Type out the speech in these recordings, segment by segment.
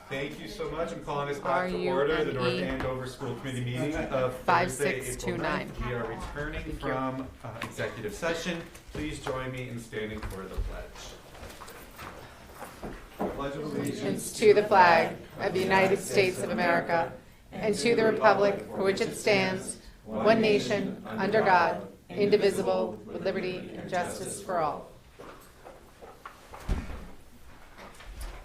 Thank you so much. I'm calling us back to order the North Andover School Committee meeting of Thursday, April 9th. We are returning from executive session. Please join me in standing for the pledge. Pledge of allegiance To the flag of the United States of America and to the republic for which it stands, one nation, under God, indivisible, with liberty and justice for all.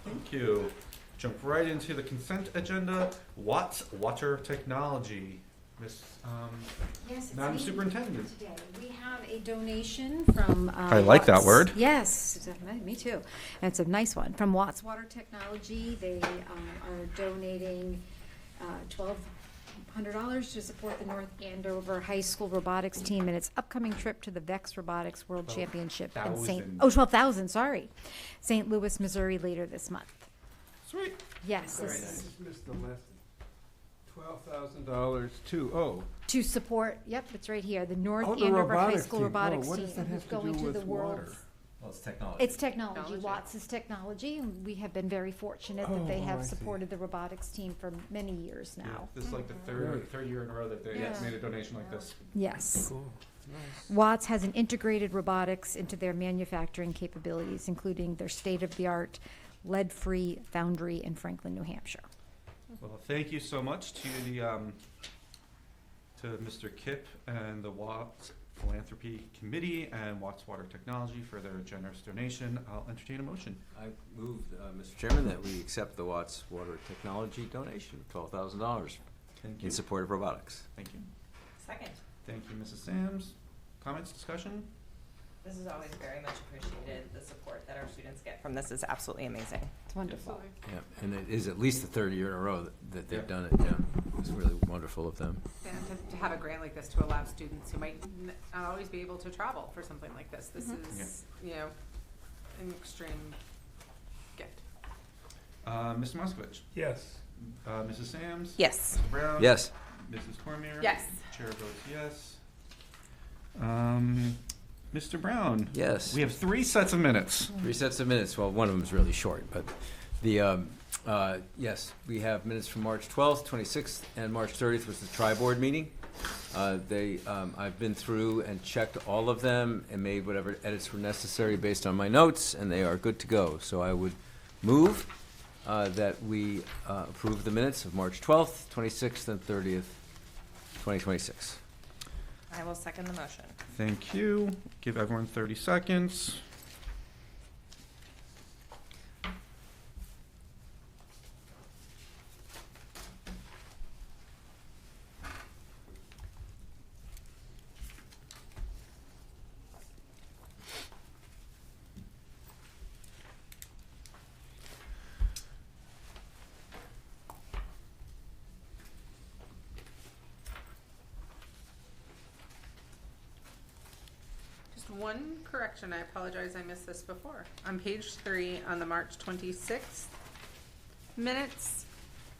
Thank you. Jump right into the consent agenda. Watts Water Technology. Miss Yes, it's Madam me Superintendent. today. We have a donation from I like that Watts. word. Yes, me too. And it's a nice one. From Watts Water Technology. They are donating $1,200 to support the North Andover High School robotics team in its upcoming trip to the VEX Robotics World Championship in 12,000, sorry. St. Louis, Missouri later this month. Sweet. Yes. Sorry, I just missed the lesson. $12,000 To support, yep, it's right here, the North Oh, the Andover High robotics School team. robotics What team. does that have who's to going do the with world's- water? Well, it's technology. It's technology. Watts is technology, and we have been very fortunate that they Oh, have I see. supported the robotics team for many years now. This is like the third year in a row that they Yeah. made a donation like this. Yes. Cool. Nice. Watts has an integrated robotics into their manufacturing capabilities, including their state-of-the-art lead-free foundry in Franklin, New Hampshire. Well, thank you so much to the to Mr. Kipp and the Watts Philanthropy Committee and Watts Water Technology for their generous donation. I'll entertain a motion. I move, Mr. Chairman, that we accept the Watts Water Technology donation of $12,000 Thank you. in support of robotics. Thank you. Second. Thank you, Mrs. Sams. Comments, discussion? This is always very much appreciated. The support that our students get from this is absolutely amazing. It's wonderful. Yeah, and it is at least the third year in a row that they've Yeah. done it, yeah. It's really wonderful of them. And to have a grant like this to allow students who might not always be able to travel for something like this. This is, you know, an extreme gift. Mr. Moskovich? Yes. Mrs. Sams? Yes. Mr. Brown? Yes. Mrs. Cormier? Yes. Chair votes yes. Mr. Brown? Yes. We have 3 sets of minutes. 3 sets of minutes. Well, one of them is really short, but the, yes, we have minutes from March 12th, 26th, and March 30th was the tri-board meeting. I've been through and checked all of them and made whatever edits were necessary based on my notes, and they are good to go. So I would move that we approve the minutes of March 12th, 26th, and 30th, 2026. I will second the motion. Thank you. Give everyone 30 seconds. Just one correction, I apologize, I missed this before. On page 3, on the March 26th minutes,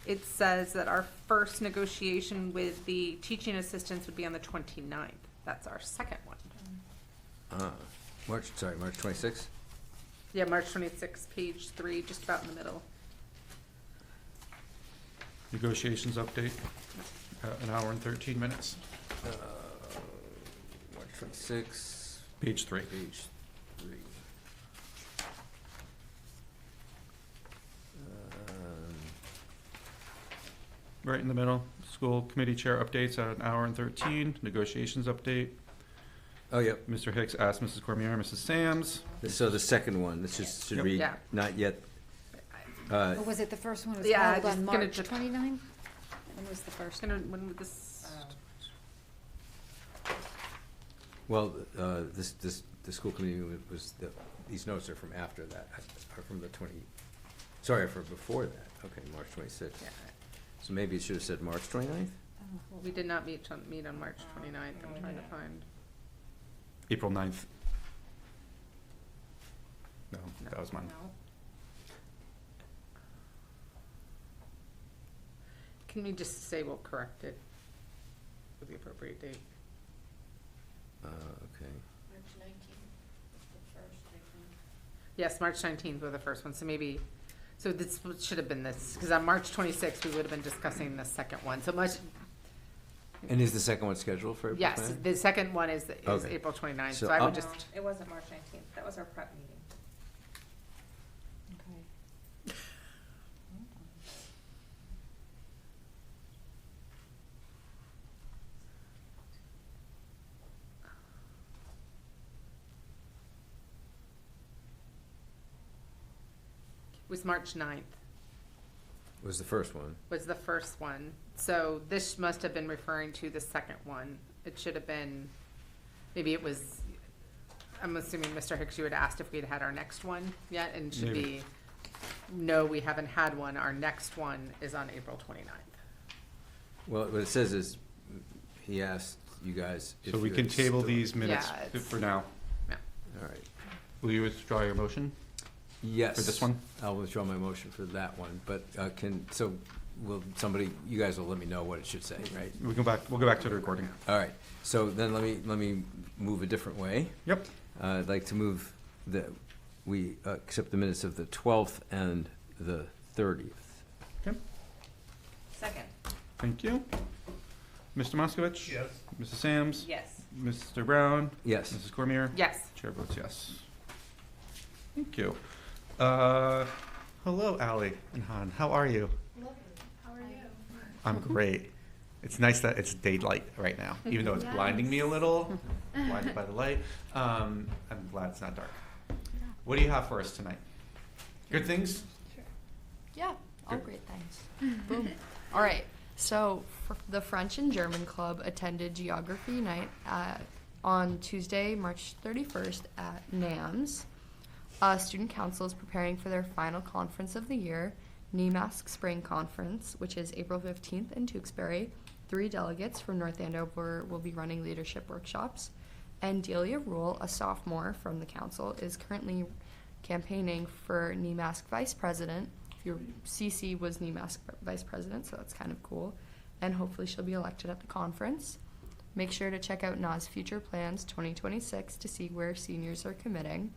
it says that our first negotiation with the teaching assistants would be on the 29th. That's our second one. March 26th? Yeah, March 26th, page 3, just about in the middle. Negotiations update, an hour and 13 minutes. March 26th. Page 3. Page 3. Right in the middle. School committee chair updates at an hour and 13. Negotiations update. Oh, yep. Mr. Hicks asked Mrs. Cormier, Mrs. Sams. So the second one, this just should Yep. read, Yeah. not yet. Or was it the first one was Yeah, held just on gonna March just- 29th? When was the first one? When would this, Well, the school committee was, these notes are from after that, are from the for before that. Okay, March 26th. yeah, So maybe it should have said March 29th? we did not meet on March 29th. I'm trying to find. April 9th. No, that was mine. No. Can we just say we'll correct it with the appropriate date? Okay. March 19th was the first, I think. Yes, March 19th was the first one, so maybe, So this should have been this, because on March 26th, we would have been discussing the second one. So much, And is the second one scheduled for April yes, 20th? the second one is Okay. April 29th. So So I would up- just, No, it wasn't March 19th. That was our prep meeting. Okay. was March 9th. Was the first one. Was the first one. So this must have been referring to the second one. It should have been, maybe it was, I'm assuming Mr. Hicks, you had asked if we'd had our next one yet, and should Maybe. be, no, we haven't had one. Our next one is on April 29th. Well, what it says is, he asked you guys if So we you can had table still- these minutes Yeah, it's- for now. All right. Will you withdraw your motion? Yes. For this one? I'll withdraw my motion for that one, but will somebody, you guys will let me know what it should say, right? We'll go back to the recording. All right, so then let me move a different way. Yep. I'd like to move that we accept the minutes of the 12th and the 30th. Okay, Second. thank you. Mr. Moskovich? Yes. Mrs. Sams? Yes. Mr. Brown? Yes. Mrs. Cormier? Yes. Chair votes yes. Thank you. Hello, Ally and Han. How are you? How are you? I'm great. It's nice that it's daylight right now, even though it's blinding me a little, blinded by the light. I'm glad it's not dark. What do you have for us tonight? Good things? Yeah, all Good. great things. Boom. All right. So the French and German club attended geography night on Tuesday, March 31st at NAMS. Student council is preparing for their final conference of the year, NEMASC Spring Conference, which is April 15th in Tewksbury. 3 delegates from North Andover will be running leadership workshops. And Delia Rule, a sophomore from the council, is currently campaigning for NEMASC Vice President. Your CC was NEMASC Vice President, so that's kind of cool. And hopefully she'll be elected at the conference. Make sure to check out NAS Future Plans 2026 to see where seniors are committing.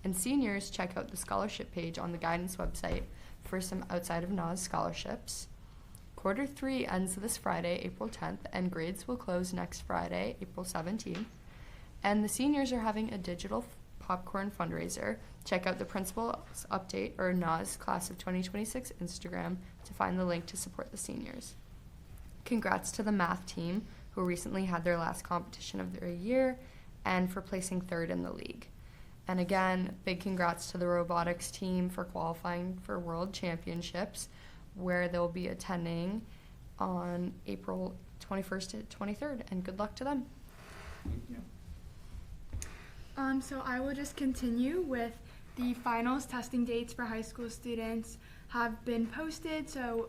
And seniors, check out the scholarship page on the guidance website for some outside of NAS scholarships. Quarter 3 ends this Friday, April 10th, and grades will close next Friday, April 17th. And the seniors are having a digital popcorn fundraiser. Check out the principal's update or NAS Class of 2026 Instagram to find the link to support the seniors. Congrats to the math team, who recently had their last competition of their year, and for placing 3rd in the league. And again, big congrats to the robotics team for qualifying for World Championships, where they'll be attending on April 21st to 23rd, and good luck to them. So I will just continue with the finals testing dates for high school students have been posted, so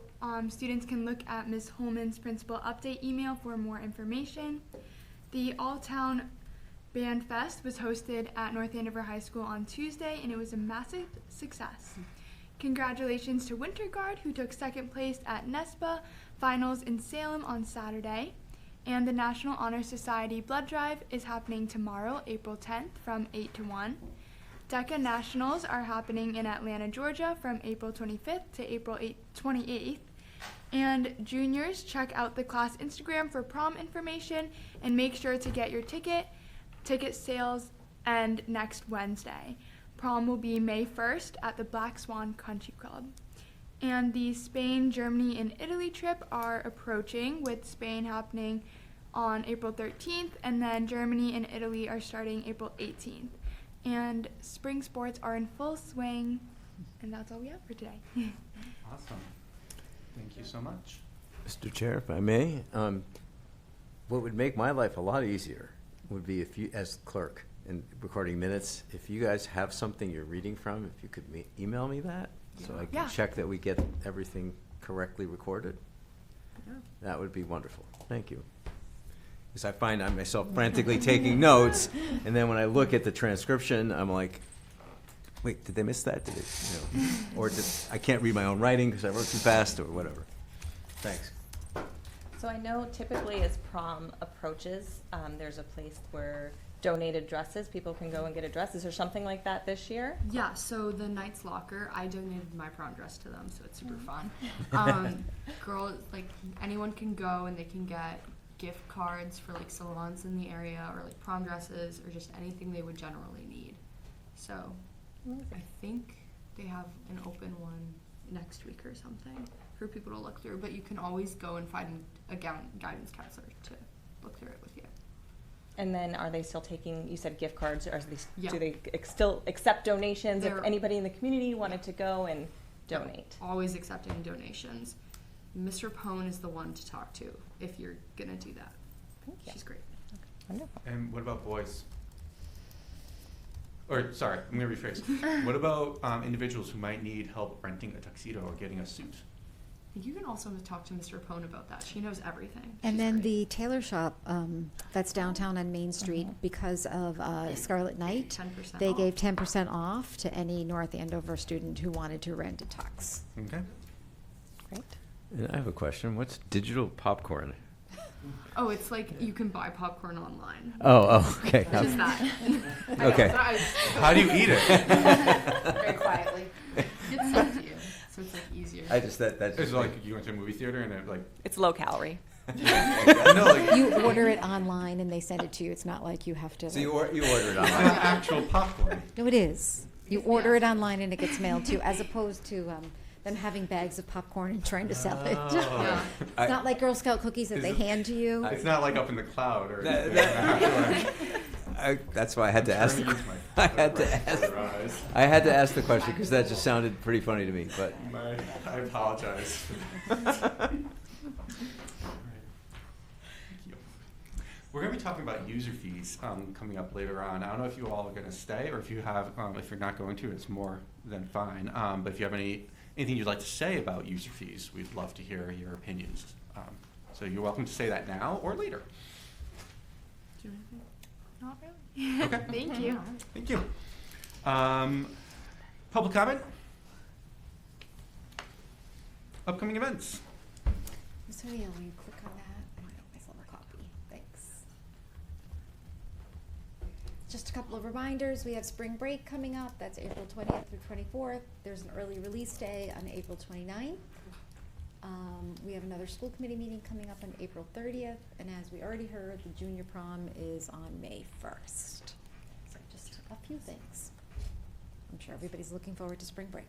students can look at Ms. Holman's principal update email for more information. The All-Town Band Fest was hosted at North Andover High School on Tuesday, and it was a massive success. Congratulations to Winter Guard, who took 2nd place at NESPA Finals in Salem on Saturday. And the National Honor Society Blood Drive is happening tomorrow, April 10th from 8 to 1. DECA Nationals are happening in Atlanta, Georgia from April 25th to April 28th. And juniors, check out the class Instagram for prom information and make sure to get your ticket sales end next Wednesday. Prom will be May 1st at the Black Swan Country Club. And the Spain, Germany, and Italy trip are approaching, with Spain happening on April 13th, and then Germany and Italy are starting April 18th. And spring sports are in full swing, and that's all we have for today. Awesome. Thank you so much. Mr. Chair, if I may, what would make my life a lot easier would be if you, as clerk and recording minutes, if you guys have something you're reading from, if you could email me that, so I can Yeah. check that we get everything correctly recorded. That would be wonderful. Thank you. Because I find myself frantically taking notes, and then when I look at the transcription, I'm like, wait, did they miss that? Did they, or I can't read my own writing because I wrote too fast or whatever. Thanks. So I know typically as prom approaches, there's a place where donated dresses. People can go and get a dress. Is there something like that this year? Yeah, so the Knights Locker, I donated my prom dress to them, so it's super fun. Girls, like, anyone can go and they can get gift cards for like salons in the area, or like prom dresses, or just anything they would generally need. So I think they have an open one next week or something for people to look through, but you can always go and find a guidance counselor to look through it with you. And then are they still taking, you said gift cards, or Yeah. do they still accept donations if They're- anybody in the community wanted to go and donate? Always accepting donations. Mr. Pone is the one to talk to if you're gonna do that. Thank you. She's great. Wonderful. And what about boys? Or, sorry, I'm gonna rephrase. What about individuals who might need help renting a tuxedo or getting a suit? You can also talk to Mr. Pone about that. She knows everything. And She's then great. the tailor shop that's downtown on Main Street, because of Scarlet Night, 10% they off. gave 10% off to any North Andover student who wanted to rent a tux. Okay. Great. And I have a question. What's digital popcorn? Oh, it's like you can buy popcorn online. Oh, okay. Just that. Okay. How do you eat it? Very quietly. It's sent to you, so it's like easier. I just, that's. It's like you went to a movie theater and it like, It's low calorie. no, like, You order it online and they send it to you. It's not like you have to. So you like- order it it's online? not actual popcorn. No, it is. You order it online and it gets mailed to you, as opposed to them having bags of popcorn and trying to sell it. Yeah. It's not like Girl Scout cookies that Is they it- hand to you. It's not like up in the cloud or That- anything. That's why I had to ask. Trying to use my I had to right ask. for their eyes. I had to ask the question because that just sounded pretty funny to me. But I apologize. All right. Thank you. We're going to be talking about user fees coming up later on. I don't know if you all are going to stay, or if you have, if you're not going to, it's more than fine. But if you have anything you'd like to say about user fees, we'd love to hear your opinions. So you're welcome to say that now or later. Do you know anything? Not really. Okay. Thank you. Thank you. Public comment? Upcoming events? Ms. O'Neill, will you click on that? I might have myself a copy. Thanks. Just a couple of reminders. We have spring break coming up. That's April 20th through 24th. There's an early release day on April 29th. We have another school committee meeting coming up on April 30th. And as we already heard, the junior prom is on May 1st. So just a few things. I'm sure everybody's looking forward to spring break.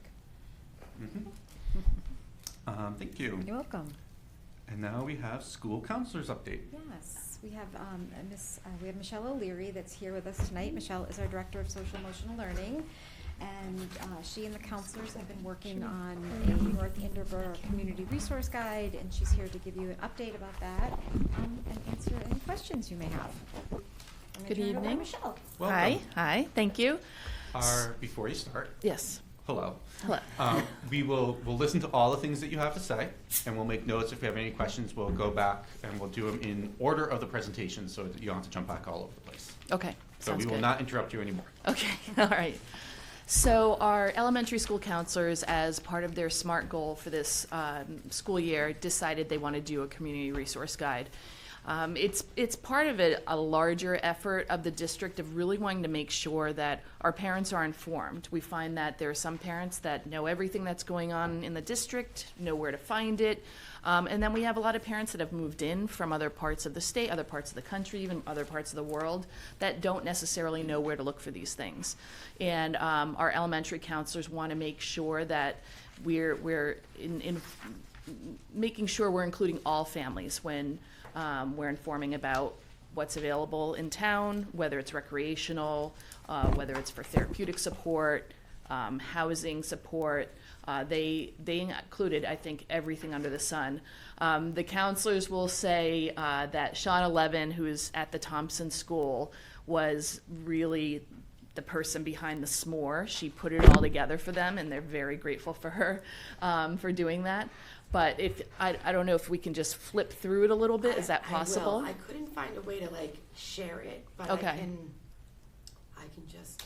Thank you. You're welcome. And now we have school counselors update. Yes, we have we have Michelle O'Leary that's here with us tonight. Michelle is our Director of Social Emotional Learning, and she and the counselors have been working on a North Andover Community Resource Guide, and she's here to give you an update about that and answer any questions you may have. I'm gonna Good turn it over to evening. Michelle. Welcome. Hi, thank you. Before you start, Yes. hello. Hello. We'll listen to all the things that you have to say, and we'll make notes. If we have any questions, we'll go back and we'll do them in order of the presentation so that you don't have to jump back all over the place. Okay. So Sounds we will good. not interrupt you anymore. Okay. All right. So our elementary school counselors, as part of their SMART goal for this school year, decided they want to do a community resource guide. It's part of a larger effort of the district of really wanting to make sure that our parents are informed. We find that there are some parents that know everything that's going on in the district, know where to find it, and then we have a lot of parents that have moved in from other parts of the state, other parts of the country, even other parts of the world, that don't necessarily know where to look for these things. And our elementary counselors want to make sure that we're in making sure we're including all families when we're informing about what's available in town, whether it's recreational, whether it's for therapeutic support, housing support. They included, I think, everything under the sun. The counselors will say that Shauna Levin, who's at the Thompson School, was really the person behind the s'more. She put it all together for them, and they're very grateful for her for doing that. But if I don't know if we can just flip through it a little bit. Is that possible? I couldn't find a way to share it, but Okay. I can just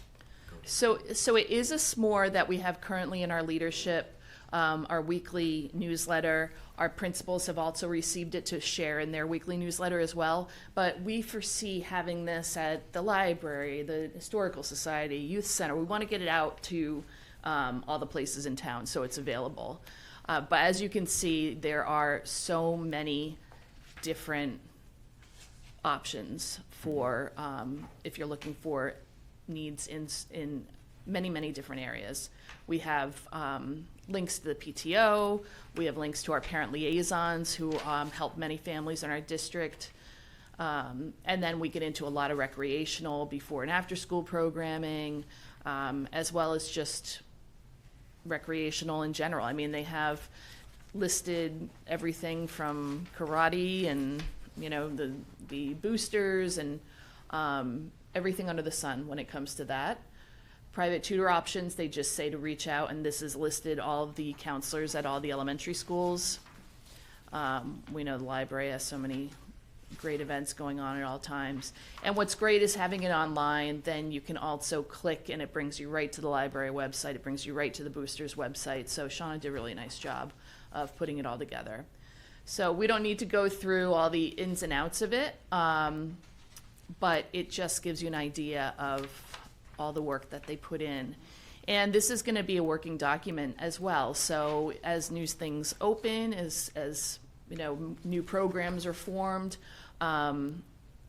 go to So it is a s'more that we have currently in our leadership our weekly newsletter. Our principals have also received it to share in their weekly newsletter as well. But we foresee having this at the library, the Historical Society, Youth Center. We want to get it out to all the places in town so it's available. But as you can see, there are so many different options for if you're looking for needs in many, many different areas. We have links to the PTO. We have links to our parent liaisons who help many families in our district. And then we get into a lot of recreational before and after school programming, as well as just recreational in general. I mean, they have listed everything from karate and, you know, the boosters and everything under the sun when it comes to that. Private tutor options, they just say to reach out, and this is listed all of the counselors at all the elementary schools. We know the library has so many great events going on at all times. And what's great is having it online, then you can also click and it brings you right to the library website. It brings you right to the boosters website. So Shauna did a really nice job of putting it all together. So we don't need to go through all the ins and outs of it, but it just gives you an idea of all the work that they put in. And this is going to be a working document as well. So as new things open, as you know, new programs are formed,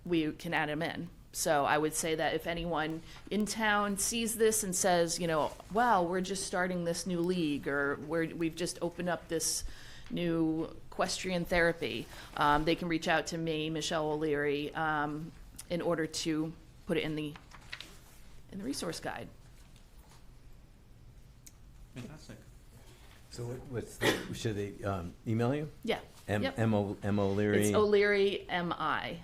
we can add them in. So I would say that if anyone in town sees this and says, you know, wow, we're just starting this new league, or we've just opened up this new equestrian therapy, they can reach out to me, Michelle O'Leary, in order to put it in the resource guide. Fantastic. So should they email you? Yeah. Yep. M. O'Leary. It's O'Leary M.I.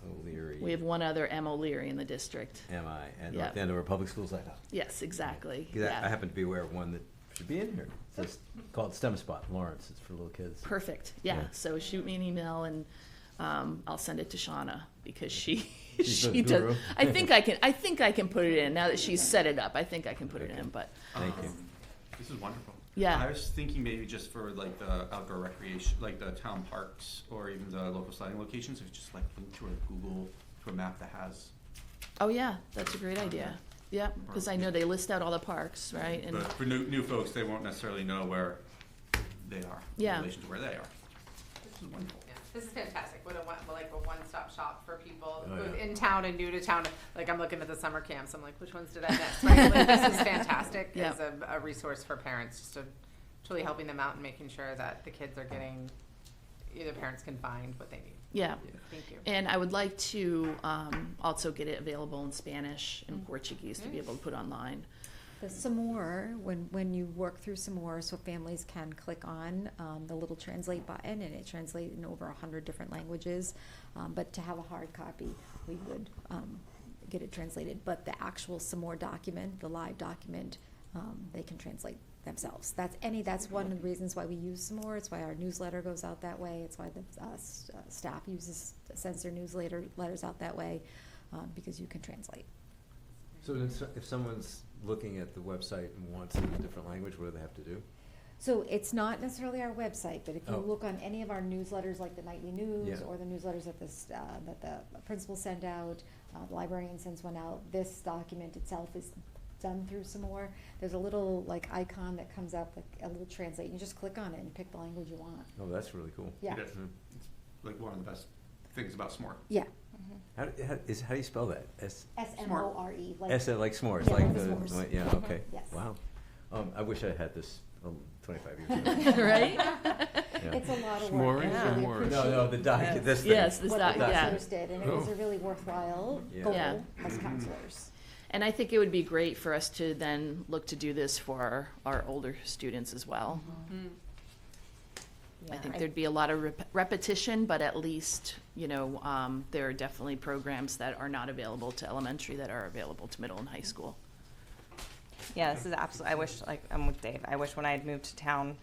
O'Leary. We have one other M. O'Leary in the district. M.I. at Yep. North Andover Public Schools. Yes, exactly. 'Cause Yeah. I happen to be aware of one that should be in here. It's called STEM Spot, Lawrence. It's for little kids. Perfect. Yeah. Yeah. So shoot me an email and I'll send it to Shauna because she She's the she does. guru. I think I can put it in now that she's set it up. I think I can put it in. But Thank you. This is wonderful. Yeah. I was thinking maybe just for like the outdoor recreation, like the town parks or even the local sliding locations, if it's just like link to a Google, to a map that has. oh yeah, that's a great idea. Yeah, because I know they list out all the parks, right? And But for new folks, they won't necessarily know where they are Yeah. in relation to where they are. This is wonderful. Yeah, this is fantastic. What a one-stop shop for people Oh, who's yeah. in town and new to town. Like, I'm looking at the summer camps. I'm like, which ones did I miss? Right? Like, this is fantastic Yeah. as a resource for parents, just to truly helping them out and making sure that the kids are getting, either parents can find what they need. yeah. Thank you. And I would like to also get it available in Spanish and Portuguese to be able to put online. The some more, when you work through some more, so families can click on the little translate button and it translates in over 100 different languages. But to have a hard copy, we would get it translated. But the actual some more document, the live document, they can translate themselves. That's one of the reasons why we use some more. It's why our newsletter goes out that way. It's why the staff sends their letters out that way, because you can translate. So then if someone's looking at the website and wants it in a different language, what do they have to do? So it's not necessarily our website, but if you Oh. look on any of our newsletters, like the nightly news Yeah. or the newsletters that the principals send out, the librarian sends one out, this document itself is done through some more. There's a little like icon that comes up, like a little translate. You just click on it and pick the language you want. Oh, that's really cool. Yeah. It is. It's like one of the best things about Smart. Yeah. How do you spell that? SMORE. Like, Like s'mores, Yeah, like like the, s'mores. yeah, okay. Yes. Wow. I wish I had this 25 years ago. Right? Yeah. It's a lot of S'mores work. and I or really more? appreciate No, the doc, this thing. Yes, this what doc, the yeah. counselors did, and it was a really worthwhile Yeah. goal Yeah. as counselors. And I think it would be great for us to then look to do this for our older students as well. I think there'd be a lot of repetition, but at least, you know, there are definitely programs that are not available to elementary that are available to middle and high school. Yeah, this is absolutely, I wish, like, I'm with Dave, I wish when I had moved to town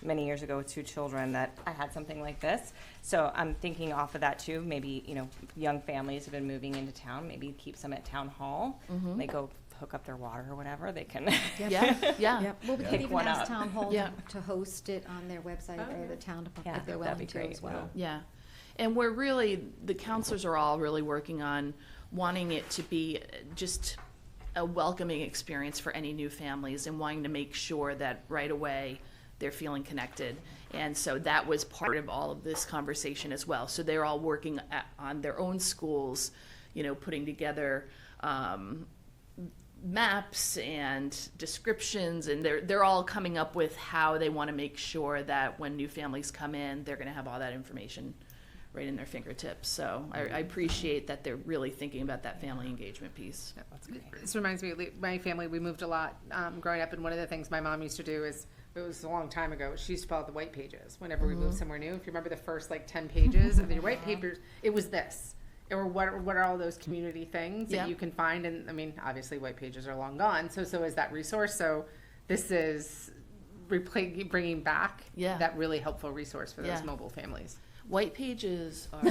many years ago with 2 children that I had something like this. So I'm thinking off of that too, maybe, you know, young families have been moving into town, maybe keep some at town hall. Mhm. They go hook up their water or whatever, they can. Yeah, yeah. Yep. Well, we could Pick even one ask up. Town Hall Yeah. to host it on their website or the town Yeah, if they're that'd be willing to great. as well. Yeah, and we're really, the counselors are all really working on wanting it to be just a welcoming experience for any new families and wanting to make sure that right away they're feeling connected. And so that was part of all of this conversation as well. So they're all working on their own schools, you know, putting together maps and descriptions, and they're all coming up with how they want to make sure that when new families come in, they're going to have all that information right in their fingertips. So I appreciate that they're really thinking about that family engagement piece. This reminds me, of my family, we moved a lot growing up, and one of the things my mom used to do is, it was a long time ago, she used to pull out the white pages whenever we moved somewhere new. If you remember the first like 10 pages of your white papers, it was this. Or what are all those community things that Yeah. you can find? And I mean, obviously white pages are long gone. So is that resource. So this is bringing back Yeah. that really helpful resource for those Yeah. mobile families. White pages are. There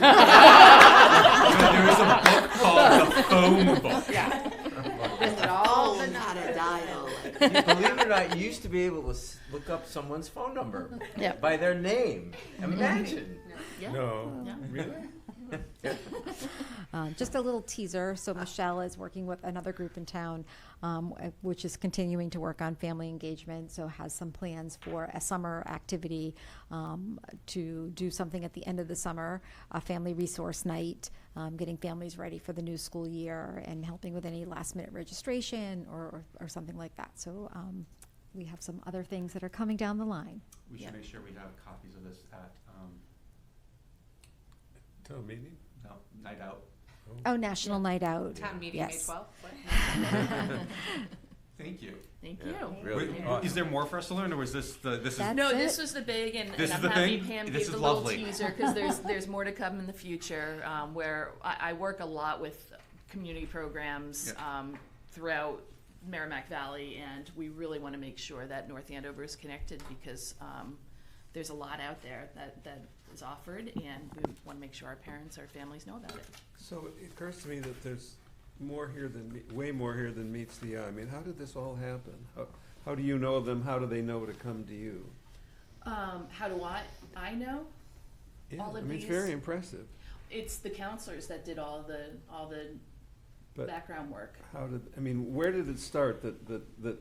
is a book called The Phone Book. Oh, not a dial. Believe it or not, you used to be able to look up someone's phone number Yeah. by their name. Imagine. Yeah. No, Yeah. really? Just a little teaser. So Michelle is working with another group in town, which is continuing to work on family engagement. So has some plans for a summer activity to do something at the end of the summer, a family resource night, getting families ready for the new school year and helping with any last minute registration or something like that. So we have some other things that are coming down the line. We should Yeah. make sure we have copies of this at, Town meeting? no, Night Out. Oh, National Night Out. Town meeting Yes. May 12th. Thank you. Thank Yeah. you. Really? Wait, is there more for us to learn, or was this That's No, it. this was the big, and This is I'm the happy thing? Pam This gave is the little lovely. teaser, because there's more to come in the future, where I work a lot with community programs throughout Merrimack Valley, and we really want to make sure that North Andover is connected, because there's a lot out there that is offered, and we want to make sure our parents, our families know about it. So it occurs to me that there's more here than, way more here than meets the eye. I mean, how did this all happen? How do you know them? How do they know to come to you? How do I know? Yeah, All I of mean, it's these- very impressive. It's the counselors that did all the But background work. how did, I mean, where did it start that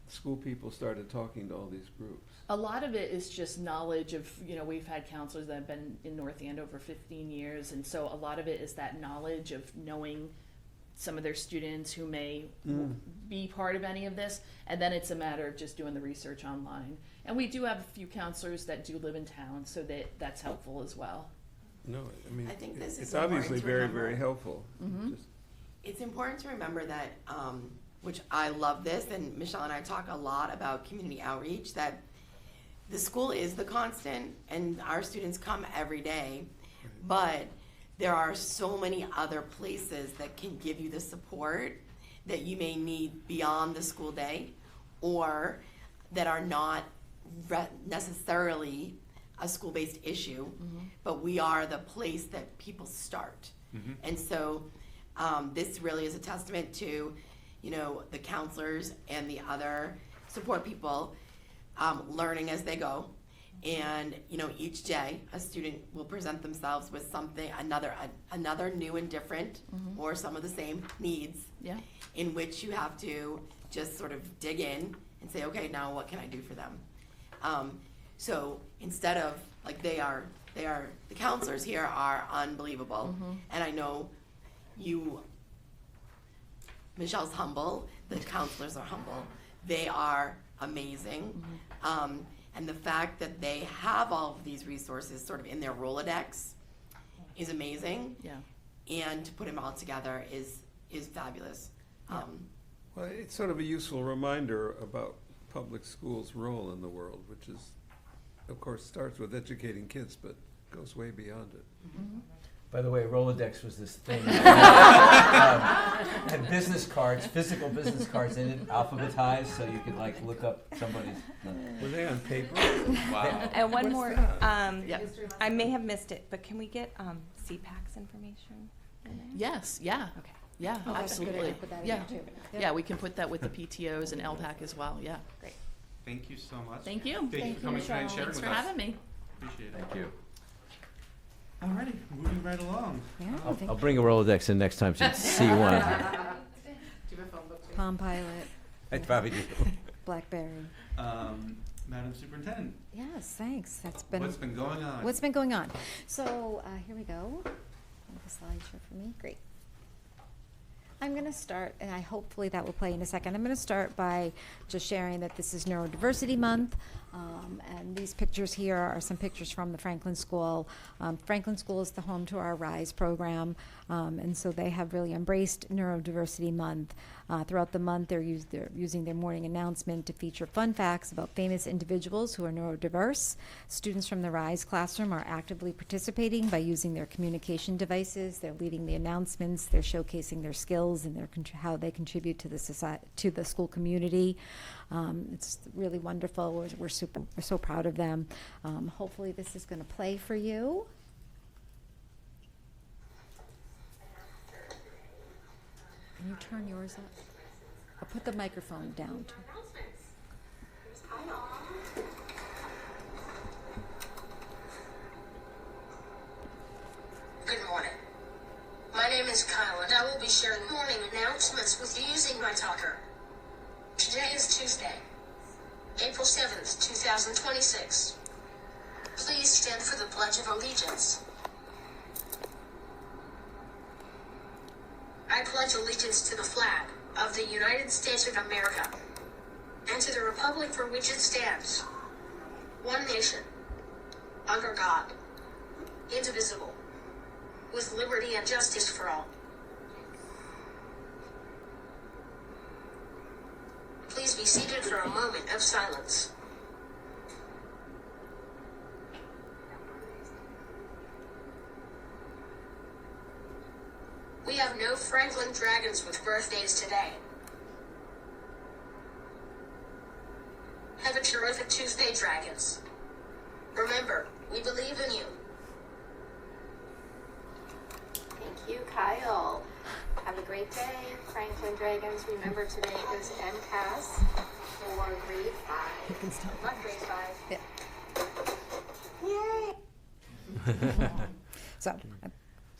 school people started talking to all these groups? A lot of it is just knowledge of, we've had counselors that have been in North Andover 15 years, and so a lot of it is that knowledge of knowing some of their students who may be part of any of this, and then it's a matter of just doing the research online. And we do have a few counselors that do live in town, so that's helpful as well. No, I mean, I think this is it's obviously important to very, remember. very helpful. Just- It's important to remember that, which I love this, and Michelle and I talk a lot about community outreach, that the school is the constant, and our students come every day, but there are so many other places that can give you the support that you may need beyond the school day, or that are not necessarily a school-based issue, but we are the place that people start. And so this really is a testament to, the counselors and the other support people learning as they go. And, each day a student will present themselves with something, another new and different, or some of the same needs, Yeah. in which you have to just sort of dig in and say, okay, now what can I do for them? So instead of, like, the counselors here are unbelievable. And I know Michelle's humble, the counselors are humble. They are amazing. And the fact that they have all of these resources sort of in their Rolodex is amazing. Yeah. And to put them all together is fabulous. Well, it's sort of a useful reminder about public schools' role in the world, which is, of course, starts with educating kids, but goes way beyond it. By the way, Rolodex was this thing. Had business cards, physical business cards in it, alphabetized, so you could look up somebody's. Were they on paper? Wow. And one What's more, that? I may have missed it, but can we get CPAC's information? Yes, yeah. Okay. Yeah, Oh, that's a good idea. absolutely. Put that in Yeah, there, too. Yep. yeah, we can put that with the PTOs and LPAC as well, yeah. Great. Thank you so much. Thank you. Thank you for coming tonight and sharing Thanks with for us. having me. Appreciate it. Thank you. Alrighty, moving right along. Yeah, I think I'll bring a Rolodex in next time so you can see one. Do you have a phone book too? Palm Pilot, I probably do. BlackBerry. Madam Superintendent, Yes, thanks. That's been. what's been going on? What's been going on? So, here we go. Have a slideshow for me. Great. I'm going to start, and hopefully that will play in a second. I'm going to start by just sharing that this is Neurodiversity Month, and these pictures here are some pictures from the Franklin School. Franklin School is the home to our RISE program, and so they have really embraced Neurodiversity Month. Throughout the month, they're using their morning announcement to feature fun facts about famous individuals who are neurodiverse. Students from the RISE classroom are actively participating by using their communication devices. They're leading the announcements. They're showcasing their skills and how they contribute to the school community. It's really wonderful. We're so proud of them. Hopefully, this is going to play for you. Can you turn yours up? I'll put the microphone down. Good morning. My name is Kyle, and I will be sharing morning announcements with you using my talker. Today is Tuesday, April 7th, 2026. Please stand for the Pledge of Allegiance. I pledge allegiance to the flag of the United States of America and to the republic for which it stands, one nation, under God, indivisible, with liberty and justice for all. Please be seated for a moment of silence. We have no Franklin Dragons with birthdays today. Have a terrific Tuesday, Dragons. Remember, we believe in you. Thank you, Kyle. Have a great day, Franklin Dragons. Remember, today is MCAS for grade 5. You can stop. Not grade 5. Yeah. Yay! So, I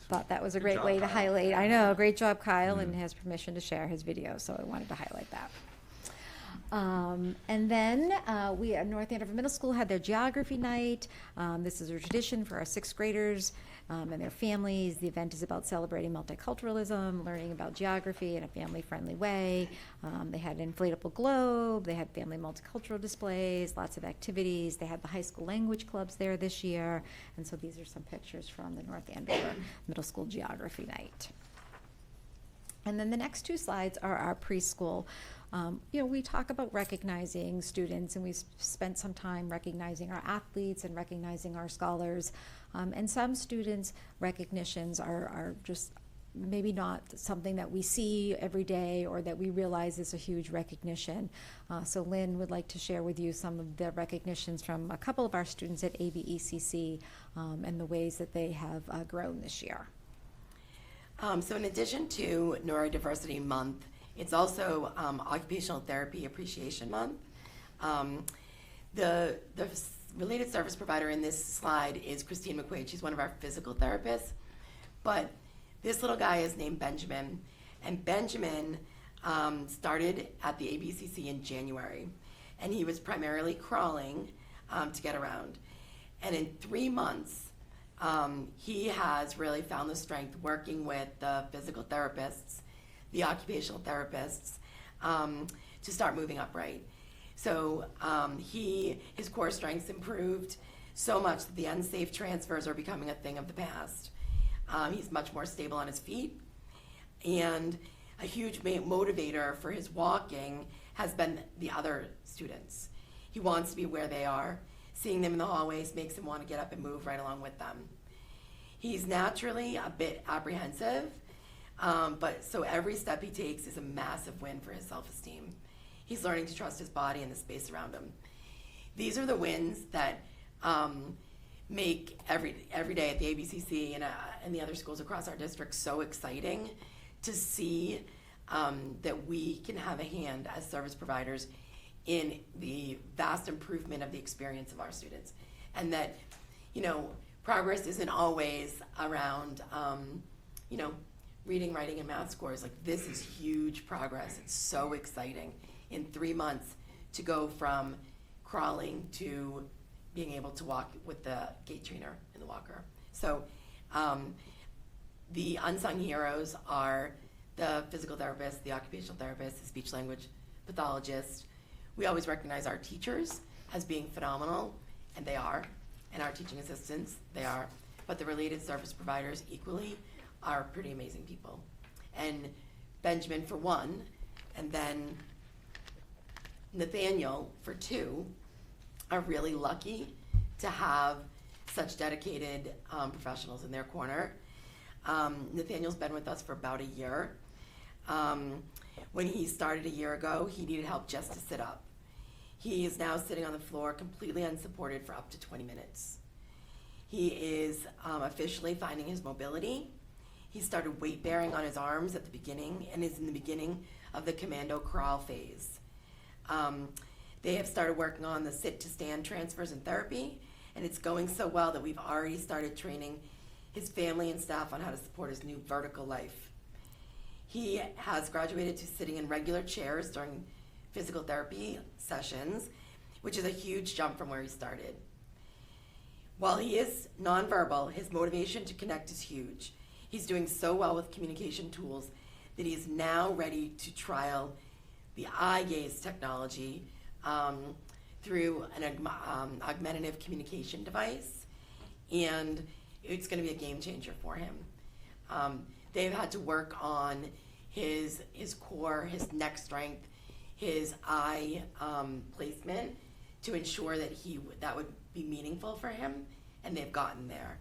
thought that was a Good great job, way to Kyle. highlight. I know, great job, Kyle, and has permission to share his video, so I wanted to highlight that. And then we at North Andover Middle School had their geography night. This is a tradition for our sixth graders and their families. The event is about celebrating multiculturalism, learning about geography in a family-friendly way. They had an inflatable globe. They had family multicultural displays, lots of activities. They had the high school language clubs there this year. And so these are some pictures from the North Andover Middle School geography night. And then the next two slides are our preschool. We talk about recognizing students, and we spent some time recognizing our athletes and recognizing our scholars. And some students' recognitions are just maybe not something that we see every day or that we realize is a huge recognition. So Lynn would like to share with you some of the recognitions from a couple of our students at ABECC and the ways that they have grown this year. So in addition to Neurodiversity Month, it's also Occupational Therapy Appreciation Month. The related service provider in this slide is Christine McQuaid. She's one of our physical therapists. But this little guy is named Benjamin. And Benjamin started at the ABCC in January. And he was primarily crawling to get around. And in 3 months, he has really found the strength working with the physical therapists, the occupational therapists, to start moving upright. So his core strengths improved so much that the unsafe transfers are becoming a thing of the past. He's much more stable on his feet. And a huge motivator for his walking has been the other students. He wants to be where they are. Seeing them in the hallways makes him want to get up and move right along with them. He's naturally a bit apprehensive, but so every step he takes is a massive win for his self-esteem. He's learning to trust his body and the space around him. These are the wins that make every day at the ABCC and the other schools across our district so exciting to see that we can have a hand as service providers in the vast improvement of the experience of our students. And that, progress isn't always around, reading, writing, and math scores. Like, this is huge progress. It's so exciting in 3 months to go from crawling to being able to walk with the gait trainer in the walker. So the unsung heroes are the physical therapist, the occupational therapist, the speech language pathologist. We always recognize our teachers as being phenomenal, and they are, and our teaching assistants, they are. But the related service providers equally are pretty amazing people. And Benjamin for one, and then Nathaniel for two, are really lucky to have such dedicated professionals in their corner. Nathaniel's been with us for about a year. When he started a year ago, he needed help just to sit up. He is now sitting on the floor completely unsupported for up to 20 minutes. He is officially finding his mobility. He started weight bearing on his arms at the beginning and is in the beginning of the commando crawl phase. They have started working on the sit to stand transfers in therapy, and it's going so well that we've already started training his family and staff on how to support his new vertical life. He has graduated to sitting in regular chairs during physical therapy sessions, which is a huge jump from where he started. While he is nonverbal, his motivation to connect is huge. He's doing so well with communication tools that he is now ready to trial the eye gaze technology through an augmentative communication device, and it's going to be a game changer for him. They've had to work on his core, his neck strength, his eye placement to ensure that that would be meaningful for him, and they've gotten there.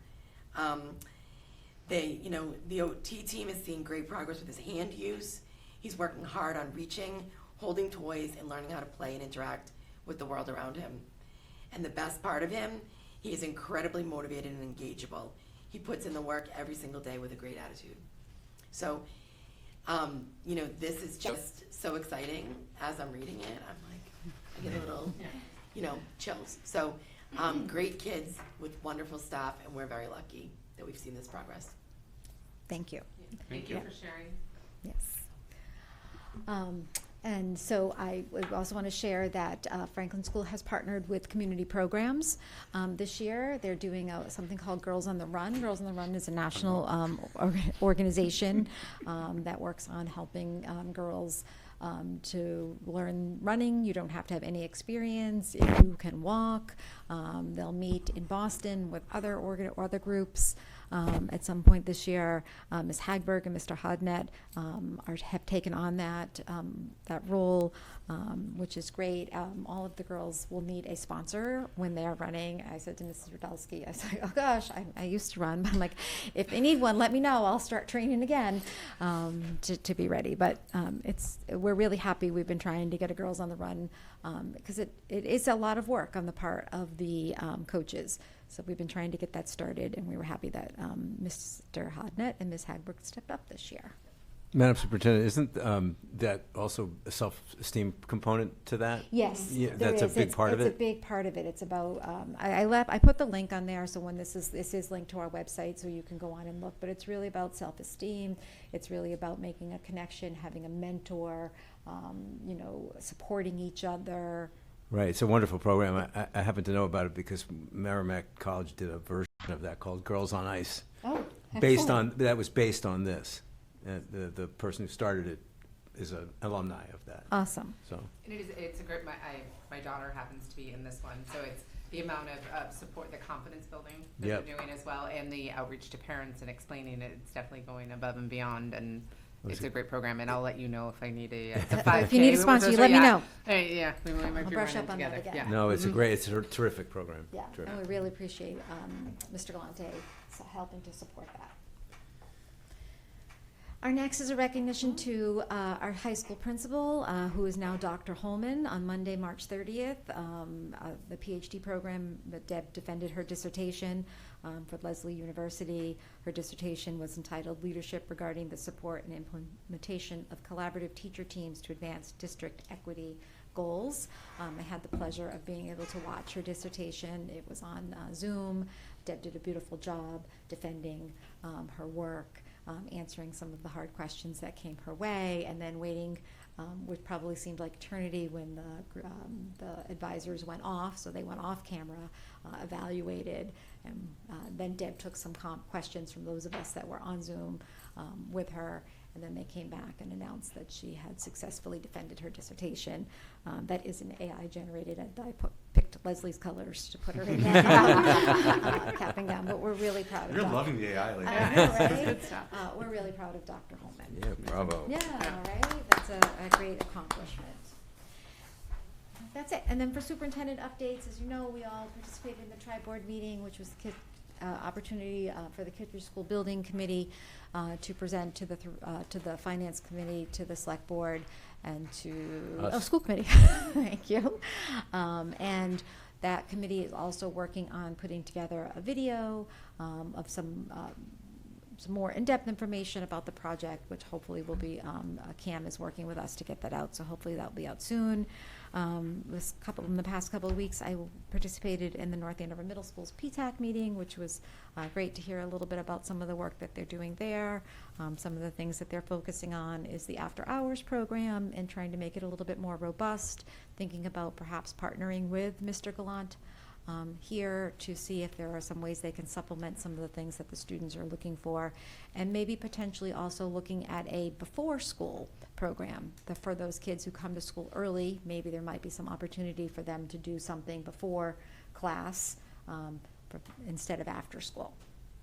The OT team is seeing great progress with his hand use. He's working hard on reaching, holding toys, and learning how to play and interact with the world around him. And the best part of him, he is incredibly motivated and engageable. He puts in the work every single day with a great attitude. So, this is just so exciting. As I'm reading it, I'm like, I get a little, chills. So, great kids with wonderful staff, and we're very lucky that we've seen this progress. Thank you. Thank you for sharing. Yes. And so I would also want to share that Franklin School has partnered with community programs this year. They're doing something called Girls on the Run. Girls on the Run is a national organization that works on helping girls to learn running. You don't have to have any experience. If you can walk, they'll meet in Boston with other groups. At some point this year, Ms. Hagberg and Mr. Hodnett have taken on that role, which is great. All of the girls will need a sponsor when they're running. I said to Mrs. Rudelsky, I said, oh gosh, I used to run, but I'm like, if they need one, let me know. I'll start training again to be ready. But we're really happy. We've been trying to get a Girls on the Run because it is a lot of work on the part of the coaches. So we've been trying to get that started, and we were happy that Mr. Hodnett and Ms. Hagberg stepped up this year. Madam Superintendent, isn't that also a self-esteem component to that? Yes, yeah, there that's is. A big part of it. It's a big part of it. It's about I put the link on there, so when this is linked to our website, so you can go on and look. But it's really about self-esteem. It's really about making a connection, having a mentor, supporting each other. Right, it's a wonderful program. I happen to know about it because Merrimack College did a version of that called Girls on Ice. Oh, that was based on this. The person who started it is an alumni of that. Awesome. So. And it's a great. My daughter happens to be in this one, so it's the amount of support, the confidence building that they're doing as well, and the outreach to parents and explaining it. It's definitely going above and beyond, and it's a great program. And I'll let you know if I need a 5K. If you need a sponsor, you let me know. Yeah, we might I'll be brush running up on that together. again. Yeah. No, it's it's a terrific program. Yeah, Terrific. and we really appreciate Mr. Galante helping to support that. Our next is a recognition to our high school principal, who is now Dr. Holman, on Monday, March 30th. The PhD program, that Deb defended her dissertation for Lesley University. Her dissertation was entitled Leadership Regarding the Support and Implementation of Collaborative Teacher Teams to Advance District Equity Goals. I had the pleasure of being able to watch her dissertation. It was on Zoom. Deb did a beautiful job defending her work. Answering some of the hard questions that came her way, and then waiting, which probably seemed like eternity when the advisors went off, so they went off camera, evaluated, and then Deb took some questions from those of us that were on Zoom with her, and then they came back and announced that she had successfully defended her dissertation. That is an AI generated, and I picked Leslie's colors to put her in that cap and gown, but we're really proud of You're Dr. loving the AI lately. I know, right? We're really proud of Dr. Holman. Yeah, bravo. Yeah, right? That's a great accomplishment. That's it. And then for superintendent updates, as you know, we all participated in the tri-board meeting, which was the opportunity for the Kittredge School Building Committee to present to the Finance Committee, to the Select Board, and to School Committee. Thank you. And that committee is also working on putting together a video of some more in-depth information about the project, which hopefully will be, Cam is working with us to get that out, so hopefully that'll be out soon. In the past couple of weeks, I participated in the North Andover Middle School's PTAC meeting, which was great to hear a little bit about some of the work that they're doing there. Some of the things that they're focusing on is the after-hours program and trying to make it a little bit more robust, thinking about perhaps partnering with Mr. Gallant here to see if there are some ways they can supplement some of the things that the students are looking for, and maybe potentially also looking at a before-school program for those kids who come to school early. Maybe there might be some opportunity for them to do something before class instead of after school.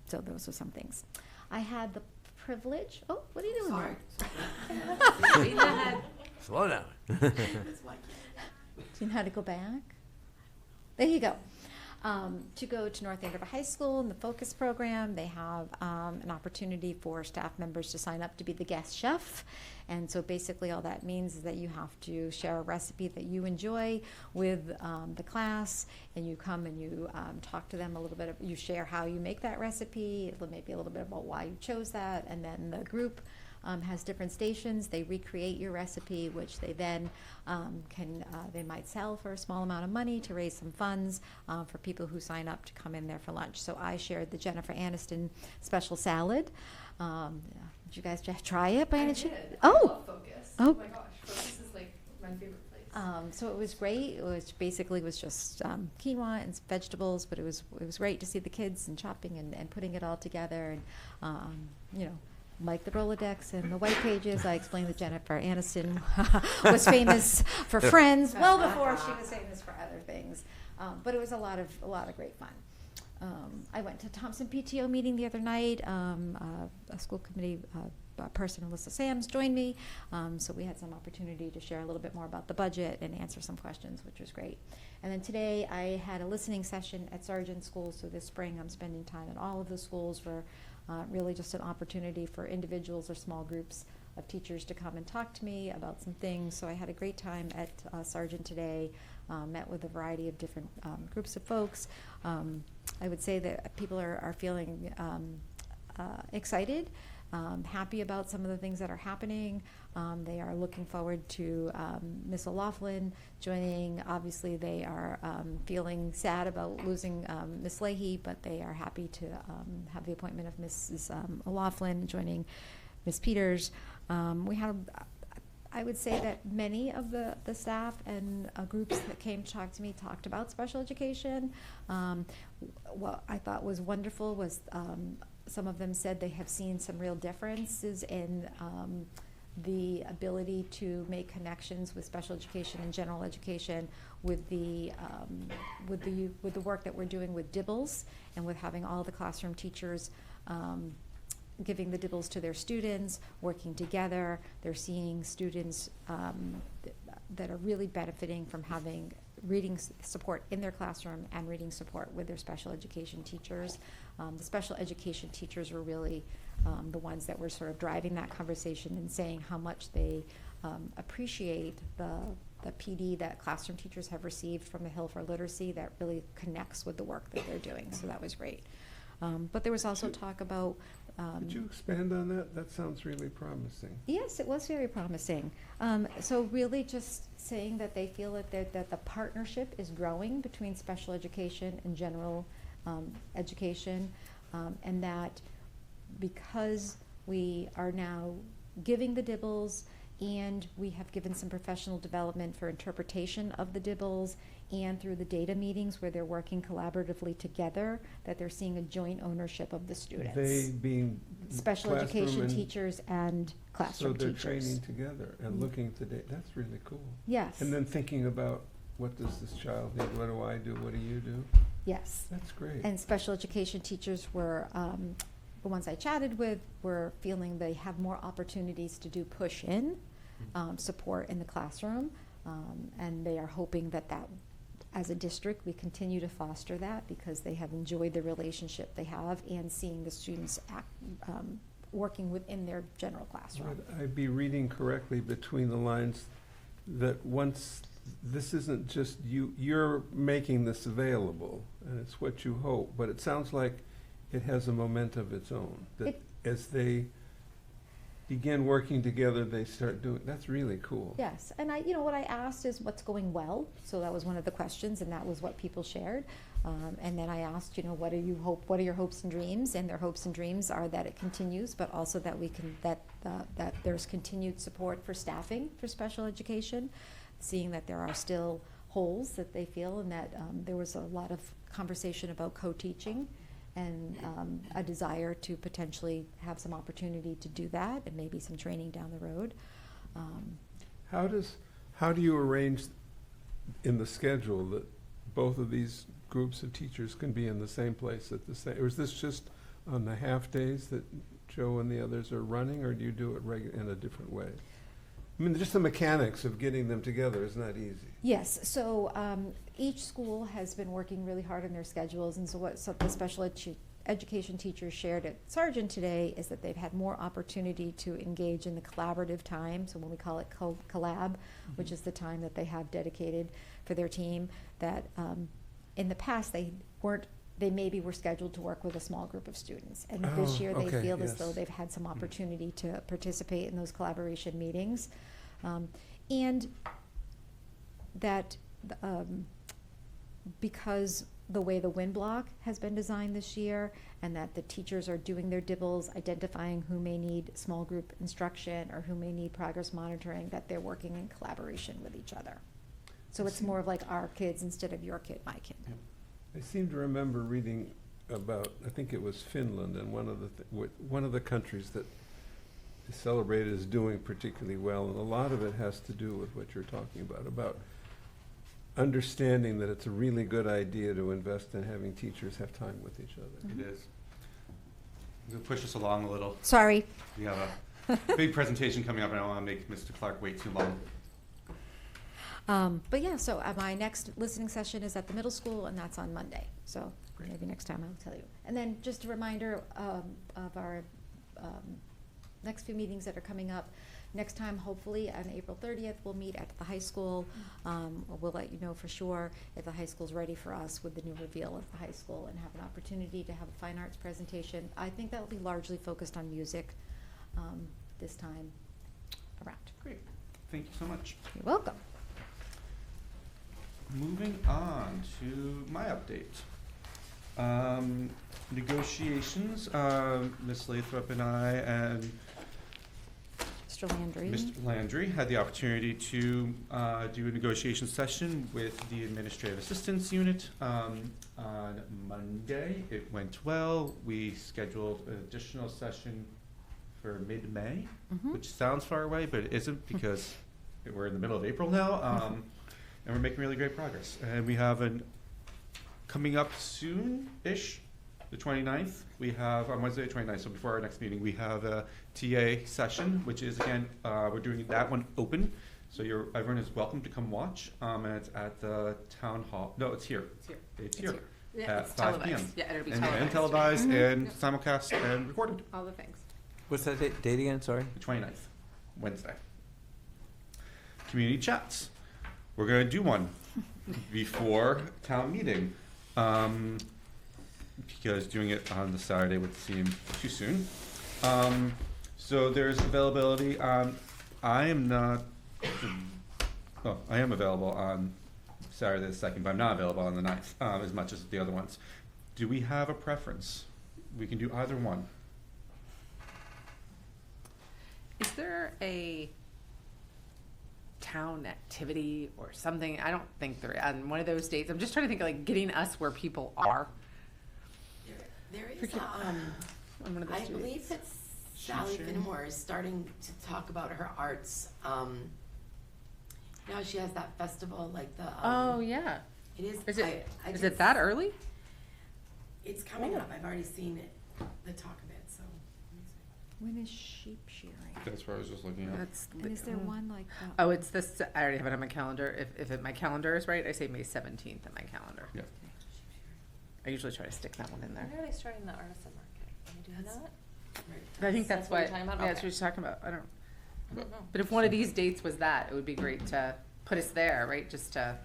So those are some things. I had the privilege. Oh, what are you doing there? Slow down. Do you know how to go back? There you go. To go to North Andover High School in the Focus program. They have an opportunity for staff members to sign up to be the guest chef. And so basically all that means is that you have to share a recipe that you enjoy with the class, and you come and you talk to them a little bit, you share how you make that recipe, maybe a little bit about why you chose that, and then the group has different stations. They recreate your recipe, which they then they might sell for a small amount of money to raise some funds for people who sign up to come in there for lunch. So I shared the Jennifer Aniston special salad. Did you guys try it by any chance? Oh, I love Focus. Oh my gosh, Focus is like my favorite place. So it was great. It was basically just quinoa and vegetables, but it was great to see the kids and chopping and putting it all together, and like the Rolodex and the white pages, I explained that Jennifer Aniston was famous for Friends well before she was famous for other things. But it was a lot of great fun. I went to Thompson PTO meeting the other night. A school committee person, Alyssa Sams, joined me. So we had some opportunity to share a little bit more about the budget and answer some questions, which was great. And then today I had a listening session at Sargent School. So this spring I'm spending time at all of the schools for really just an opportunity for individuals or small groups of teachers to come and talk to me about some things. So I had a great time at Sargent today, met with a variety of different groups of folks. I would say that people are feeling excited, happy about some of the things that are happening. They are looking forward to Miss O'Loughlin joining. Obviously, they are feeling sad about losing Miss Leahy, but they are happy to have the appointment of Mrs. O'Loughlin joining Miss Peters. We had, I would say that many of the staff and groups that came to talk to me talked about special education. What I thought was wonderful was some of them said they have seen some real differences in the ability to make connections with special education and general education with the work that we're doing with DIBELS and with having all the classroom teachers giving the DIBELS to their students, working together. They're seeing students that are really benefiting from having reading support in their classroom and reading support with their special education teachers. The special education teachers were really the ones that were sort of driving that conversation and saying how much they appreciate the PD that classroom teachers have received from the Hill for Literacy that really connects with the work that they're doing. So that was great. But there was also talk about. Could you expand on that? That sounds really promising. Yes, it was very promising. So really just saying that they feel that the partnership is growing between special education and general education, and that because we are now giving the dibbles and we have given some professional development for interpretation of the dibbles and through the data meetings where they're working collaboratively together, that they're seeing a joint ownership of the students. They being Special classroom education and- teachers and classroom So they're teachers. training together and looking at the data. That's really cool. Yes. And then thinking about, what does this child need? What do I do? What do you do? Yes. That's great. And special education teachers were, the ones I chatted with were feeling they have more opportunities to do push-in support in the classroom. And they are hoping that as a district, we continue to foster that because they have enjoyed the relationship they have and seeing the students working within their general classroom. Would I be reading correctly between the lines that once, this isn't just you're making this available, and it's what you hope, but it sounds like it has a momentum of its own, that as they begin working together, they start doing, that's really cool. Yes, and what I asked is what's going well, so that was one of the questions, and that was what people shared. And then I asked, what are your hopes and dreams? And their hopes and dreams are that it continues, but also that that there's continued support for staffing for special education, seeing that there are still holes that they feel, and that there was a lot of conversation about co-teaching and a desire to potentially have some opportunity to do that and maybe some training down the road. How do you arrange in the schedule that both of these groups of teachers can be in the same place at the same, or is this just on the half days that Joe and the others are running, or do you do it in a different way? I mean, just the mechanics of getting them together is not easy. Yes, so each school has been working really hard on their schedules, and so what the special education teachers shared at Sargent today is that they've had more opportunity to engage in the collaborative time, so when we call it collab, which is the time that they have dedicated for their team, that in the past they maybe were scheduled to work with a small group of students, and this year they feel as though they've had some opportunity to participate in those collaboration meetings, and that because the way the WIN block has been designed this year, and that the teachers are doing their dibbles, identifying who may need small group instruction or who may need progress monitoring, that they're working in collaboration with each other. So it's more of like our kids instead of your kid, my kid. Yep. I seem to remember reading about, I think it was Finland, and one of the countries that is celebrated as doing particularly well, and a lot of it has to do with what you're talking about understanding that it's a really good idea to invest in having teachers have time with each other. It is. We'll push us along a little. Sorry. We have a big presentation coming up, and I don't want to make Mr. Clark wait too long. But yeah, so my next listening session is at the middle school, and that's on Monday. So maybe next time I'll tell you. And then just a reminder of our next few meetings that are coming up. Next time, hopefully, on April 30th, we'll meet at the high school. We'll let you know for sure if the high school's ready for us with the new reveal of the high school and have an opportunity to have a fine arts presentation. I think that will be largely focused on music this time around. Great. Thank you so much. You're welcome. Moving on to my update. Negotiations, Ms. Lathrop and I and Mr. Landry. Mr. Landry had the opportunity to do a negotiation session with the administrative assistance unit on Monday. It went well. We scheduled an additional session for mid-May, which sounds far away, but it isn't because we're in the middle of April now. And we're making really great progress. And we have coming up soon-ish, the 29th, we have, on Wednesday the 29th, so before our next meeting, we have a TA session, which is, again, we're doing that one open. So everyone is welcome to come watch, and it's at the town hall, no, it's here. It's here. It's It's here. here. Yeah, At it's 5 p.m. televised. Yeah, it'll be And televised. televised and simulcast and recorded. All the things. What's that date again, sorry? The 29th, Wednesday. Community chats. We're gonna do one before town meeting. Because doing it on the Saturday would seem too soon. So there's availability on, I am available on Saturday the 2nd, but I'm not available on the 9th, as much as the other ones. Do we have a preference? We can do either one. Is there a town activity or something? I don't think there, on one of those dates, I'm just trying to think of like getting us where people are. There is, On one of those I dates. believe it's Sally Finnemore is starting to talk about her arts. Now she has that festival, like the. Oh, yeah. It is. Is it, I is just- it that early? It's coming up. I've already seen it, the talk of it, so. When is sheep shearing? That's what I was just looking at. That's And is there one like the? Oh, it's this, I already have it on my calendar. If my calendar is right, I say May 17th on my calendar. Yeah. I usually try to stick that one in there. When are they starting the artisan market? Can we do That's- that? I think that's what what, you're talking about? yeah, that's Okay. what you're talking about. I don't, I don't know. but if one of these dates was that, it would be great to put us there, right? Just to,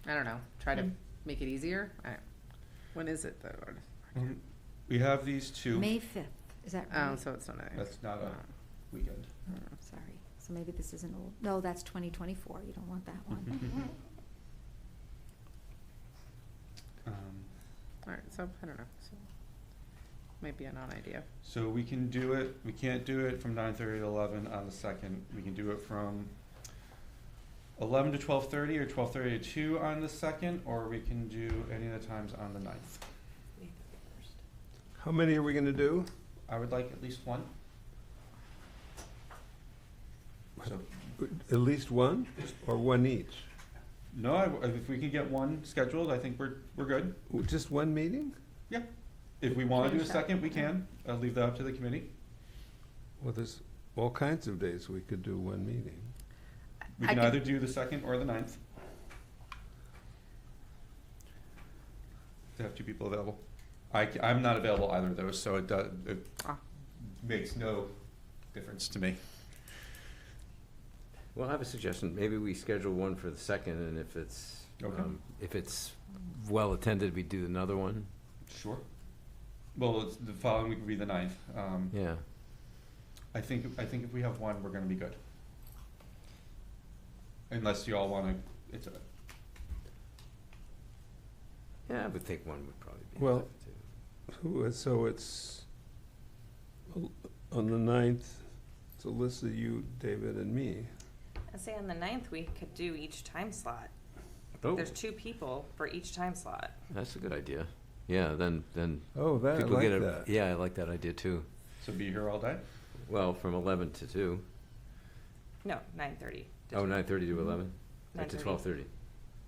I don't know, try to make it easier. When is it though? We have these two. May 5th, is that right? Oh, so it's not a. That's not a weekend. Oh, sorry, so maybe this isn't old, no, that's 2024, you don't want that one. All right, so I don't know. So might be a non-idea. So we can do it, we can't do it from 9:30 to 11 on the 2nd. We can do it from 11 to 12:30 or 12:30 to 2 on the 2nd, or we can do any of the times on the 9th. How many are we gonna do? I would like at least one. So, At least one, or one each? no, if we can get one scheduled, I think we're good. Just one meeting? Yeah. If we wanna do a Finish up. second, we can. I'll leave that up to the committee. Well, there's all kinds of days we could do one meeting. We I can could- either do the 2nd or the 9th. To have two people available. I'm not available either of those, so it Ah. makes no difference to me. Well, I have a suggestion. Maybe we schedule one for the 2nd, and if it's well attended, we do another one. Sure. Well, it's the following week would be the 9th. Yeah. I think if we have one, we're gonna be good. Unless you all wanna, it's a, Yeah, I would think one would probably be. Well, enough, too. So it's on the 9th, it's Alyssa, you, David, and me. I say on the 9th, we could do each time slot. Oh, There's 2 people for each time slot. that's a good idea. Yeah, then Oh, that, I people like get a. that. Yeah, I like that idea too. so be here all day? Well, from 11 to 2. No, 9:30. Oh, 9:30 to 11? Or to 9:30. 12:30?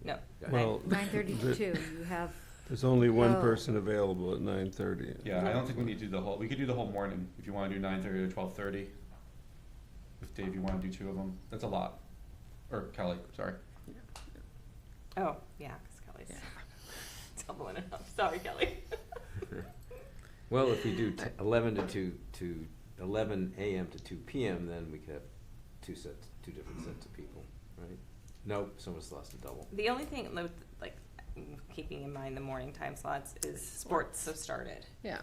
No. Well, 9:30 to 2, you have, there's only one Oh. person available at 9:30. Yeah, I don't think we need to do the whole, we could do the whole morning if you wanna do 9:30 to 12:30. If Dave, you wanna do two of them, that's a lot. Or Kelly, sorry. Oh, yeah, because Kelly's doubling it up. Sorry, Kelly. Well, if we do 11 to 11 a.m. to 2 p.m., then we could have two different sets of people, right? Nope, someone's lost a double. The only thing, like, keeping in mind the morning time slots is sports have started. Yeah.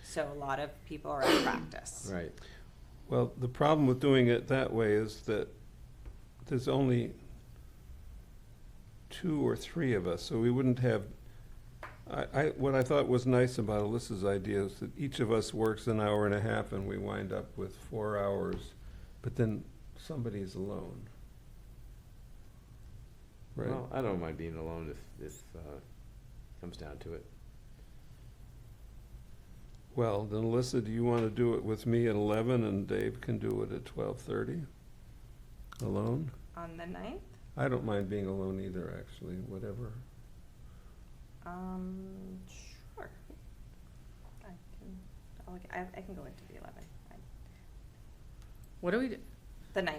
So a lot of people are at practice. Right. Well, the problem with doing it that way is that there's only 2 or 3 of us, so we wouldn't have, what I thought was nice about Alyssa's idea is that each of us works an hour and a half and we wind up with 4 hours, but then somebody's alone. Right? Well, I don't mind being alone if it comes down to it. Well, then Alyssa, do you want to do it with me at 11 and Dave can do it at 12:30? Alone? On the 9th? I don't mind being alone either, actually, whatever. Sure. I can go into the 11. What do we do? The 9th,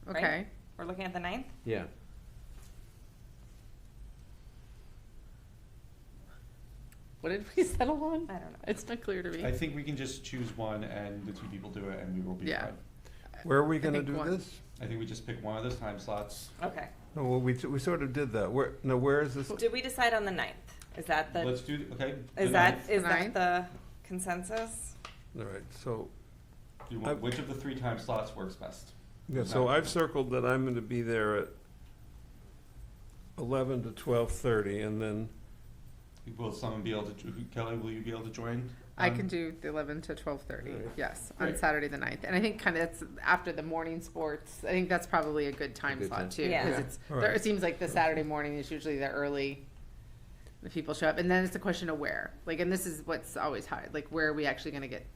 right? Okay. We're looking at the 9th? Yeah. What did we settle on? I don't know. It's not clear to me. I think we can just choose one and the two people do it and we will be Yeah. fine. Where are we I gonna think do one. this? I think we just pick one of those time slots. Okay. Oh, well, we sort of did that. Where is this? Did we decide on the 9th? Is that the, Let's do, okay. is the that, ninth. is The that ninth? the consensus? All right, so, Do you want, which of the 3 time slots works best? yeah, so I've circled that I'm gonna be there at 11 to 12:30, and then, Will someone be able to, Kelly, will you be able to join? I can do the 11 to 12:30, Alright. yes, on Great. Saturday the 9th. And I think kind of that's after the morning sports. I think that's probably a good time good slot time. too. Yeah. Because Yeah. it's, All there, right. it seems like the Saturday morning is usually the early, the people show up. And then it's a question of where. Like, and this is what's always hard. Like, where are we actually going to get?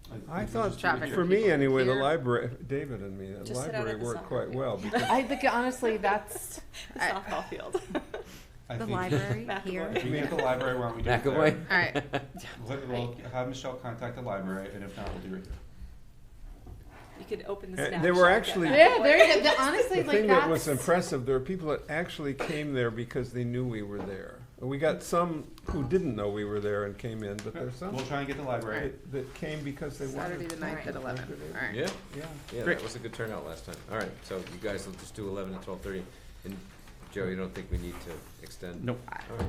I think we'll thought, just do it Traffic here. for me people anyway, the here. library, David and me, the Just sit out library at the worked soccer quite field. well, because I think honestly that's, The I- softball field. I The think- library McAvoy. here. If we meet at the library, why don't we do it there? McAvoy? all right. We'll have Michelle contact the library, and if not, we'll do it here. You could open the Uh, snack they were shack at actually- Yeah, there you go. The- Honestly, the like thing that was that's, impressive, there were people that actually came there because they knew we were there. We got some who didn't know we were there and came in, but there's some We'll try and get the library. that came because they wanted. Saturday the 9th at 11. All right. Yeah? Yeah. Yeah, Great. that was a good turnout last time. All right, so you guys will just do 11 to 12:30. And Joe, you don't think we need to extend? Nope. All right.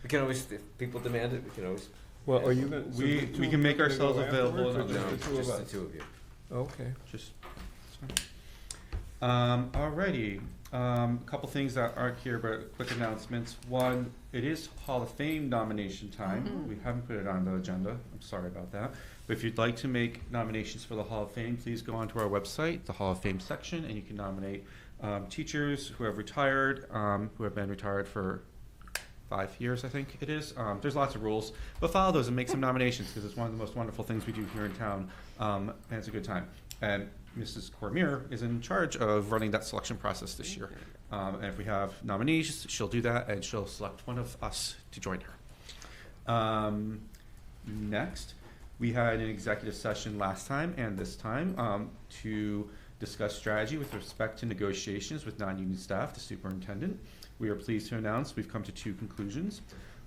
We can always, if people demand it, we can always. Well, are you gonna? so We- the two we of can you make are gonna ourselves go available afterwards, or and No, just the two of just the us? 2 of you. Okay. Just, alrighty, couple things that aren't here, but quick announcements. One, it is Hall of Fame nomination time. We haven't put it on the agenda, I'm sorry about that. But if you'd like to make nominations for the Hall of Fame, please go onto our website, the Hall of Fame section, and you can nominate teachers who have retired, who have been retired for 5 years, I think it is. There's lots of rules, but follow those and make some nominations because it's one of the most wonderful things we do here in town, and it's a good time. And Mrs. Cormier is in charge of running that selection process this year. And if we have nominees, she'll do that and she'll select one of us to join her. Next, we had an executive session last time and this time to discuss strategy with respect to negotiations with non-union staff, the superintendent. We are pleased to announce we've come to 2 conclusions.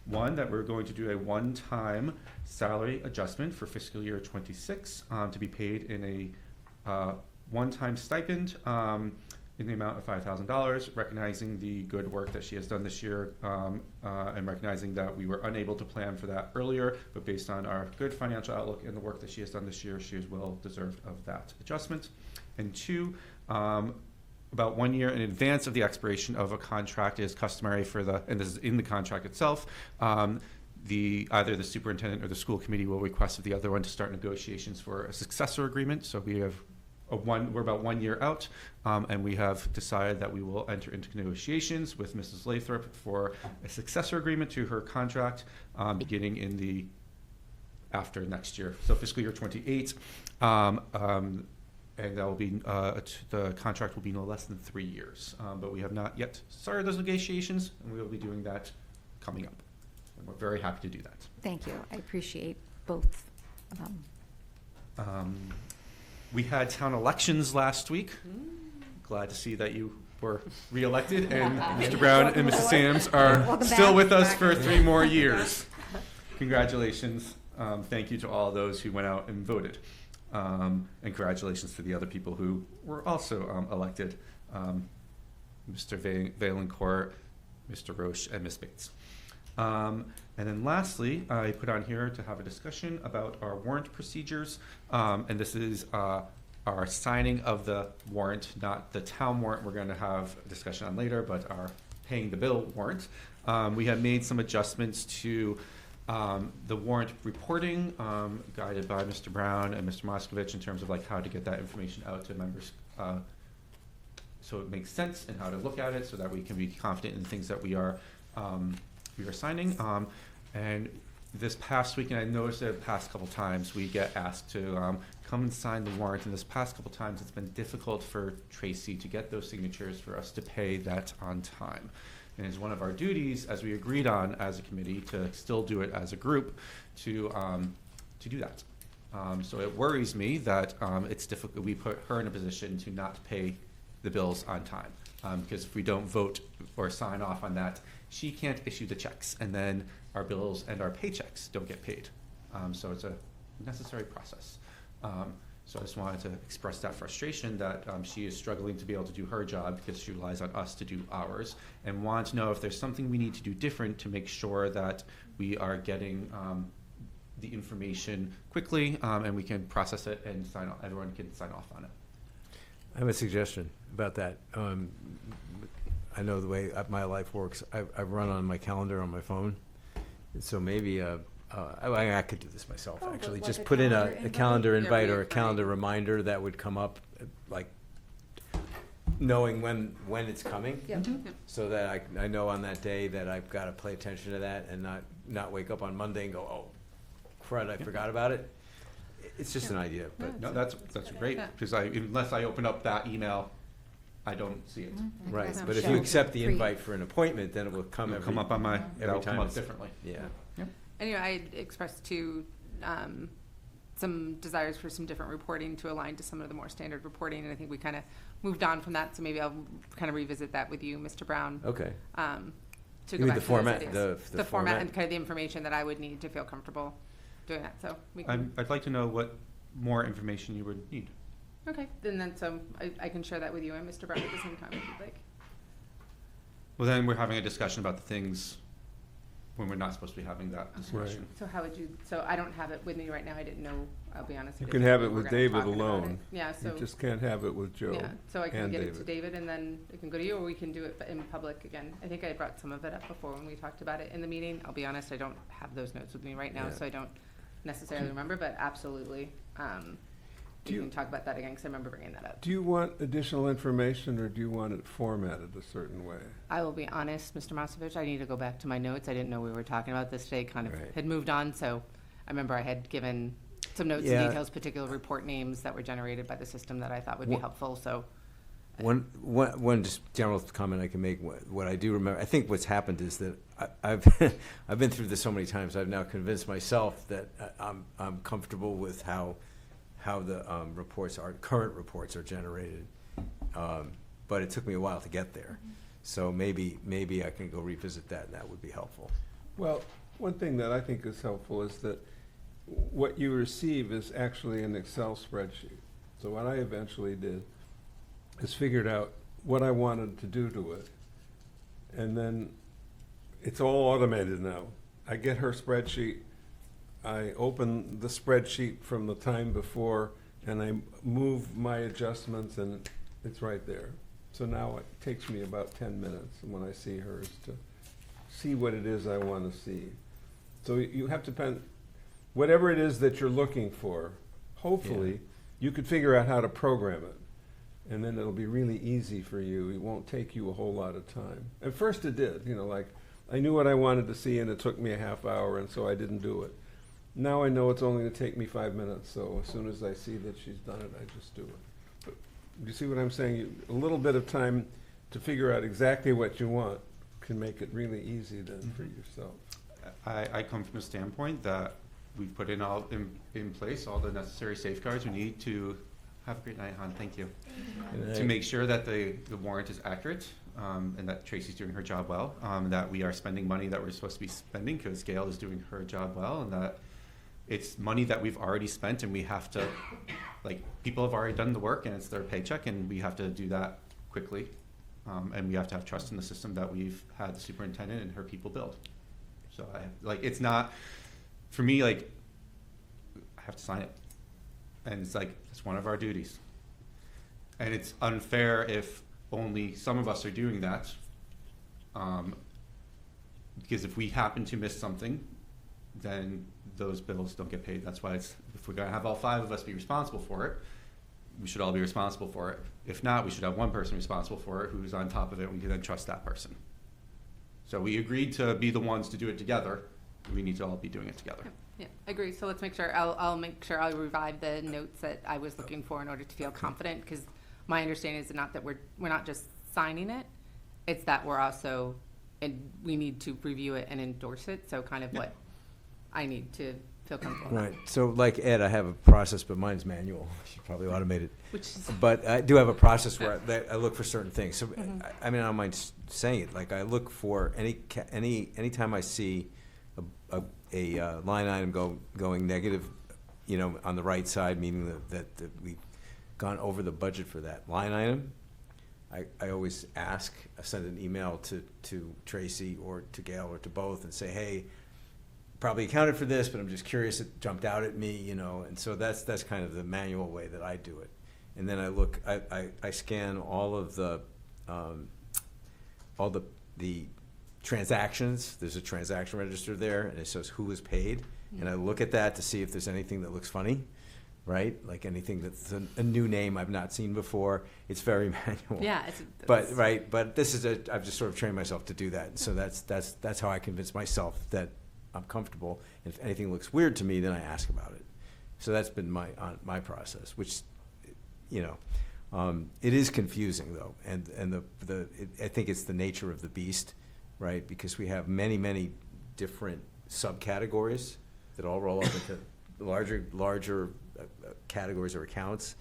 One, that we're going to do a one-time salary adjustment for fiscal year 26 to be paid in a one-time stipend in the amount of $5,000, recognizing the good work that she has done this year and recognizing that we were unable to plan for that earlier, but based on our good financial outlook and the work that she has done this year, she is well deserved of that adjustment. And 2, about 1 year in advance of the expiration of a contract is customary for the, and this is in the contract itself, either the superintendent or the school committee will request of the other one to start negotiations for a successor agreement. So we have we're about 1 year out, and we have decided that we will enter into negotiations with Mrs. Lathrop for a successor agreement to her contract beginning in after next year, so fiscal year 28. And that will be, the contract will be no less than 3 years. But we have not yet started those negotiations, and we will be doing that coming up. And we're very happy to do that. Thank you. I appreciate both of them. We had town elections last week. Glad to see that you were reelected, and Mr. Brown and Mrs. Sams are Welcome still back. with us for 3 more years. Congratulations. Thank you to all those who went out and voted. And congratulations to the other people who were also elected, Mr. Valencourt, Mr. Roche, and Ms. Bates. And then lastly, I put on here to have a discussion about our warrant procedures. And this is our signing of the warrant, not the town warrant we're going to have a discussion on later, but our paying the bill warrant. We have made some adjustments to the warrant reporting, guided by Mr. Brown and Mr. Moskovich in terms of like how to get that information out to members so it makes sense and how to look at it so that we can be confident in the things that we are signing. And this past week, and I noticed that the past couple times we get asked to come and sign the warrant, and this past couple times it's been difficult for Tracy to get those signatures for us to pay that on time. And it's one of our duties, as we agreed on as a committee, to still do it as a group to do that. So it worries me that it's difficult. We put her in a position to not pay the bills on time. Because if we don't vote or sign off on that, she can't issue the checks, and then our bills and our paychecks don't get paid. So it's a necessary process. So I just wanted to express that frustration that she is struggling to be able to do her job because she relies on us to do ours, and want to know if there's something we need to do different to make sure that we are getting the information quickly, and we can process it and everyone can sign off on it. I have a suggestion about that. I know the way my life works. I run on my calendar on my phone, so maybe I could do this myself, actually. like Just a put in calendar a invite? calendar Yeah, invite or a reoccurring. calendar reminder that would come up, like knowing when it's coming, Yep. so that I know on that day that I've got to pay attention to that and not wake up on Monday and go, oh, crud, I forgot about it. It's just an idea, but. No, that's great, Yeah. because unless I open up that email, I don't see it. Right, Okay. but if So you accept the pre- invite for an appointment, then it will come It'll every. come up on my, every that'll come time up it's- differently. Yeah. And, I expressed some desires for some different reporting to align to some of the more standard reporting, and I think we kind of moved on from that, so maybe I'll kind of revisit that with you, Mr. Brown. Okay. To You go mean back the to those format, ideas. the The format format? and kind of the information that I would need to feel comfortable doing that, so we can. I'd like to know what more information you would need. Okay, then so I can share that with you and Mr. Brown at the same time if you'd like. Well, then we're having a discussion about the things when we're not supposed to be having that discussion. So how would you, so I don't have it with me right now, I didn't know, I'll be honest. I You didn't can know have we it were with gonna David talk about it. alone. Yeah, so. You just can't have it with Joe Yeah, so I can and get it to David. David and then it can go to you, or we can do it in public again. I think I brought some of it up before when we talked about it in the meeting. I'll be honest, I don't have those notes with me right now, Yeah. so I don't necessarily remember, but absolutely. Do We you- can talk about that again, because I remember bringing that up. Do you want additional information, or do you want it formatted a certain way? I will be honest, Mr. Masovich, I need to go back to my notes. I didn't know we were talking about this today, kind of Right. had moved on, so I remember I had given some notes and Yeah. details, particular report names that were generated by the system that I thought would be Wha- helpful, so. One just general comment I can make, what I do remember, I think what's happened is that I've, I've been through this so many times, I've now convinced myself that I'm comfortable with how the current reports are generated. But it took me a while to get there. So maybe I can go revisit that, and that would be helpful. Well, one thing that I think is helpful is that what you receive is actually an Excel spreadsheet. So what I eventually did is figured out what I wanted to do to it. And then it's all automated now. I get her spreadsheet, I open the spreadsheet from the time before, and I move my adjustments, and it's right there. So now it takes me about 10 minutes when I see hers to see what it is I want to see. So you have to whatever it is that you're looking for, hopefully, you could figure out how to program it. And then it'll be really easy for you. It won't take you a whole lot of time. At first it did, like I knew what I wanted to see and it took me a half hour, and so I didn't do it. Now I know it's only going to take me 5 minutes, so as soon as I see that she's done it, I just do it. But you see what I'm saying? A little bit of time to figure out exactly what you want can make it really easy then for yourself. I come from a standpoint that we've put in place all the necessary safeguards we need to have a great night, hon. Thank you. To make sure that the warrant is accurate, and that Tracy's doing her job well, that we are spending money that we're supposed to be spending because Gail is doing her job well, and that it's money that we've already spent, and we have to, people have already done the work, and it's their paycheck, and we have to do that quickly. And we have to have trust in the system that we've had the superintendent and her people build. So it's not, for me, I have to sign it. And it's one of our duties. And it's unfair if only some of us are doing that. Because if we happen to miss something, then those bills don't get paid. That's why if we're gonna have all 5 of us be responsible for it, we should all be responsible for it. If not, we should have one person responsible for it who's on top of it, and we can then trust that person. So we agreed to be the ones to do it together. We need to all be doing it together. Yeah, I agree. So let's make sure, I'll make sure I'll revive the notes that I was looking for in order to feel confident, because my understanding is not that we're not just signing it, it's that we're also, and we need to review it and endorse it, so kind of what I need to feel comfortable. Right, so like Ed, I have a process, but mine's manual. I should probably automate it. Which is, But I do have a process where I look for certain things. So, I mean, I don't mind saying it, like I look for anytime I see a line item going negative, on the right side, meaning that we've gone over the budget for that line item, I always I send an email to Tracy or to Gail or to both and say, hey, probably accounted for this, but I'm just curious, it jumped out at me, and so that's kind of the manual way that I do it. And then I scan all of the transactions. There's a transaction register there, and it says who was paid, and I look at that to see if there's anything that looks funny, right? Like anything that's a new name I've not seen before. It's very manual. yeah, But this is I've just sort of trained myself to do that. So that's how I convince myself that I'm comfortable. And if anything looks weird to me, then I ask about it. So that's been my process, which, it is confusing though, and I think it's the nature of the beast, right? Because we have many different subcategories that all roll up into larger categories or accounts.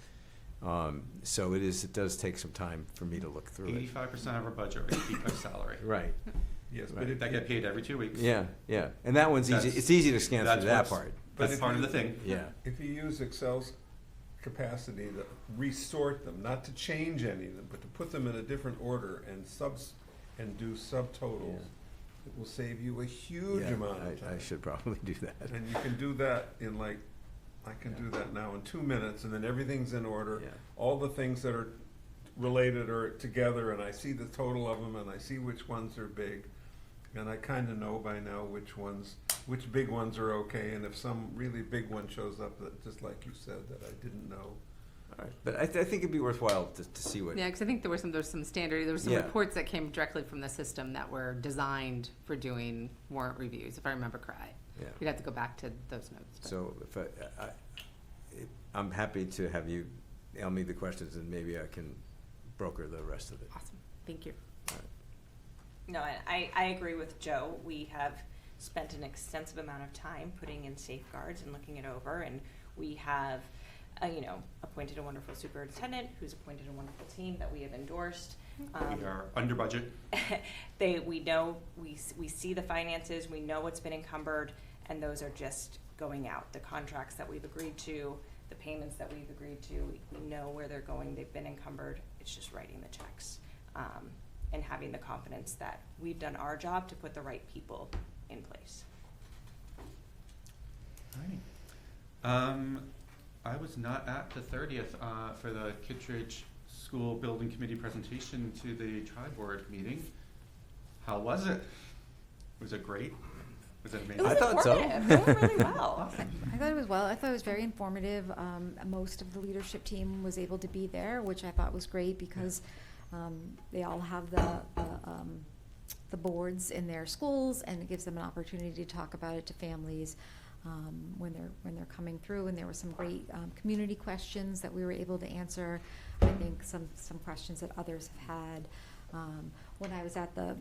So it does take some time for me to look through it. 85% of our budget we keep our salary. Right. Yes, but that get paid every 2 weeks. Yeah, and that one's easy. It's easy to scan through that part. That's But part of the thing. Yeah. If you use Excel's capacity to resort them, not to change any of them, but to put them in a different order and do subtotals, it will save you a huge amount of time. I should probably do that. And you can do that in I can do that now in 2 minutes, and then everything's in order. Yeah. All the things that are related are together, and I see the total of them, and I see which ones are big. And I kind of know by now which big ones are okay, and if some really big one shows up that, just like you said, that I didn't know. All right. But I think it'd be worthwhile to see what. yeah, because I think there were some Yeah. reports that came directly from the system that were designed for doing warrant reviews, if I remember correct. Yeah. We'd have to go back to those notes. but- So I'm happy to have you email me the questions, and maybe I can broker the rest of it. Awesome, thank you. No, I agree with Joe. We have spent an extensive amount of time putting in safeguards and looking it over, and we have, appointed a wonderful superintendent who's appointed a wonderful team that we have endorsed. We are under budget. We see the finances, we know what's been encumbered, and those are just going out. The contracts that we've agreed to, the payments that we've agreed to, we know where they're going, they've been encumbered, it's just writing the checks. And having the confidence that we've done our job to put the right people in place. Alrighty. I was not at the 30th for the Kittredge School Building Committee presentation to the Tri-Board meeting. How was it? Was it great? Was it amazing? It was I thought so. informative. It went really well. I thought it was I thought it was very informative. Most of the leadership team was able to be there, which I thought was great because they all have the boards in their schools, and it gives them an opportunity to talk about it to families when they're coming through. And there were some great community questions that we were able to answer. I think some questions that others have had. When I was at the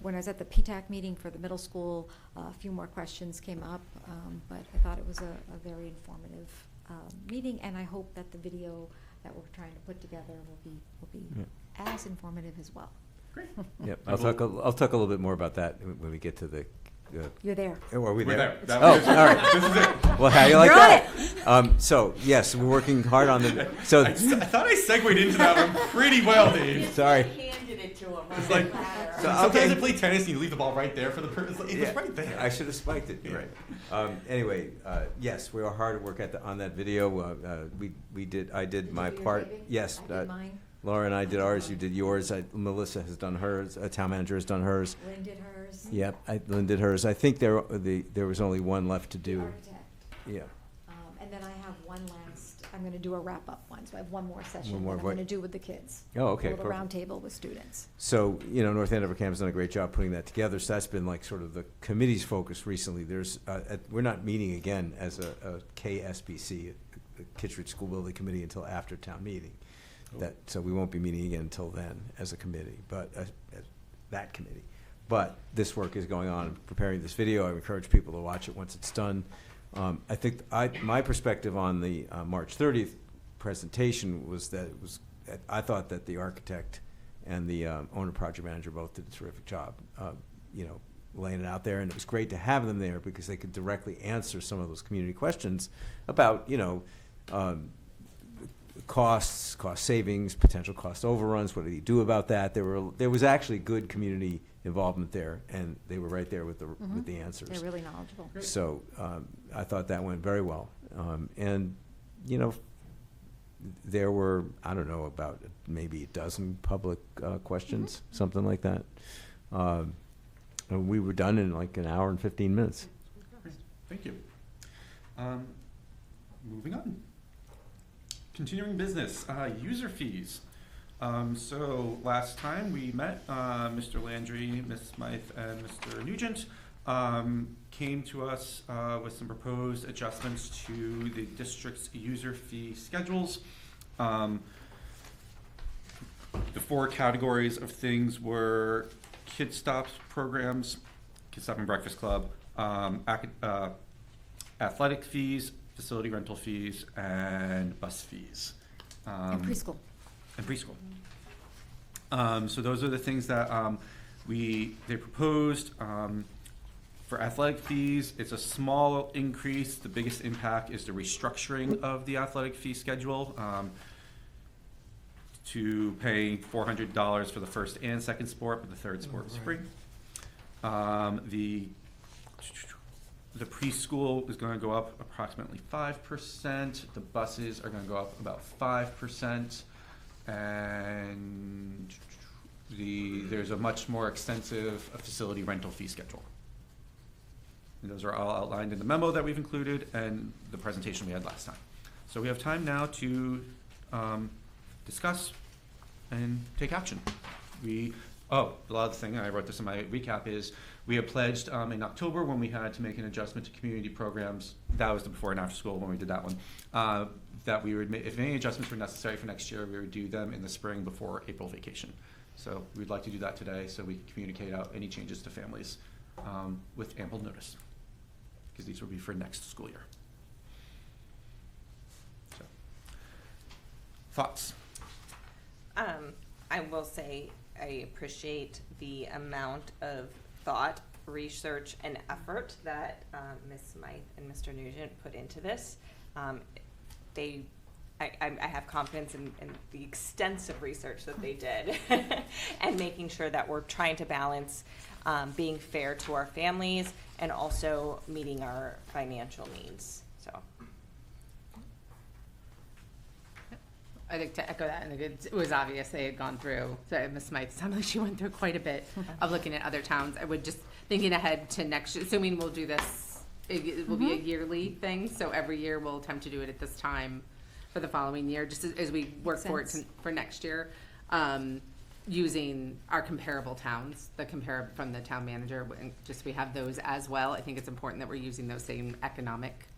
when I was at the PTAC meeting for the middle school, a few more questions came up, but I thought it was a very informative meeting, and I hope that the video that we're trying to put together will be as informative as well. Great. Yep. I'll talk a little bit more about that when we get to the. You're there. Are we We're there? there. Oh, all right. This is it. Well, how do you like You're on that? So yes, we're working hard on the. So I thought I segued into that one pretty well, Dave. sorry. Handed it to him. It's like So, sometimes okay. I play tennis and you leave the ball right there for the person. It was right there. I should have spiked it. You're right. Anyway, yes, we are hard at work on that video. We did. I did my you do your part. taping? Yes. I did mine. Laura and I did ours. You did yours. Melissa has done hers. Town manager has done hers. Lynn did hers. Yep. Lynn did hers. I think there was only one left to The do. architect. Yeah. And then I have one last, I'm gonna do a wrap-up one, so I have one more session One more, that I'm what? gonna do with the kids. Oh, okay. A little Perfect. round table with students. So, North Andover Camp's done a great job putting that together. So that's been like sort of the committee's focus recently. There's, we're not meeting again as a KSBC, the Kittredge School Building Committee, until after town meeting. So we won't be meeting again until then as a committee, but as that committee. But this work is going on, preparing this video. I encourage people to watch it once it's done. I think my perspective on the March 30th presentation was that I thought that the architect and the owner project manager both did a terrific job, laying it out there, and it was great to have them there because they could directly answer some of those community questions about, costs, cost savings, potential cost overruns. What do you do about that? There was actually good community involvement there, and they were right there with the answers. They're really knowledgeable. So I thought that went very well, and there were, I don't know, about maybe a dozen public questions, something like that. And we were done in like an hour and 15 minutes. Thank you. Moving on. Continuing business, user fees. So last time we met, Mr. Landry, Ms. Smythe, and Mr. Nugent came to us with some proposed adjustments to the district's user fee schedules. The 4 categories of things were Kid Stop programs, Kid Stop and Breakfast Club, athletic fees, facility rental fees, and bus fees. And preschool. And preschool. So those are the things that they proposed. For athletic fees, it's a small increase. The biggest impact is the restructuring of the athletic fee schedule to pay $400 for the first and second sport, but the third sport is free. The preschool is going to go up approximately 5%. The buses are going to go up about 5%. And there's a much more extensive facility rental fee schedule. And those are all outlined in the memo that we've included and the presentation we had last time. So we have time now to discuss and take action. The other thing, I wrote this in my recap, is we had pledged in October when we had to make an adjustment to community programs. That was the before and after school when we did that one. That we would make, if any adjustments were necessary for next year, we would do them in the spring before April vacation. So we'd like to do that today so we can communicate out any changes to families with ample notice, because these will be for next school year. So, thoughts? I will say I appreciate the amount of thought, research, and effort that Ms. Smythe and Mr. Nugent put into this. I have confidence in the extensive research that they did and making sure that we're trying to balance being fair to our families and also meeting our financial needs. So. I think to echo that, and it was obvious they had gone through, so Ms. Smythe sounded like she went through quite a bit of looking at other towns. I would just, thinking ahead to next year, assuming we'll do this, it will be a yearly thing, so every year we'll attempt to do it at this time for the following year, just as we work for it for next year, using our comparable towns, from the town manager, and just we have those as well. I think it's important that we're using those same economic,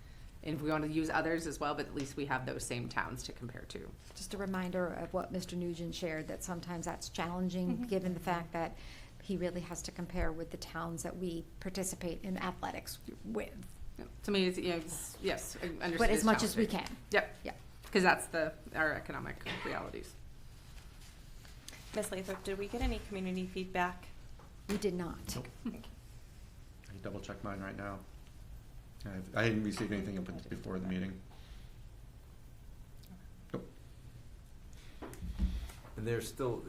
and if we want to use others as well, but at least we have those same towns to compare to. Just a reminder of what Mr. Nugent shared, that sometimes that's challenging, given the fact that he really has to compare with the towns that we participate in athletics with. Yeah. To me, it's, yes, I understand. But as much as we can. Yep. Yeah. Because that's our economic realities. Ms. Lathrop, did we get any community feedback? We did not. Nope. I double check mine right now. I didn't receive anything before the meeting. Nope. And there's still,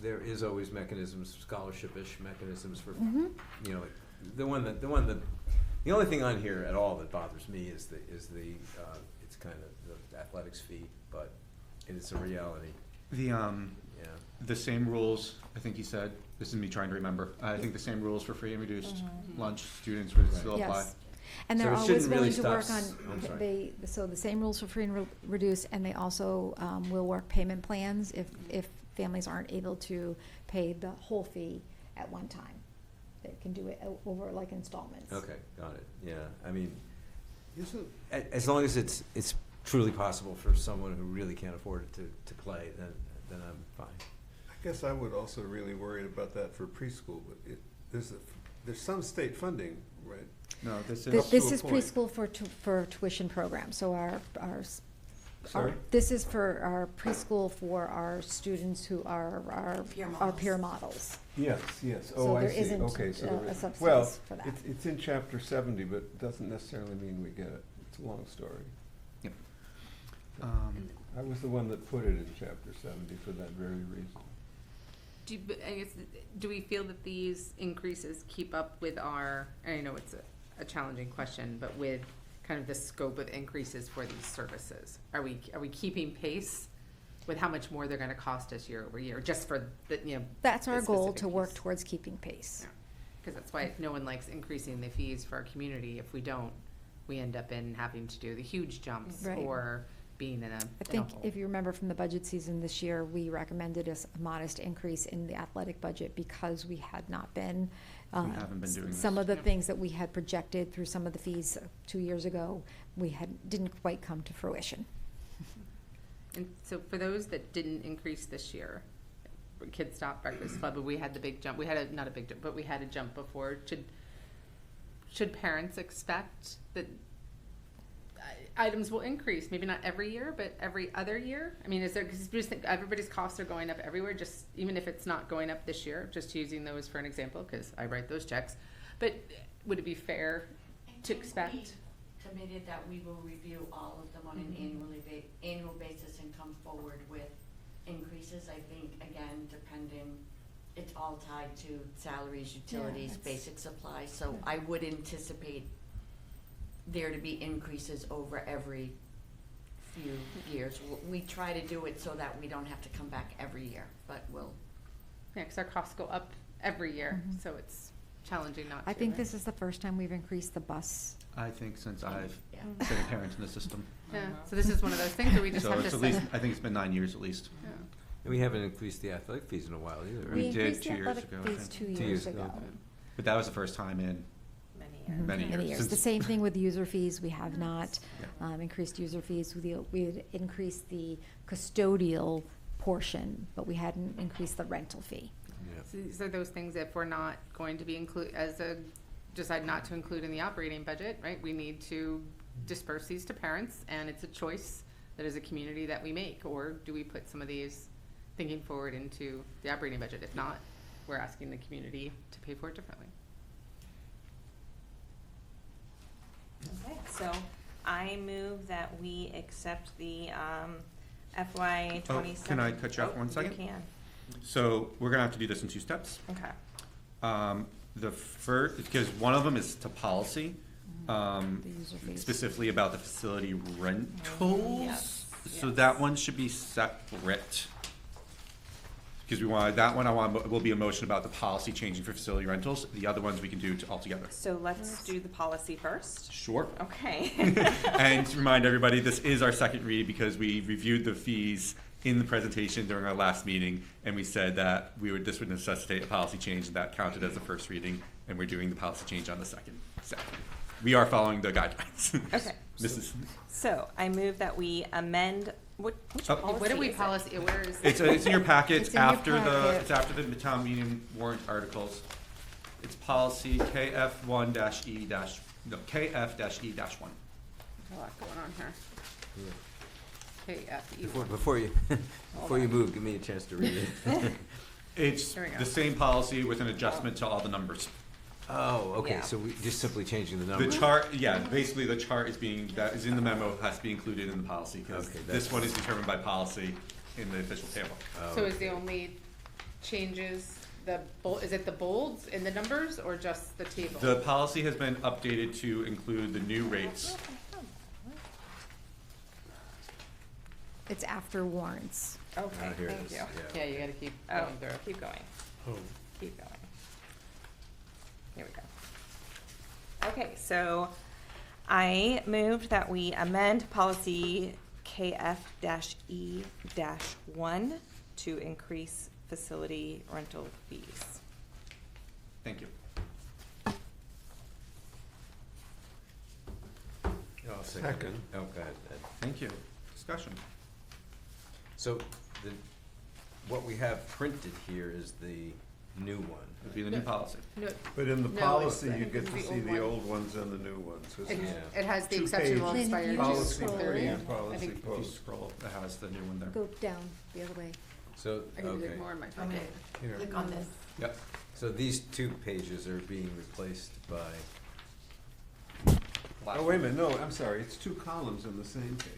there is always mechanisms, scholarship-ish mechanisms for, the only thing on here at all that bothers me is it's kind of the athletics fee, but it's a reality. The same rules, I think he said, this is me trying to remember, I think the same rules for free and reduced lunch students would still apply. Yes. And they're always willing to work on, so the same rules for free and reduced, and they also will work payment plans if families aren't able to pay the whole fee at one time. They can do it over like installments. Okay, got it, yeah, I mean, as long as it's truly possible for someone who really can't afford it to play, then I'm fine. I guess I would also really worry about that for preschool, but there's some state funding, right? No, this This is, is preschool for tuition program, so Sorry? this is for our preschool for our students who are Peer our models. peer models. Yes, yes. So Oh, I there see. isn't, Okay, so a there is. subsidies Well, for that. it's in chapter 70, but doesn't necessarily mean we get it. It's a long story. Yep. I was the one that put it in chapter 70 for that very reason. Do we feel that these increases keep up with our, and I know it's a challenging question, but with kind of the scope of increases for these services? Are we keeping pace with how much more they're gonna cost us year over year, just for the, That's our the goal, specific to work piece? towards keeping pace. Yeah. Because that's why no one likes increasing the fees for our community. If we don't, we end up in having to do the huge jumps Right. or being in a I think if you remember from the budget season this year, we recommended a modest increase in the athletic budget because we had not been. We haven't been doing Some this. of the Yeah. things that we had projected through some of the fees 2 years ago, didn't quite come to fruition. And so for those that didn't increase this year, Kids Stop Breakfast Club, we had the big jump, we had a, not a big jump, but we had a jump before. Should parents expect that items will increase, maybe not every year, but every other year? I mean, is there, because you just think everybody's costs are going up everywhere, just, even if it's not going up this year, just using those for an example, because I write those checks. But would it be fair to expect? Committed that we will review all of them on an annual basis and come forward with increases. I think, again, depending, it's all tied to salaries, utilities, it's- basic supplies, so I would anticipate there to be increases over every few years. We try to do it so that we don't have to come back every year, but we'll. Yeah, because our costs go up every year, Mhm. so it's challenging not to. I think right? this is the first time we've increased the bus. I think since I've Yeah. been a parent in the system. Yeah, so this is one of those things where we just So have to it's at set. least, I think it's been 9 years at least. Yeah. And we haven't increased the athletic fees in a while either, right? We We did increased 2 the years athletic ago, I fees think. 2 2 years years ago. ago. But that was the first time in Many Mhm. years. many years. The Since- same thing with user fees, we have not Yeah. increased user fees. We had increased the custodial portion, but we hadn't increased the rental fee. Yeah. So these are those things, if we're not going to be decide not to include in the operating budget, right? We need to disperse these to parents, and it's a choice that as a community that we make. Or do we put some of these thinking forward into the operating budget? If not, we're asking the community to pay for it differently. Okay, so I move that we accept the FY Oh, 27. can I cut you off Oh, 1 second? You can, So we're gonna have to do this in 2 steps. okay. The first, because one of them is to policy, The user fees. specifically about the facility rentals. Yes, So yes. that one should be separate. Because will be a motion about the policy changing for facility rentals. The other ones we can do all together. So let's do the policy first. Sure. Okay. And to remind everybody, this is our second read because we reviewed the fees in the presentation during our last meeting, and we said that this would necessitate a policy change, and that counted as a first reading, and we're doing the policy change on the second. So we are following the guidelines. Okay. Mrs. So I move that we amend, which Oh. policy What do we is it? policy, where is? It's in your packet. It's in your packet. It's after the town meeting warrant articles. It's policy KF1-E- no, KF-E-1. There's a lot going on here. KFE. Before you move, give me a chance to read it. It's There we go. the same policy with an adjustment to all the numbers. Oh, okay, Yeah. so we just simply changing the The number. chart, yeah, basically the chart that is in the memo has to be included in the policy, because Okay, this that's- one is determined by policy in the official table. Oh, So is the only changes is it the bolds in the numbers or just the table? The policy has been updated to include the new rates. It's after warrants. Okay, here it thank is, you. yeah. Yeah, you gotta keep Oh, going through. keep going. Keep going. Here we go. Okay, so I moved that we amend policy KF-E-1 to increase facility rental fees. Thank you. Oh, Second. Oh, go ahead, Ed. Thank you. Discussion. So what we have printed here is the new one. Would be the new policy. No, But in the No, policy, it's- you I get think to it's see the the old old ones and the new ones. 'cause it, it's it has the two exception will pages. expire. Lynn, if you June just Policy scroll pre down. and policy I think If you post. scroll, it has the new one there. Go down the other way. So, I can do okay. it more in my Okay, phone. Here. click on this. Yep. So these two pages are being replaced by, Oh, wait a minute, no, I'm sorry, it's two columns in the same page.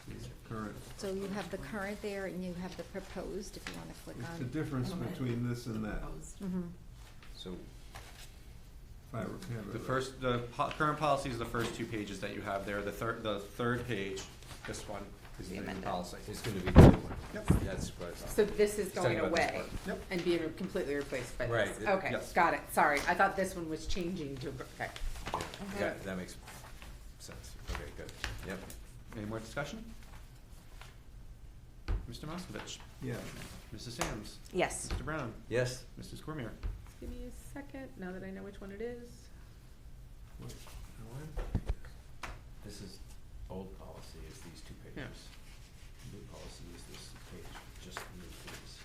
These are current. So you have the current there and you have the proposed, if you wanna click It's the on. difference between this and that. Mhm. so, If I have it The right. first, current policy is the first two pages that you have there. The third page, this one, is the new amended. policy. it's gonna be the new one. Yep. That's what I thought. So this is He's talking going about this away part. Yep. and being completely replaced by this. Right, it- Okay, yes. got it. Sorry, I thought this one was changing to, okay. Yeah, that makes sense. Okay, good. Yep. Any more discussion? Mr. Moskovich? Yeah. Mrs. Sams? Yes. Mr. Brown? Yes? Mrs. Cormier? Give me a second, now that I know which one it is. This is, old policy is these two Yeah. pages. New policy is this page, just the new fees.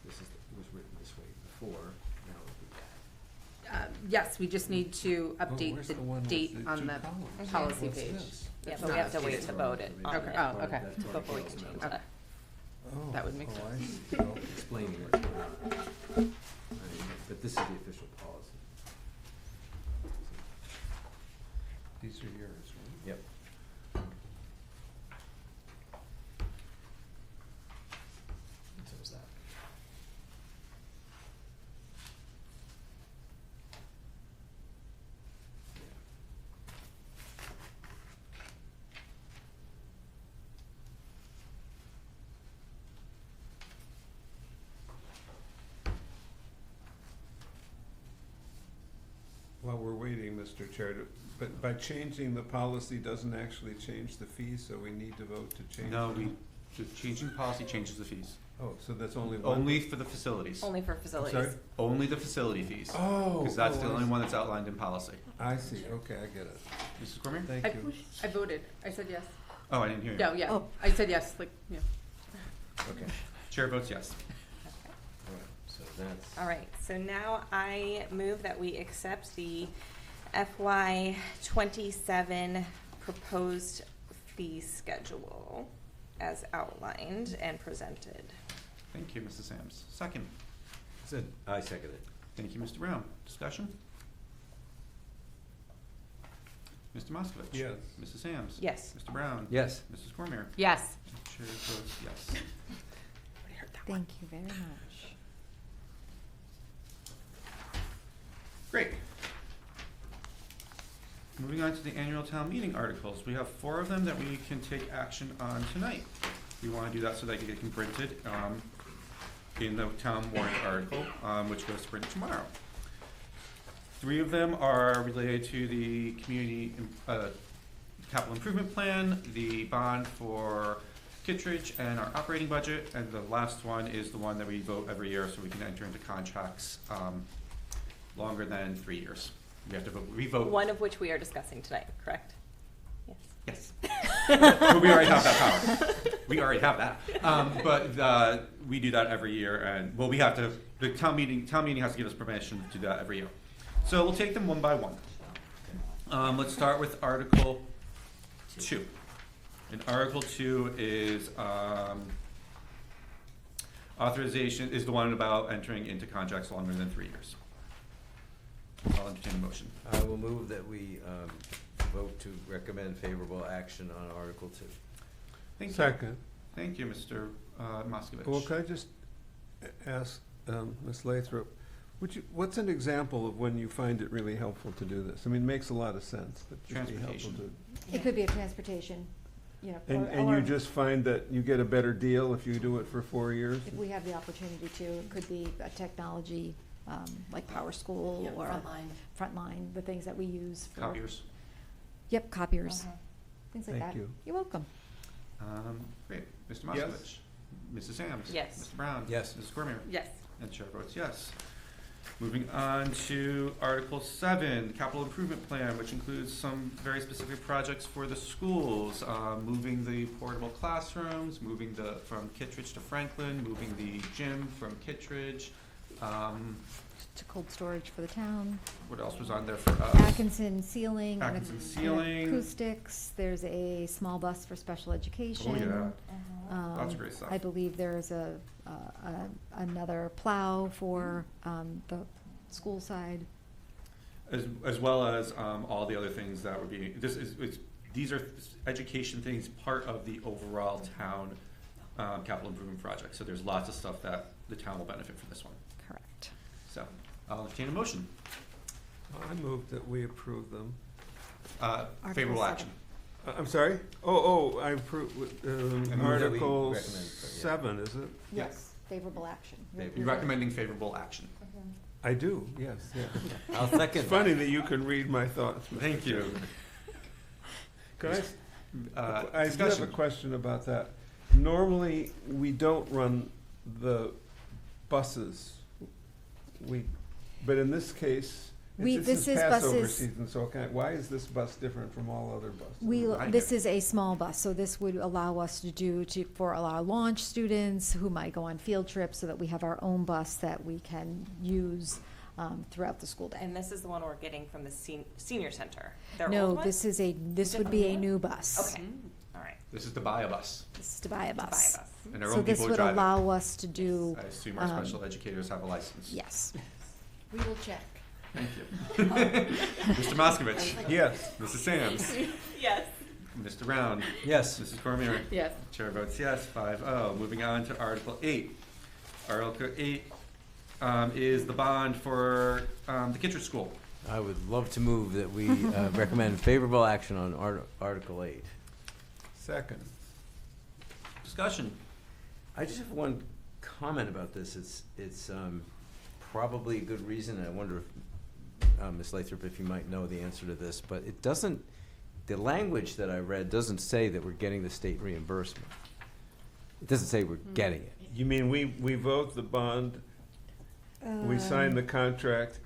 This is, was written this way before, now it'll be Yes, we just need to Oh, update where's the one with date the on two the columns? policy What's page. this? Yeah, It's but we not have to wait updated. to vote it on Okay, it oh, okay. before we can change Okay. that. Oh, That would make oh, sense. I see. Oh, explaining what's going on. But this is the official policy. These are yours, right? Yep. And so is that. While we're waiting, Mr. Chair, but by changing the policy doesn't actually change the fees, so we need to vote to change No, them? the changing policy changes the fees. Oh, so that's only one? Only for the facilities. Only for I'm facilities. sorry? Only the facility fees. Oh. Because that's oh, the I only see. one that's outlined in policy. I see, okay, I get it. Mrs. Cormier? Thank I, you. I voted, I said yes. Oh, I didn't hear you. No, yeah, Oh. I said yes, like, yeah. Okay. Chair votes yes. All right, so that's. All right, so now I move that we accept the FY '27 proposed fee schedule as outlined and presented. Thank you, Mrs. Sams. Second. I second it. Thank you, Mr. Brown. Discussion? Mr. Moskovich? Yes. Mrs. Sams? Yes. Mr. Brown? Yes. Mrs. Cormier? Yes. Chair votes yes. Thank you very much. Great. Moving on to the annual town meeting articles. We have 4 of them that we can take action on tonight. We want to do that so that they get printed in the town warrant article, which goes to print tomorrow. 3 of them are related to the community capital improvement plan, the bond for Kittredge, and our operating budget. And the last one is the one that we vote every year so we can enter into contracts longer than 3 years. We have to revote. One of which we are discussing tonight, correct? Yes. Yes. But we already have that power. We already have that. But we do that every year, and well, we have to. The town meeting has to give us permission to do that every year. So we'll take them one by one. Let's start with Article 2. And Article 2 is authorization is the one about entering into contracts longer than 3 years. I'll entertain a motion. I will move that we vote to recommend favorable action on Article 2. Thank you. Second. Thank you, Mr. Moskovich. Well, can I just ask Ms. Lathrop, what's an example of when you find it really helpful to do this? I mean, it makes a lot of sense, but just be helpful Transportation. to. It could be a transportation, you know, And or you just find that you get a better deal if you do it for 4 years? if we have the opportunity to, it could be a technology, like Power School Yeah, or Frontline. Frontline, the things that we use for. Copiers. Yep, copiers, Uh-huh. things like that. Thank you. You're welcome. Great. Mr. Yes. Moskovich? Mrs. Sams? Yes. Mr. Brown? Yes. Mrs. Cormier? Yes. And chair votes yes. Moving on to Article 7, Capital Improvement Plan, which includes some very specific projects for the schools, moving the portable classrooms, moving from Kittredge to Franklin, moving the gym from Kittredge, To cold storage for the town. What else was on there for us? Atkinson ceiling. and Atkinson and ceiling. Acoustics. There's a small bus for special education. Oh, yeah. Lots of great stuff. I believe there's another plow for, the school side. As well as all the other things that would be, these are education things, part of the overall town capital improvement project. So there's lots of stuff that the town will benefit from this one. Correct. So I'll entertain a motion. I move that we approve them. Favorable seven. action. I'm sorry? Oh, I approve, I move that we Article recommend, yeah. 7, is it? Yes, favorable action. You're recommending favorable action. I do, yes, yeah. I'll second It's funny that you can read my thoughts. Mr. Thank you. Chairman. Can I do have a Discussion. question about that. Normally, we don't run the buses. But in this case, this is Passover buses. season, so why is this bus different from all other buses? This is a small bus, so this would allow us for our launch students who might go on field trips, so that we have our own bus that we can use throughout the school day. And this is the one we're getting from the senior center. Their No, old one? this would be a new bus. Okay, all right. This is to buy a bus. This is to buy a bus. And our So own this people would drive it. allow us to do, I assume our special educators have a license. yes. We will check. Thank you. Mr. Moskovich. Yes. Mrs. Sams. Yes. Mr. Round. Yes. Mrs. Cormier. Yes. Chair votes yes, 5-0. Moving on to Article 8. Article 8 is the bond for the Kittredge School. I would love to move that we recommend favorable action on Article 8. Second. Discussion. I just have one comment about this. It's probably a good reason. I wonder if, Ms. Lathrop, if you might know the answer to this, but it doesn't, the language that I read doesn't say that we're getting the state reimbursement. It doesn't say we're getting it. You mean we vote the bond, we sign the contract,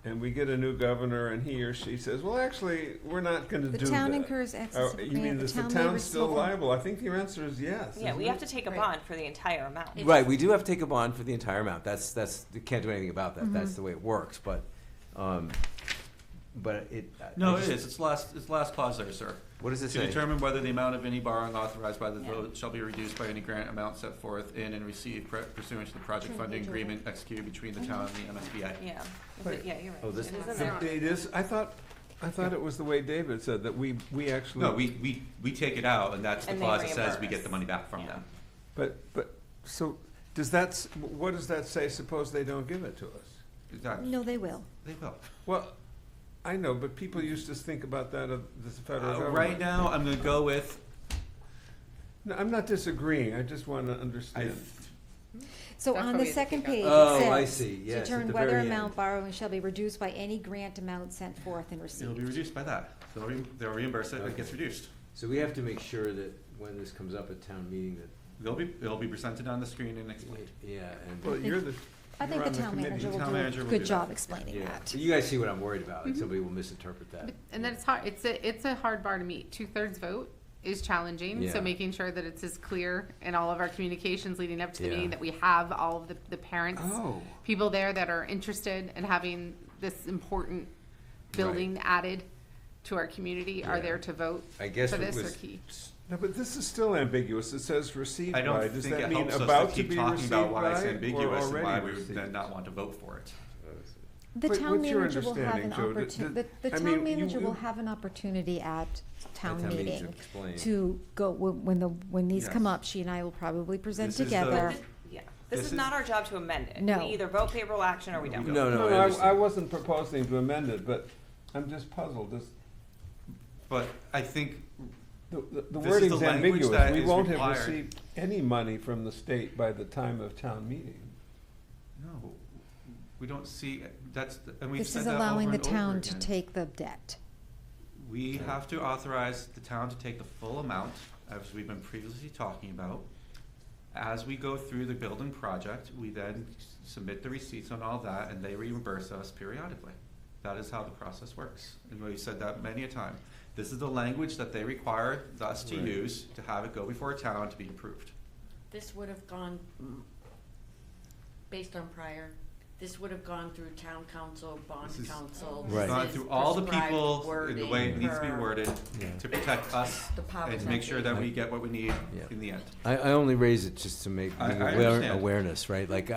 and we get a new governor, and he or she says, well, actually, we're not gonna do that. The town incurs excess of You mean, grant, is the the town may town still receive- liable? I think the answer is yes. Yeah, we isn't have to it? take a Right. bond for the entire amount. Right, we do have to take a bond for the entire amount. That's, you can't do anything about that. That's the way it works, but it. No, it is. It's last clause there, sir. What does it To say? determine whether the amount of any borrowing authorized by the vote shall be reduced by any grant amount set forth in and received pursuant to the project funding agreement executed between the town and the MSBA. Yeah. Right. Yeah, you're right. Oh, this- It is in there. It is, I thought it was the way David said, that we actually. No, we take it out, and that's the And they clause that says we reimburse. get the money back from Yeah. them. But, so, does that, what does that say? Suppose they don't give it to us? No, they will. They will. Well, I know, but people used to think about that of the federal government. Right now, I'm gonna go with, No, I'm not disagreeing, I just want to I, understand. So That's on what the we second take out. page, Oh, it I says, see. Yes, at determine the whether very amount end. borrowing shall be reduced by any grant amount sent forth and received. it'll be reduced by that. They'll reimburse it, it gets reduced. So we have to make sure that when this comes up at town meeting that, It'll be presented on the screen and explained. yeah, and. Well, you're the, I think you're the on the town committee. manager The will town do manager a will good do job that. explaining Yeah, that. so you guys see what I'm worried about, like somebody will misinterpret that. And then it's hard, it's a hard bar to meet. 2/3 vote is challenging, Yeah. so making sure that it's as clear in all of our communications leading up to the Yeah. meeting, that we have all of the parents, Oh. people there that are interested in having this important building added to our community are Yeah. there to vote I guess for it this or was- key. no, but this is still ambiguous, it says received I don't by, does think that it mean helps us about to to keep be talking received about why it's by, or ambiguous and why already we would received? then not want to vote for it. The What- town what's your manager will have an understanding, Joe? opportunity, the I town mean, manager you- will have an opportunity at town At town meeting to meeting explain. to go, when these come Yes. up, she and I will probably present This is the- together. Yeah, this This is is- not our job to amend it. No. We either vote favorable action or we don't. No, no, I No, I understand. wasn't proposing to amend it, but I'm just puzzled, But I think the This is wording's the language ambiguous, that we is won't have required. received any money from the state by the time of town meeting. no, we don't see and we've This said is that allowing over the and over town to again. take the debt. We have to authorize the town to take the full amount, as we've been previously talking about. As we go through the building project, we then submit the receipts on all that, and they reimburse us periodically. That is how the process works, and we've said that many a time. This is the language that they require us to Right. use to have it go before a town to be approved. This would have gone, based on prior this would have gone through town council, bond This is- council. Right. this Gone is through all the prescribed people in the way it wording needs to be per- worded Yeah. to protect us The powers and to that make sure be. that we get what we need Yeah. in the end. I only raise it just to make I aware- understand. awareness, right? Like,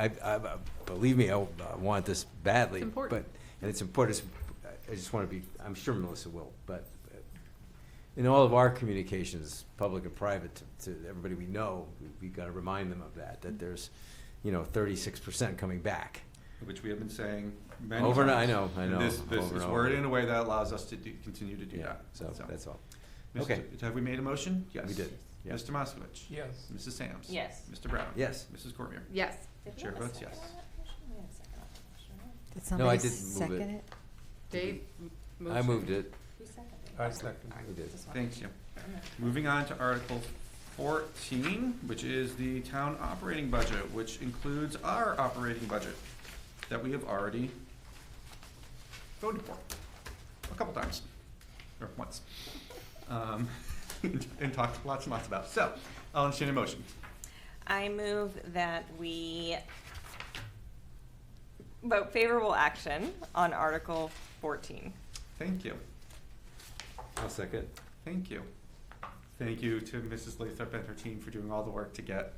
believe me, I want this badly. It's important. And it's important. I just want to be, I'm sure Melissa will, but in all of our communications, public and private, to everybody we know, we've got to remind them of that there's, 36% coming back. Which we have been saying many Over and times. I know. And this over and is over. worded in a way that allows us to continue to do Yeah, that. so that's all. Mr. Okay. Have we made a motion? Yes. We did, yeah. Mr. Moskovich? Yes. Mrs. Sams? Yes. Mr. Brown? Yes. Mrs. Cormier? Yes. Did we Chair have a votes second yes. on that motion? We had a second on that motion, right? Did No, I somebody didn't move second it. it? Dave I moved it. Who seconded? I second. We did. This one. Thank you. Moving on to Article 14, which is the town operating budget, which includes our operating budget that we have already voted for a couple times, or once, and talked lots and lots about. So, I'll entertain a motion. I move that we vote favorable action on Article 14. Thank you. I'll second. Thank you. Thank you to Mrs. Lathrop and her team for doing all the work to get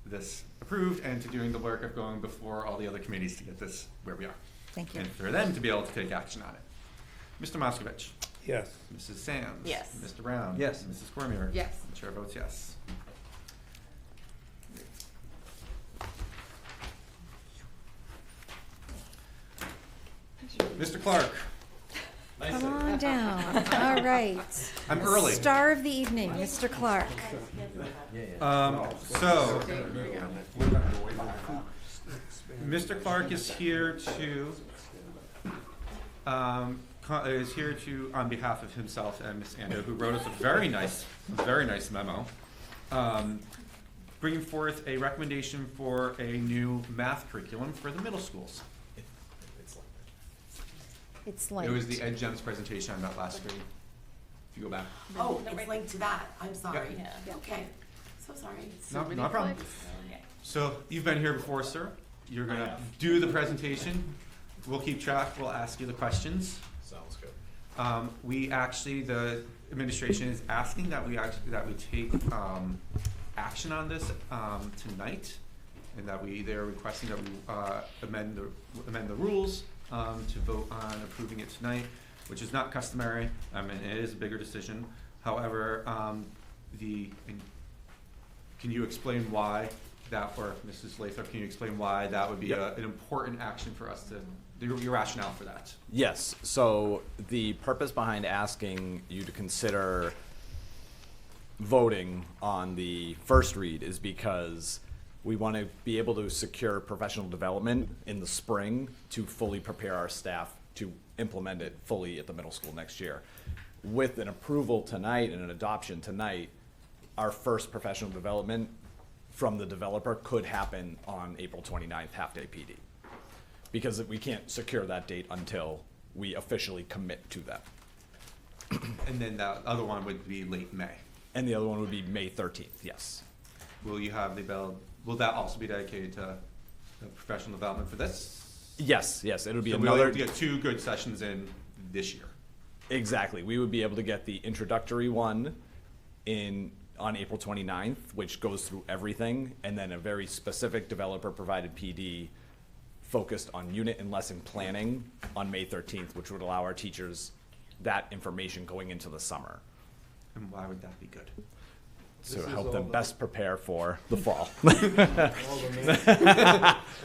this approved and to doing the work of going before all the other committees to get this where we are. Thank you. And for them to be able to take action on it. Mr. Moskovich? Yes. Mrs. Sams? Yes. Mr. Brown? Yes. Mrs. Cormier? Yes. The chair votes yes. Mr. Clark? Come on down. All right. I'm early. Star of the evening, Mr. Clark. So, Mr. Clark is here to, on behalf of himself and Ms. Ando, who wrote us a very nice memo, bringing forth a recommendation for a new math curriculum for the middle schools. It's like. It was the Ed Gems presentation on that last screen, if you go back. Oh, it's linked to that, I'm sorry. Yeah. Okay, so sorry. No, no problem. So, you've been here before, sir. You're gonna do the presentation. We'll keep track, we'll ask you the questions. Sounds good. We actually, the administration is asking that we take, action on this, tonight. And that they're requesting that we, amend the rules, to vote on approving it tonight, which is not customary, and it is a bigger decision. However, can you explain why that, or Mrs. Lathrop, can you explain why that would be an important action for us to, your rationale for that? Yes, so the purpose behind asking you to consider voting on the first read is because we want to be able to secure professional development in the spring to fully prepare our staff to implement it fully at the middle school next year. With an approval tonight and an adoption tonight, our first professional development from the developer could happen on April 29th, half-day PD. Because we can't secure that date until we officially commit to them. And then the other one would be late May. And the other one would be May 13th, yes. Will you have will that also be dedicated to the professional development for this? Yes, it'll be So we'll another. have to get 2 good sessions in this year. Exactly. We would be able to get the introductory one on April 29th, which goes through everything, and then a very specific developer-provided PD focused on unit and lesson planning on May 13th, which would allow our teachers that information going into the summer. And why would that be good? To This is help all them the- best prepare for the fall.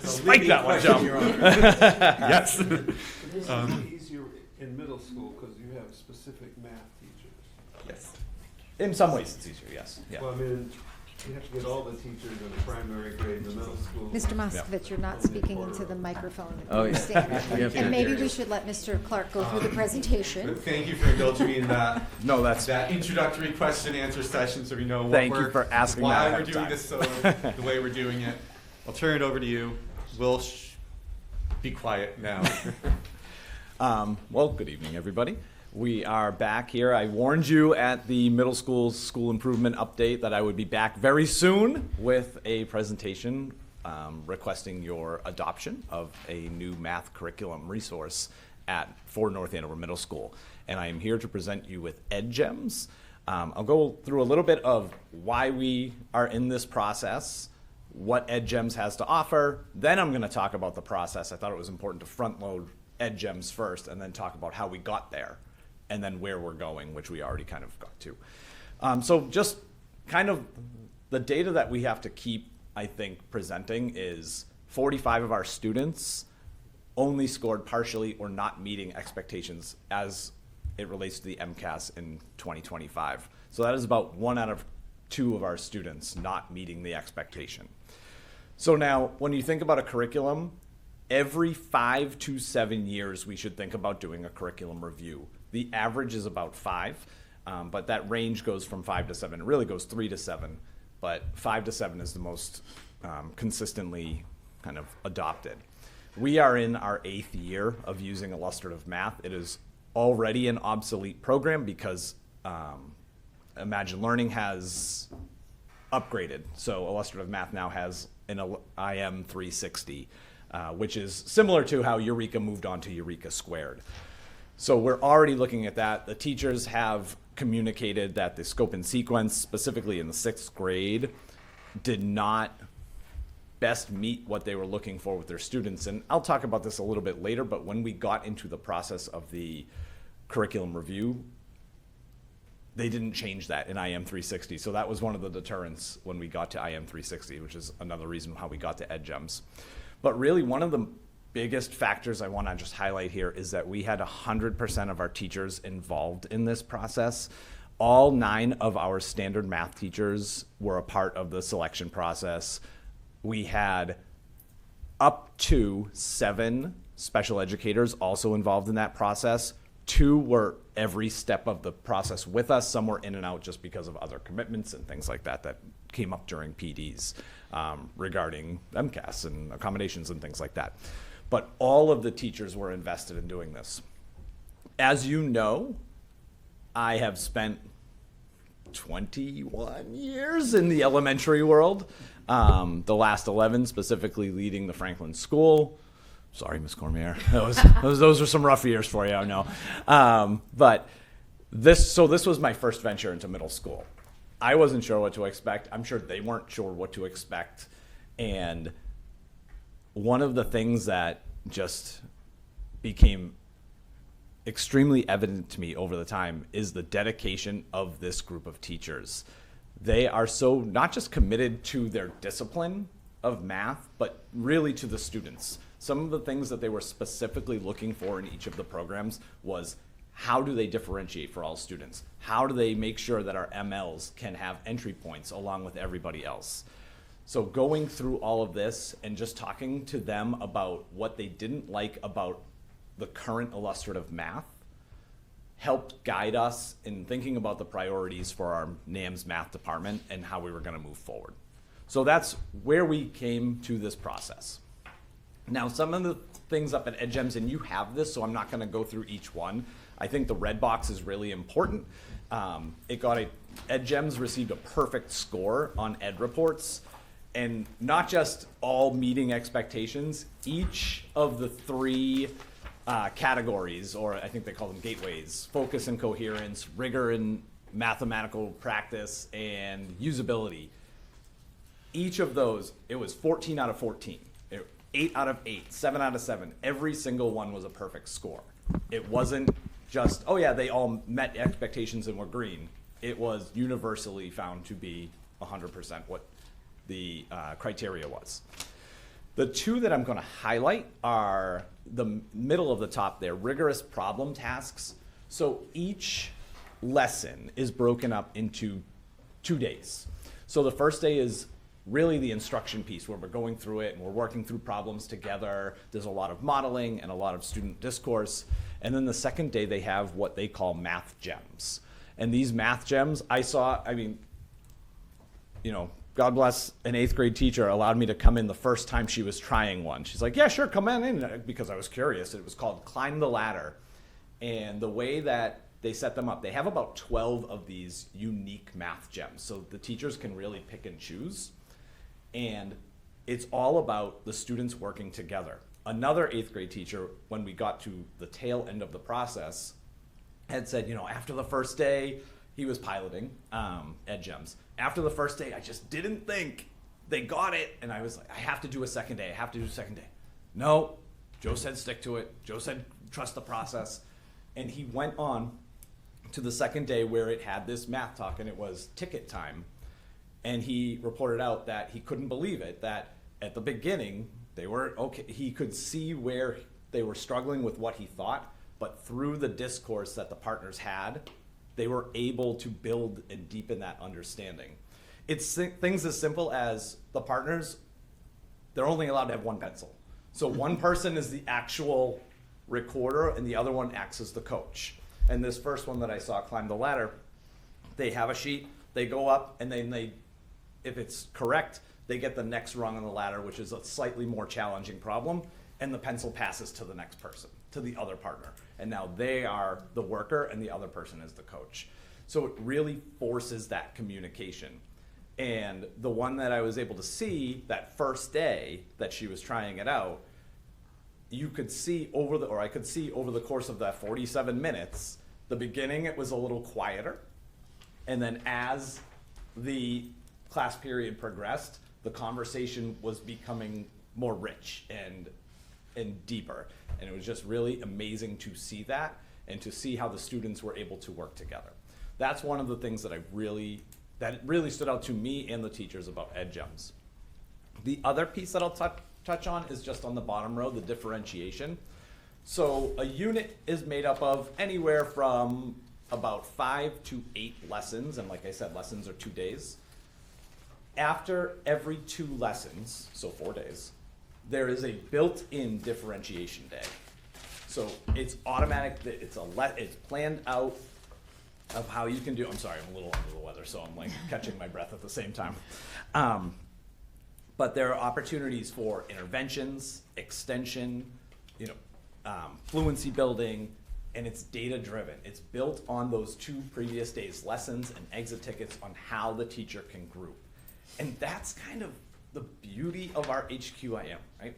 Spike that one, Joe. Yes. This is easier in middle school because you have specific math teachers. Yes. In some ways, it's easier, yes. Yeah. Well, I mean, you have to get all the teachers in the primary grade, the middle school. Mr. Moskovich, you're not speaking into the microphone. Oh, yeah. Stand. And maybe we should let Mr. Clark go through the presentation. But thank you for indulging me in that. No, that's That introductory question answer session, so we know what Thank you we're, for asking that why ahead we're of doing time. this so the way we're doing it. I'll turn it over to you. We'll be quiet now. Well, good evening, everybody. We are back here. I warned you at the middle school improvement update that I would be back very soon with a presentation requesting your adoption of a new math curriculum resource for North Andover Middle School. And I am here to present you with EdGems. I'll go through a little bit of why we are in this process, what EdGems has to offer. Then I'm going to talk about the process. I thought it was important to front load EdGems first and then talk about how we got there and then where we're going, which we already kind of got to. So just kind of the data that we have to keep, I think, presenting is 45 of our students only scored partially or not meeting expectations as it relates to the MCAS in 2025. So that is about 1 out of 2 of our students not meeting the expectation. So now, when you think about a curriculum, every 5 to 7 years we should think about doing a curriculum review. The average is about 5, but that range goes from 5 to 7. It really goes 3 to 7, but 5 to 7 is the most consistently kind of adopted. We are in our 8th year of using illustrative math. It is already an obsolete program because Imagine Learning has upgraded. So illustrative math now has an IM 360, which is similar to how Eureka moved on to Eureka Squared. So we're already looking at that. The teachers have communicated that the scope and sequence, specifically in the 6th grade, did not best meet what they were looking for with their students. And I'll talk about this a little bit later, but when we got into the process of the curriculum review, they didn't change that in IM 360. So that was one of the deterrents when we got to IM 360, which is another reason how we got to EdGems. But really, one of the biggest factors I want to just highlight here is that we had 100% of our teachers involved in this process. All 9 of our standard math teachers were a part of the selection process. We had up to 7 special educators also involved in that process. 2 were every step of the process with us. Some were in and out just because of other commitments and things like that that came up during PDs regarding MCAS and accommodations and things like that. But all of the teachers were invested in doing this. As you know, I have spent 21 years in the elementary world, the last 11 specifically leading the Franklin School. Sorry, Ms. Cormier. Those were some rough years for you, I know. But this was my first venture into middle school. I wasn't sure what to expect. I'm sure they weren't sure what to expect. And one of the things that just became extremely evident to me over the time is the dedication of this group of teachers. They are so not just committed to their discipline of math, but really to the students. Some of the things that they were specifically looking for in each of the programs was how do they differentiate for all students? How do they make sure that our MLs can have entry points along with everybody else? So going through all of this and just talking to them about what they didn't like about the current illustrative math helped guide us in thinking about the priorities for our NAMS math department and how we were going to move forward. So that's where we came to this process. Now, some of the things up at EdGems, and you have this, so I'm not going to go through each one. I think the red box is really important. EdGems received a perfect score on Ed Reports, and not just all meeting expectations. Each of the 3 categories, or I think they call them gateways, focus and coherence, rigor and mathematical practice, and usability. Each of those, it was 14 out of 14, 8 out of 8, 7 out of 7. Every single one was a perfect score. It wasn't just, oh yeah, they all met expectations and were green. It was universally found to be 100% what the criteria was. The 2 that I'm going to highlight are the middle of the top there, rigorous problem tasks. So each lesson is broken up into 2 days. So the first day is really the instruction piece where we're going through it and we're working through problems together. There's a lot of modeling and a lot of student discourse. And then the second day they have what they call math gems. And these math gems, God bless an 8th grade teacher allowed me to come in the first time she was trying one. She's like, yeah, sure, come on in, because I was curious. It was called Climb the Ladder. And the way that they set them up, they have about 12 of these unique math gems. So the teachers can really pick and choose. And it's all about the students working together. Another 8th grade teacher, when we got to the tail end of the process, had said, after the first day, he was piloting Ed Gems. After the first day, I just didn't think they got it. And I was like, I have to do a second day. No, Joe said stick to it. Joe said trust the process. And he went on to the second day where it had this math talk and it was ticket time. And he reported out that he couldn't believe it, that at the beginning, they were okay. He could see where they were struggling with what he thought, but through the discourse that the partners had, they were able to build and deepen that understanding. It's things as simple as the partners, they're only allowed to have one pencil. So one person is the actual recorder and the other one acts as the coach. And this first one that I saw climb the ladder, they have a sheet, they go up, and then if it's correct, they get the next rung on the ladder, which is a slightly more challenging problem, and the pencil passes to the next person, to the other partner. And now they are the worker and the other person is the coach. So it really forces that communication. And the one that I was able to see that first day that she was trying it out, I could see over the course of that 47 minutes, the beginning it was a little quieter. And then as the class period progressed, the conversation was becoming more rich and deeper. And it was just really amazing to see that and to see how the students were able to work together. That's one of the things that really stood out to me and the teachers about Ed Gems. The other piece that I'll touch on is just on the bottom row, the differentiation. So a unit is made up of anywhere from about 5 to 8 lessons, and like I said, lessons are 2 days. After every 2 lessons, so 4 days, there is a built-in differentiation day. So it's automatic, it's planned out of how you can do. I'm sorry, I'm a little under the weather, so I'm like catching my breath at the same time. But there are opportunities for interventions, extension, fluency building, and it's data driven. It's built on those 2 previous days' lessons and exit tickets on how the teacher can group. And that's kind of the beauty of our HQIM, right?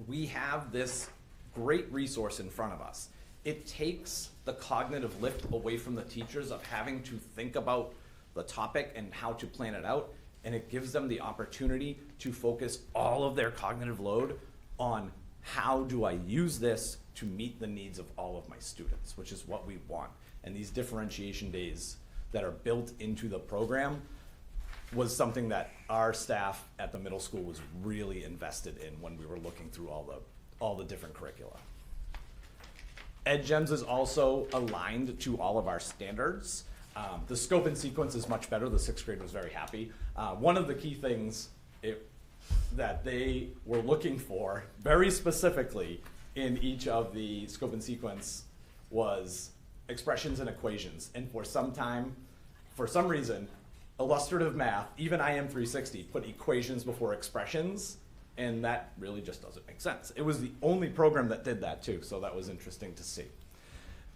We have this great resource in front of us. It takes the cognitive lift away from the teachers of having to think about the topic and how to plan it out, and it gives them the opportunity to focus all of their cognitive load on how do I use this to meet the needs of all of my students, which is what we want. And these differentiation days that are built into the program was something that our staff at the middle school was really invested in when we were looking through all the different curricula. Ed Gems is also aligned to all of our standards. The scope and sequence is much better. The 6th grade was very happy. One of the key things that they were looking for very specifically in each of the scope and sequence was expressions and equations. And for some reason, illustrative math, even IM 360, put equations before expressions, and that really just doesn't make sense. It was the only program that did that too, so that was interesting to see.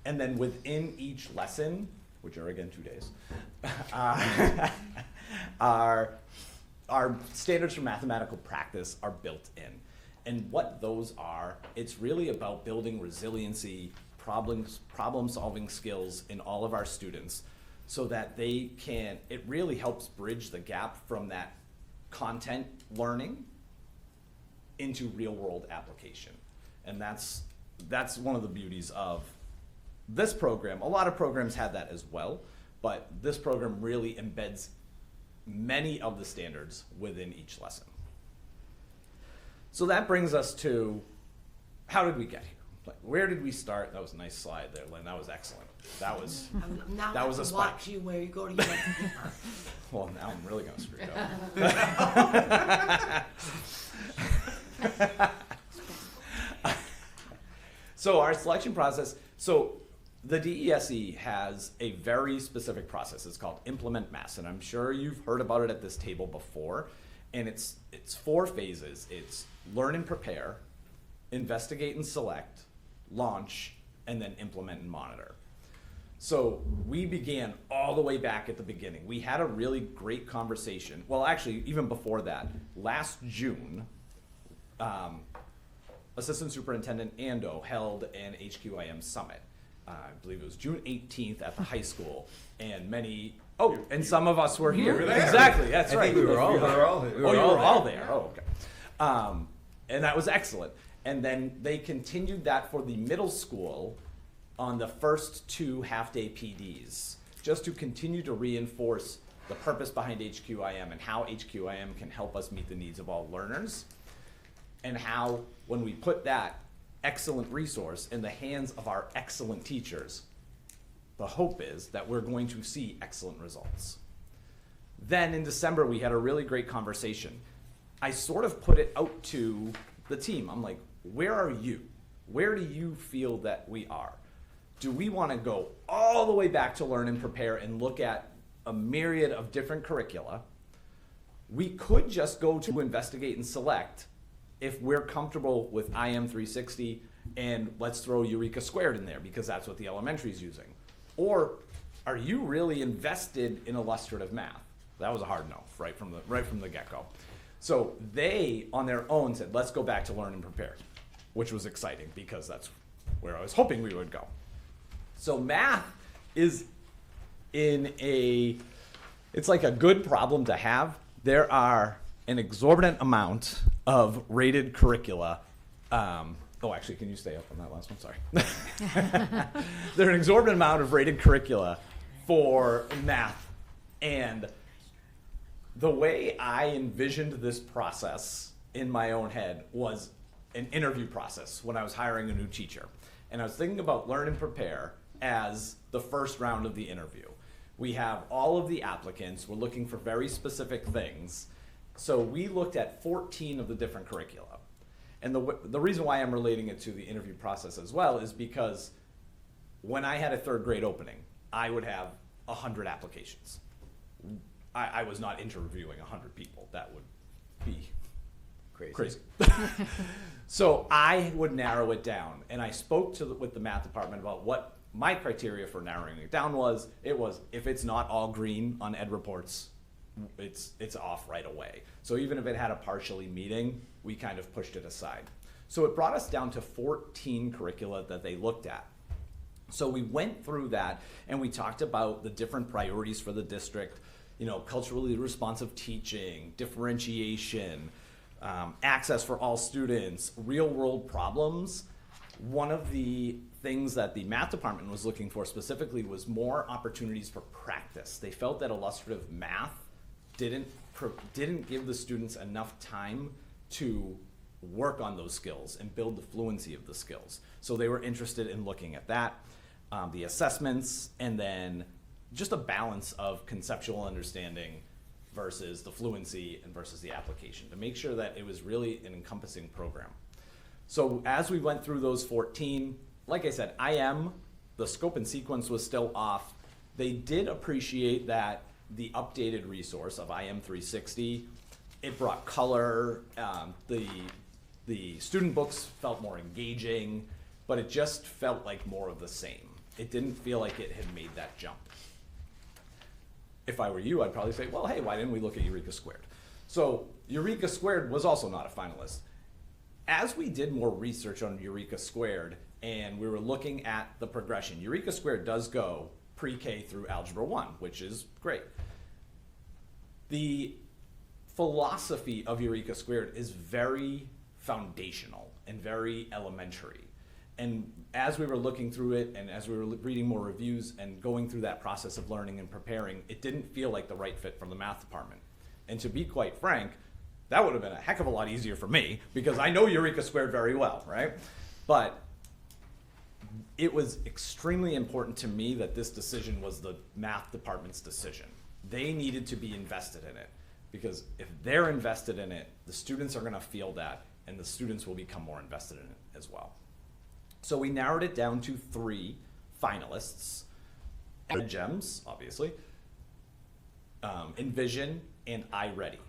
And then within each lesson, which are again 2 days, our standards for mathematical practice are built in. And what those are, it's really about building resiliency, problem-solving skills in all of our students so that it really helps bridge the gap from that content learning into real-world application. And that's one of the beauties of this program. A lot of programs had that as well, but this program really embeds many of the standards within each lesson. So that brings us to, how did we get here? Like, where did we start? That was a nice slide there, Lynn. That was excellent. That was a spike. Watch you where you go to your next paper. Well, now I'm really gonna screw it up. So our selection process, the DESE has a very specific process. It's called Implement Mass, and I'm sure you've heard about it at this table before. And it's 4 phases. It's learn and prepare, investigate and select, launch, and then implement and monitor. So we began all the way back at the beginning. We had a really great conversation. Well, actually, even before that, last June, Assistant Superintendent Ando held an HQIM summit. I believe it was June 18th at the high school, and and some of us were here. Exactly, that's right. We were all there. Oh, you were all there. Oh, okay. And that was excellent. And then they continued that for the middle school on the first 2 half-day PDs, just to continue to reinforce the purpose behind HQIM and how HQIM can help us meet the needs of all learners, and how when we put that excellent resource in the hands of our excellent teachers, the hope is that we're going to see excellent results. Then in December, we had a really great conversation. I sort of put it out to the team. I'm like, where are you? Where do you feel that we are? Do we want to go all the way back to learn and prepare and look at a myriad of different curricula? We could just go to investigate and select if we're comfortable with IM 360, and let's throw Eureka Squared in there because that's what the elementary is using. Or are you really invested in illustrative math? That was a hard no, right from the get-go. So they, on their own, said, let's go back to learn and prepare, which was exciting because that's where I was hoping we would go. So math is it's like a good problem to have. There are an exorbitant amount of rated curricula. Actually, can you stay up on that last one? Sorry. There are an exorbitant amount of rated curricula for math. And the way I envisioned this process in my own head was an interview process when I was hiring a new teacher. And I was thinking about learn and prepare as the first round of the interview. We have all of the applicants. We're looking for very specific things. So we looked at 14 of the different curricula. And the reason why I'm relating it to the interview process as well is because when I had a 3rd grade opening, I would have 100 applications. I was not interviewing 100 people. That would be crazy. So I would narrow it down. And I spoke with the math department about what my criteria for narrowing it down was. It was, if it's not all green on ed reports, it's off right away. So even if it had a partially meeting, we kind of pushed it aside. So it brought us down to 14 curricula that they looked at. So we went through that and we talked about the different priorities for the district, culturally responsive teaching, differentiation, access for all students, real world problems. One of the things that the math department was looking for specifically was more opportunities for practice. They felt that illustrative math didn't give the students enough time to work on those skills and build the fluency of the skills. So they were interested in looking at that, the assessments, and then just a balance of conceptual understanding versus the fluency and versus the application to make sure that it was really an encompassing program. So as we went through those 14, like I said, the scope and sequence was still off. They did appreciate that the updated resource of IM 360, it brought color, the student books felt more engaging, but it just felt like more of the same. It didn't feel like it had made that jump. If I were you, I'd probably say, well, hey, why didn't we look at Eureka Squared? So Eureka Squared was also not a finalist. As we did more research on Eureka Squared and we were looking at the progression, Eureka Squared does go pre-K through Algebra 1, which is great. The philosophy of Eureka Squared is very foundational and very elementary. And as we were looking through it and as we were reading more reviews and going through that process of learning and preparing, it didn't feel like the right fit from the math department. And to be quite frank, that would have been a heck of a lot easier for me because I know Eureka Squared very well, right? But it was extremely important to me that this decision was the math department's decision. They needed to be invested in it because if they're invested in it, the students are going to feel that and the students will become more invested in it as well. So we narrowed it down to 3 finalists. Gems, obviously, Envision, and iReady.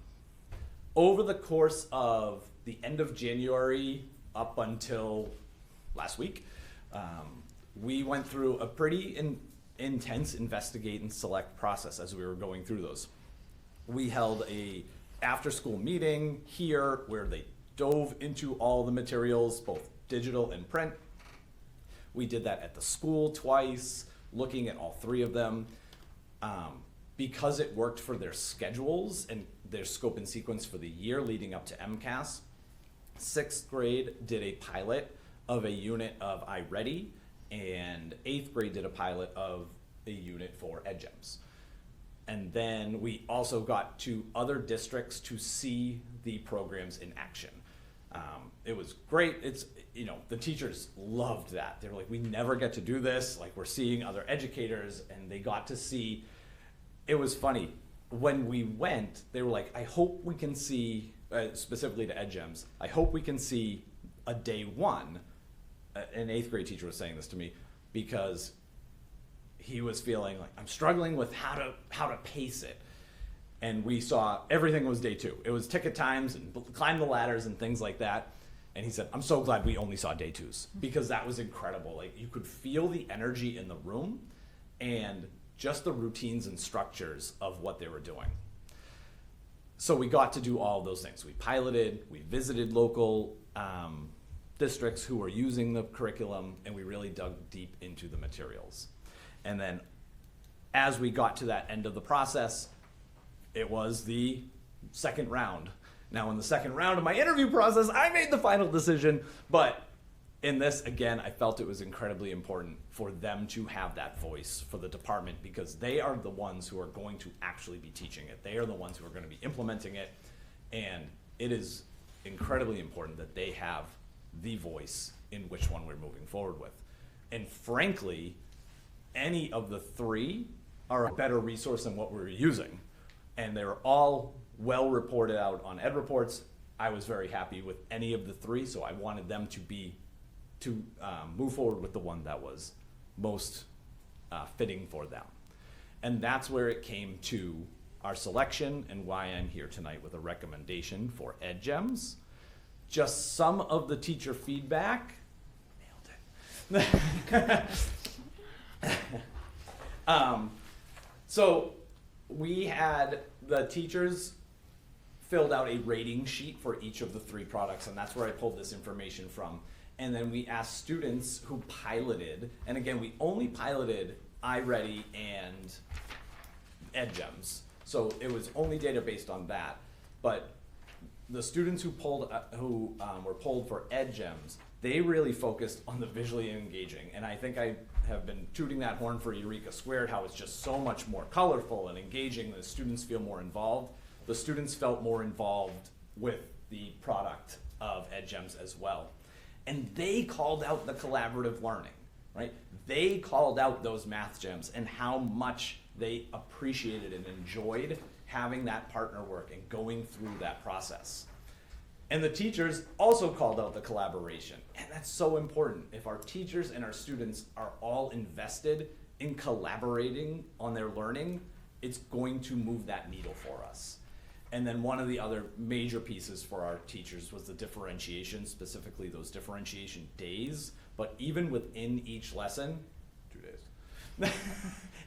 Over the course of the end of January up until last week, we went through a pretty intense investigate and select process as we were going through those. We held a after-school meeting here where they dove into all the materials, both digital and print. We did that at the school twice, looking at all three of them. Because it worked for their schedules and their scope and sequence for the year leading up to MCAS, 6th grade did a pilot of a unit of iReady, and 8th grade did a pilot of a unit for EdGems. And then we also got to other districts to see the programs in action. It was great. It's, you know, the teachers loved that. They were like, we never get to do this. Like, we're seeing other educators, and they got to see. It was funny. When we went, they were like, I hope we can see, specifically to EdGems, I hope we can see a day one. An 8th grade teacher was saying this to me because he was feeling like, I'm struggling with how to pace it. And we saw everything was day 2. It was ticket times and climb the ladders and things like that. And he said, I'm so glad we only saw day 2s because that was incredible. Like, you could feel the energy in the room and just the routines and structures of what they were doing. So we got to do all of those things. We piloted, we visited local districts who were using the curriculum, and we really dug deep into the materials. And then as we got to that end of the process, it was the second round. Now, in the second round of my interview process, I made the final decision, but in this, again, I felt it was incredibly important for them to have that voice for the department because they are the ones who are going to actually be teaching it. They are the ones who are going to be implementing it, and it is incredibly important that they have the voice in which one we're moving forward with. And frankly, any of the three are a better resource than what we're using. And they're all well reported out on Ed Reports. I was very happy with any of the three, so I wanted them to move forward with the one that was most fitting for them. And that's where it came to our selection and why I'm here tonight with a recommendation for EdGems. Just some of the teacher feedback. Nailed it. So we had the teachers filled out a rating sheet for each of the three products, and that's where I pulled this information from. And then we asked students who piloted, and again, we only piloted iReady and EdGems, so it was only data based on that. But the students who were polled for EdGems, they really focused on the visually engaging, and I think I have been tooting that horn for Eureka Squared, how it's just so much more colorful and engaging. The students feel more involved. The students felt more involved with the product of EdGems as well. And they called out the collaborative learning, right? They called out those math gems and how much they appreciated and enjoyed having that partner work and going through that process. And the teachers also called out the collaboration. And that's so important. If our teachers and our students are all invested in collaborating on their learning, it's going to move that needle for us. And then one of the other major pieces for our teachers was the differentiation, specifically those differentiation days. But even within each lesson, 2 days,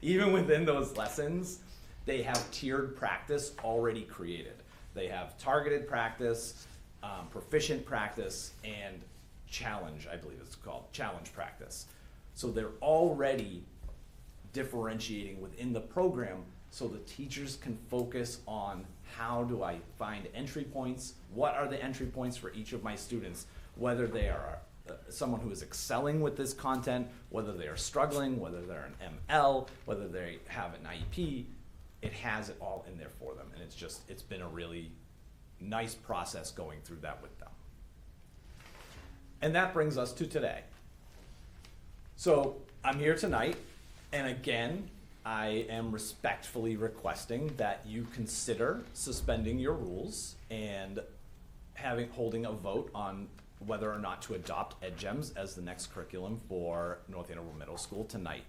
even within those lessons, they have tiered practice already created. They have targeted practice, proficient practice, and challenge, I believe it's called, challenge practice. So they're already differentiating within the program so the teachers can focus on how do I find entry points, what are the entry points for each of my students, whether they are someone who is excelling with this content, whether they are struggling, whether they're an ML, whether they have an IEP, it has it all in there for them. And it's been a really nice process going through that with them. And that brings us to today. So I'm here tonight, and again, I am respectfully requesting that you consider suspending your rules and holding a vote on whether or not to adopt EdGems as the next curriculum for North Andover Middle School tonight.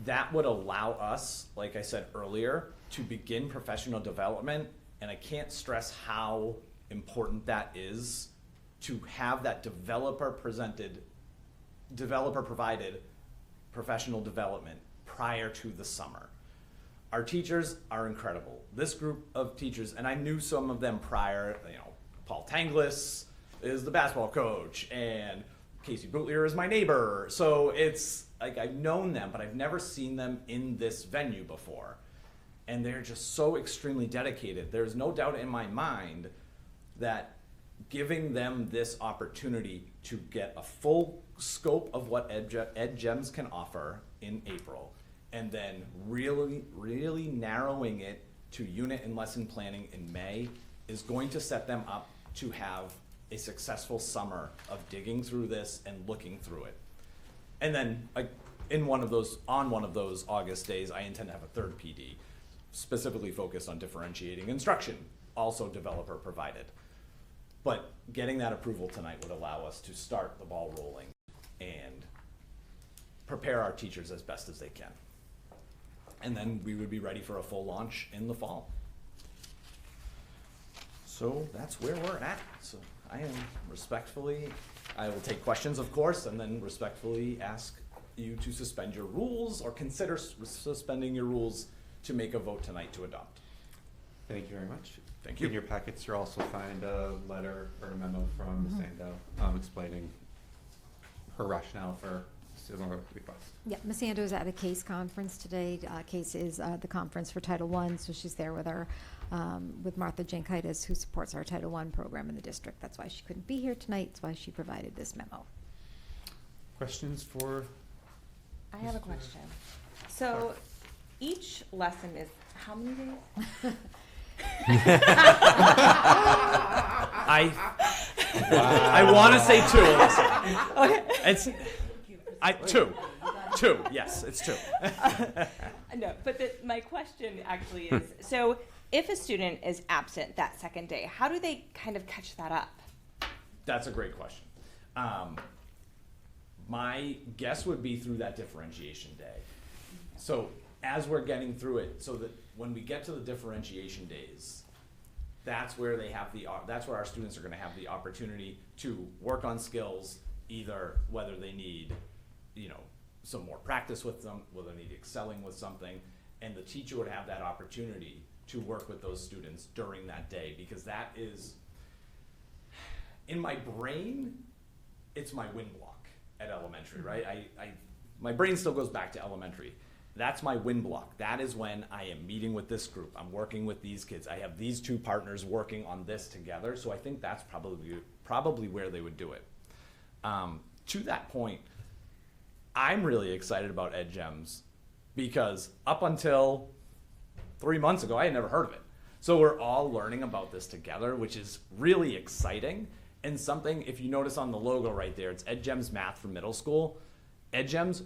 That would allow us, like I said earlier, to begin professional development, and I can't stress how important that is to have that developer provided professional development prior to the summer. Our teachers are incredible. This group of teachers, and I knew some of them prior, Paul Tanglis is the basketball coach, and Casey Bootlier is my neighbor. So it's like I've known them, but I've never seen them in this venue before. And they're just so extremely dedicated. There's no doubt in my mind that giving them this opportunity to get a full scope of what EdGems can offer in April, and then really narrowing it to unit and lesson planning in May is going to set them up to have a successful summer of digging through this and looking through it. And then on one of those August days, I intend to have a third PD, specifically focused on differentiating instruction, also developer provided. But getting that approval tonight would allow us to start the ball rolling and prepare our teachers as best as they can. And then we would be ready for a full launch in the fall. So that's where we're at. So I will take questions, of course, and then respectfully ask you to suspend your rules or consider suspending your rules to make a vote tonight to adopt. Thank you very much. Thank you. In your packets, you'll also find a letter or a memo from Ms. Ando explaining her rationale for similar requests. Yeah, Ms. Ando is at a CASE conference today. CASE is the conference for Title I, so she's there with with Martha Jankaitis, who supports our Title I program in the district. That's why she couldn't be here tonight. That's why she provided this memo. Questions for? I have a question. So each lesson is how many days? I want to say 2, Alyssa. Okay. It's two. Yes, it's 2. No, but my question actually is, so if a student is absent that second day, how do they kind of catch that up? That's a great question. My guess would be through that differentiation day. So as we're getting through it, so that when we get to the differentiation days, that's where that's where our students are going to have the opportunity to work on skills, either whether they need, some more practice with them, whether they need excelling with something, and the teacher would have that opportunity to work with those students during that day, because that is, in my brain, it's my win block at elementary, right? My brain still goes back to elementary. That's my win block. That is when I am meeting with this group. I'm working with these kids. I have these 2 partners working on this together. So I think that's probably where they would do it. To that point, I'm really excited about EdGems because up until 3 months ago, I had never heard of it. So we're all learning about this together, which is really exciting. And something, if you notice on the logo right there, it's EdGems Math for middle school. EdGems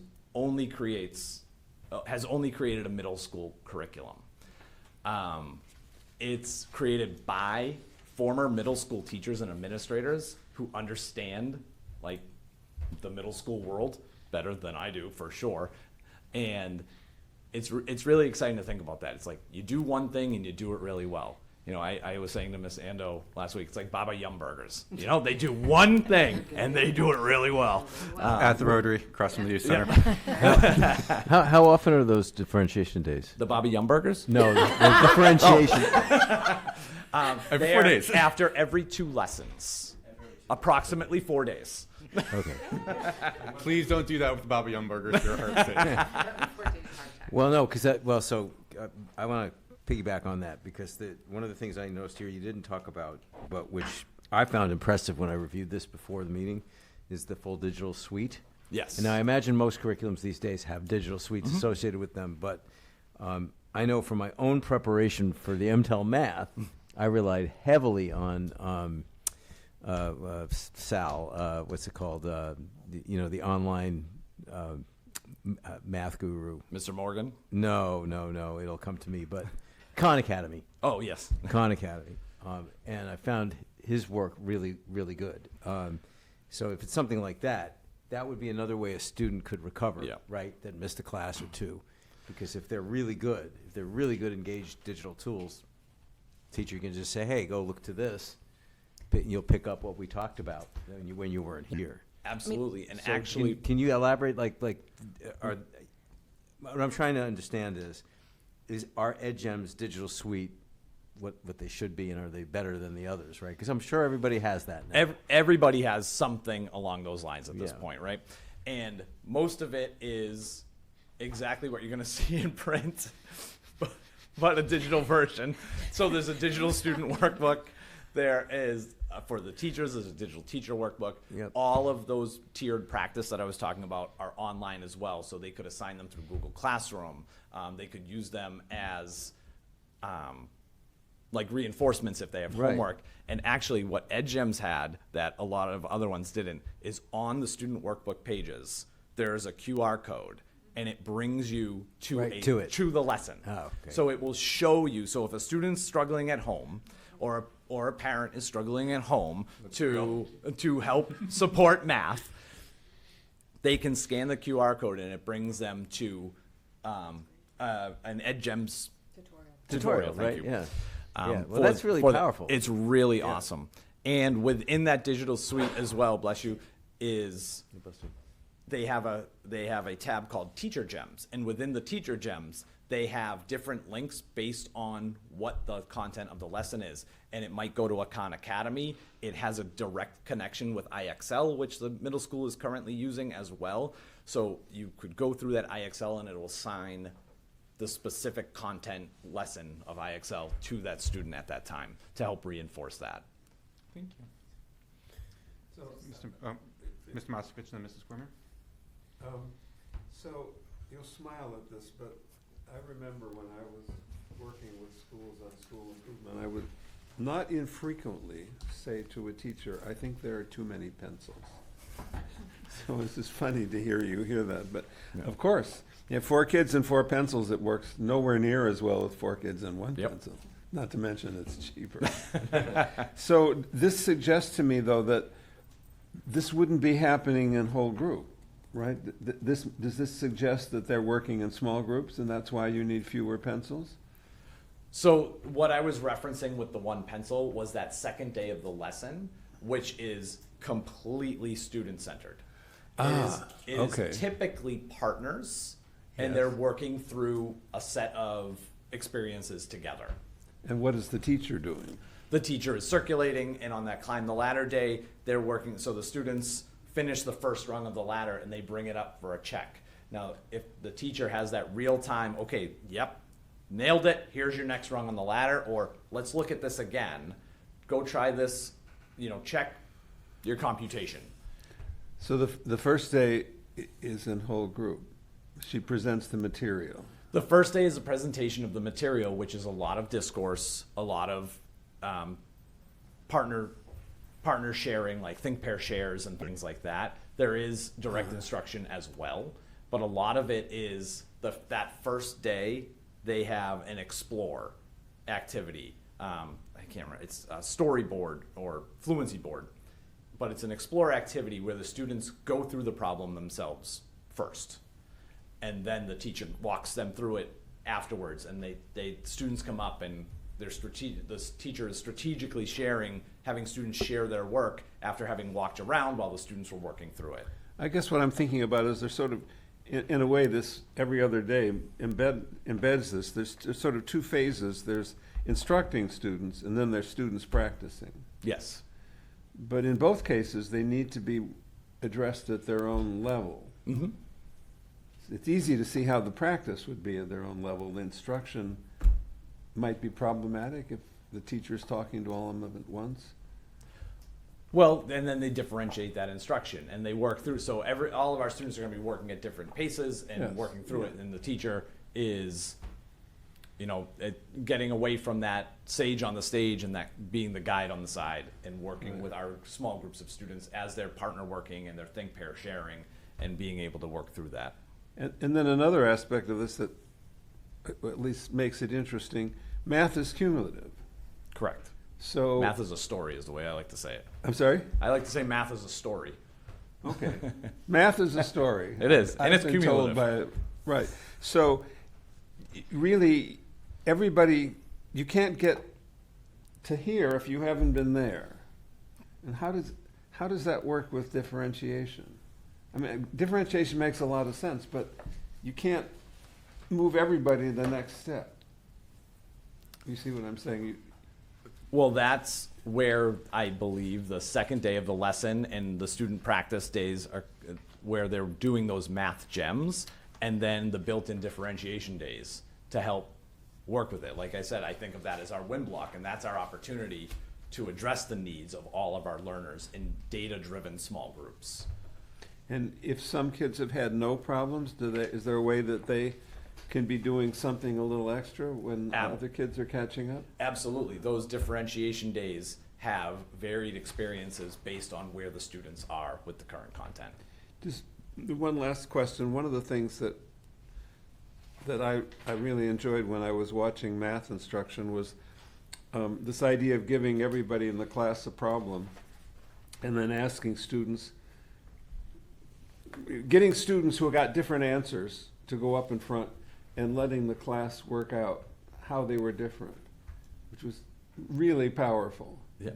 has only created a middle school curriculum. It's created by former middle school teachers and administrators who understand the middle school world better than I do, for sure. And it's really exciting to think about that. It's like you do one thing and you do it really well. I was saying to Miss Ando last week, it's like Baba Yum Burgers. They do one thing and they do it really well. At the Rotary, across from the Youth Center. How often are those differentiation days? The Baba Yum Burgers? No, the differentiation. Every 4 days. After every 2 lessons. Approximately 4 days. Okay. Please don't do that with the Baba Yum Burgers. You're hurt. Well, no, because I want to piggyback on that because one of the things I noticed here you didn't talk about, but which I found impressive when I reviewed this before the meeting, is the full digital suite. Yes. And now I imagine most curriculums these days have digital suites associated with them, but I know from my own preparation for the MTEL math, I relied heavily on Sal, what's it called? The online math guru. Mr. Morgan? No, it'll come to me, but Khan Academy. Oh, yes. Khan Academy. And I found his work really, really good. So if it's something like that, that would be another way a student could recover, right? That missed a class or 2. Because if they're really good, engaged digital tools, teacher can just say, hey, go look to this. You'll pick up what we talked about when you weren't here. Absolutely. And So actually, can you elaborate? what I'm trying to understand is our EdGems digital suite what they should be, and are they better than the others, right? Because I'm sure everybody has that now. Everybody has something along those lines at this Yeah. point, right? And most of it is exactly what you're going to see in print, but a digital version. So there's a digital student workbook. There is, for the teachers, there's a digital teacher workbook. Yep. All of those tiered practice that I was talking about are online as well. So they could assign them through Google Classroom. They could use them as like reinforcements if they have Right. homework. And actually what EdGems had that a lot of other ones didn't is on the student workbook pages, there's a QR code and it brings you to, Right to it. to the lesson. Oh, okay. So it will show you, so if a student's struggling at home or a parent is struggling at home to help support math, they can scan the QR code and it brings them to an EdGems tutorial. Thank right? you. Yeah. Yeah, well, for- that's really for the- powerful. It's really awesome. And within that digital suite as well, bless you, is they have a tab called Teacher Gems. And within the Teacher Gems, they have different links based on what the content of the lesson is. And it might go to a Khan Academy. It has a direct connection with IXL, which the middle school is currently using as well. So you could go through that IXL and it will assign the specific content lesson of IXL to that student at that time to help reinforce that. Thank you. So, Mr. Moskovich and then Mrs. Quimmer? So you'll smile at this, but I remember when I was working with schools on school improvement, I would not infrequently say to a teacher, I think there are too many pencils. So it's just funny to hear that, but of course, you have 4 kids and 4 pencils, it works nowhere near as well with 4 kids and 1 Yep. pencil. Not to mention it's cheaper. So this suggests to me, though, that this wouldn't be happening in whole group, right? Does this suggest that they're working in small groups and that's why you need fewer pencils? So what I was referencing with the 1 pencil was that second day of the lesson, which is completely student-centered. It okay. is typically partners, and Yes. they're working through a set of experiences together. And what is the teacher doing? The teacher is circulating, and on that climb the ladder day, they're working, so the students finish the first rung of the ladder and they bring it up for a check. Now, if the teacher has that real time, okay, yep, nailed it, here's your next rung on the ladder, or let's look at this again, go try this, check your computation. So the first day is in whole group. She presents the material. The first day is a presentation of the material, which is a lot of discourse, a lot of partner sharing, like think, pair, shares, and things like that. There is direct instruction as well, but a lot of it is that first day they have an explore activity. I can't remember. It's a storyboard or fluency board, but it's an explore activity where the students go through the problem themselves first, and then the teacher walks them through it afterwards. And students come up and the teacher is strategically having students share their work after having walked around while the students were working through it. I guess what I'm thinking about is there's sort of, in a way, this every other day embeds this. There's sort of 2 phases. There's instructing students, and then there's students practicing. Yes. But in both cases, they need to be addressed at their own level. Mm-hmm. It's easy to see how the practice would be at their own level. The instruction might be problematic if the teacher's talking to all of them at once. Well, and then they differentiate that instruction and they work through. So all of our students are going to be working at different paces and Yes. working through it. And the teacher is, getting away from that sage on the stage and that being the guide on the side and working Right. with our small groups of students as they're partner working and their think, pair, sharing, and being able to work through that. And then another aspect of this that at least makes it interesting, math is cumulative. Correct. So Math is a story is the way I like to say it. I'm sorry? I like to say math is a story. Okay. Math is a story. It is, and it's I've been cumulative. told right. So really, everybody, you can't get to here if you haven't been there. And how does that work with differentiation? I mean, differentiation makes a lot of sense, but you can't move everybody to the next step. You see what I'm saying? Well, that's where I believe the second day of the lesson and the student practice days are where they're doing those math gems, and then the built-in differentiation days to help work with it. Like I said, I think of that as our win block, and that's our opportunity to address the needs of all of our learners in data-driven small groups. And if some kids have had no problems, is there a way that they can be doing something a little extra when other kids are catching up? Absolutely. Those differentiation days have varied experiences based on where the students are with the current content. Just one last question. One of the things that I really enjoyed when I was watching math instruction was this idea of giving everybody in the class a problem and then asking students, getting students who got different answers to go up in front and letting the class work out how they were different, which was really powerful. Yeah.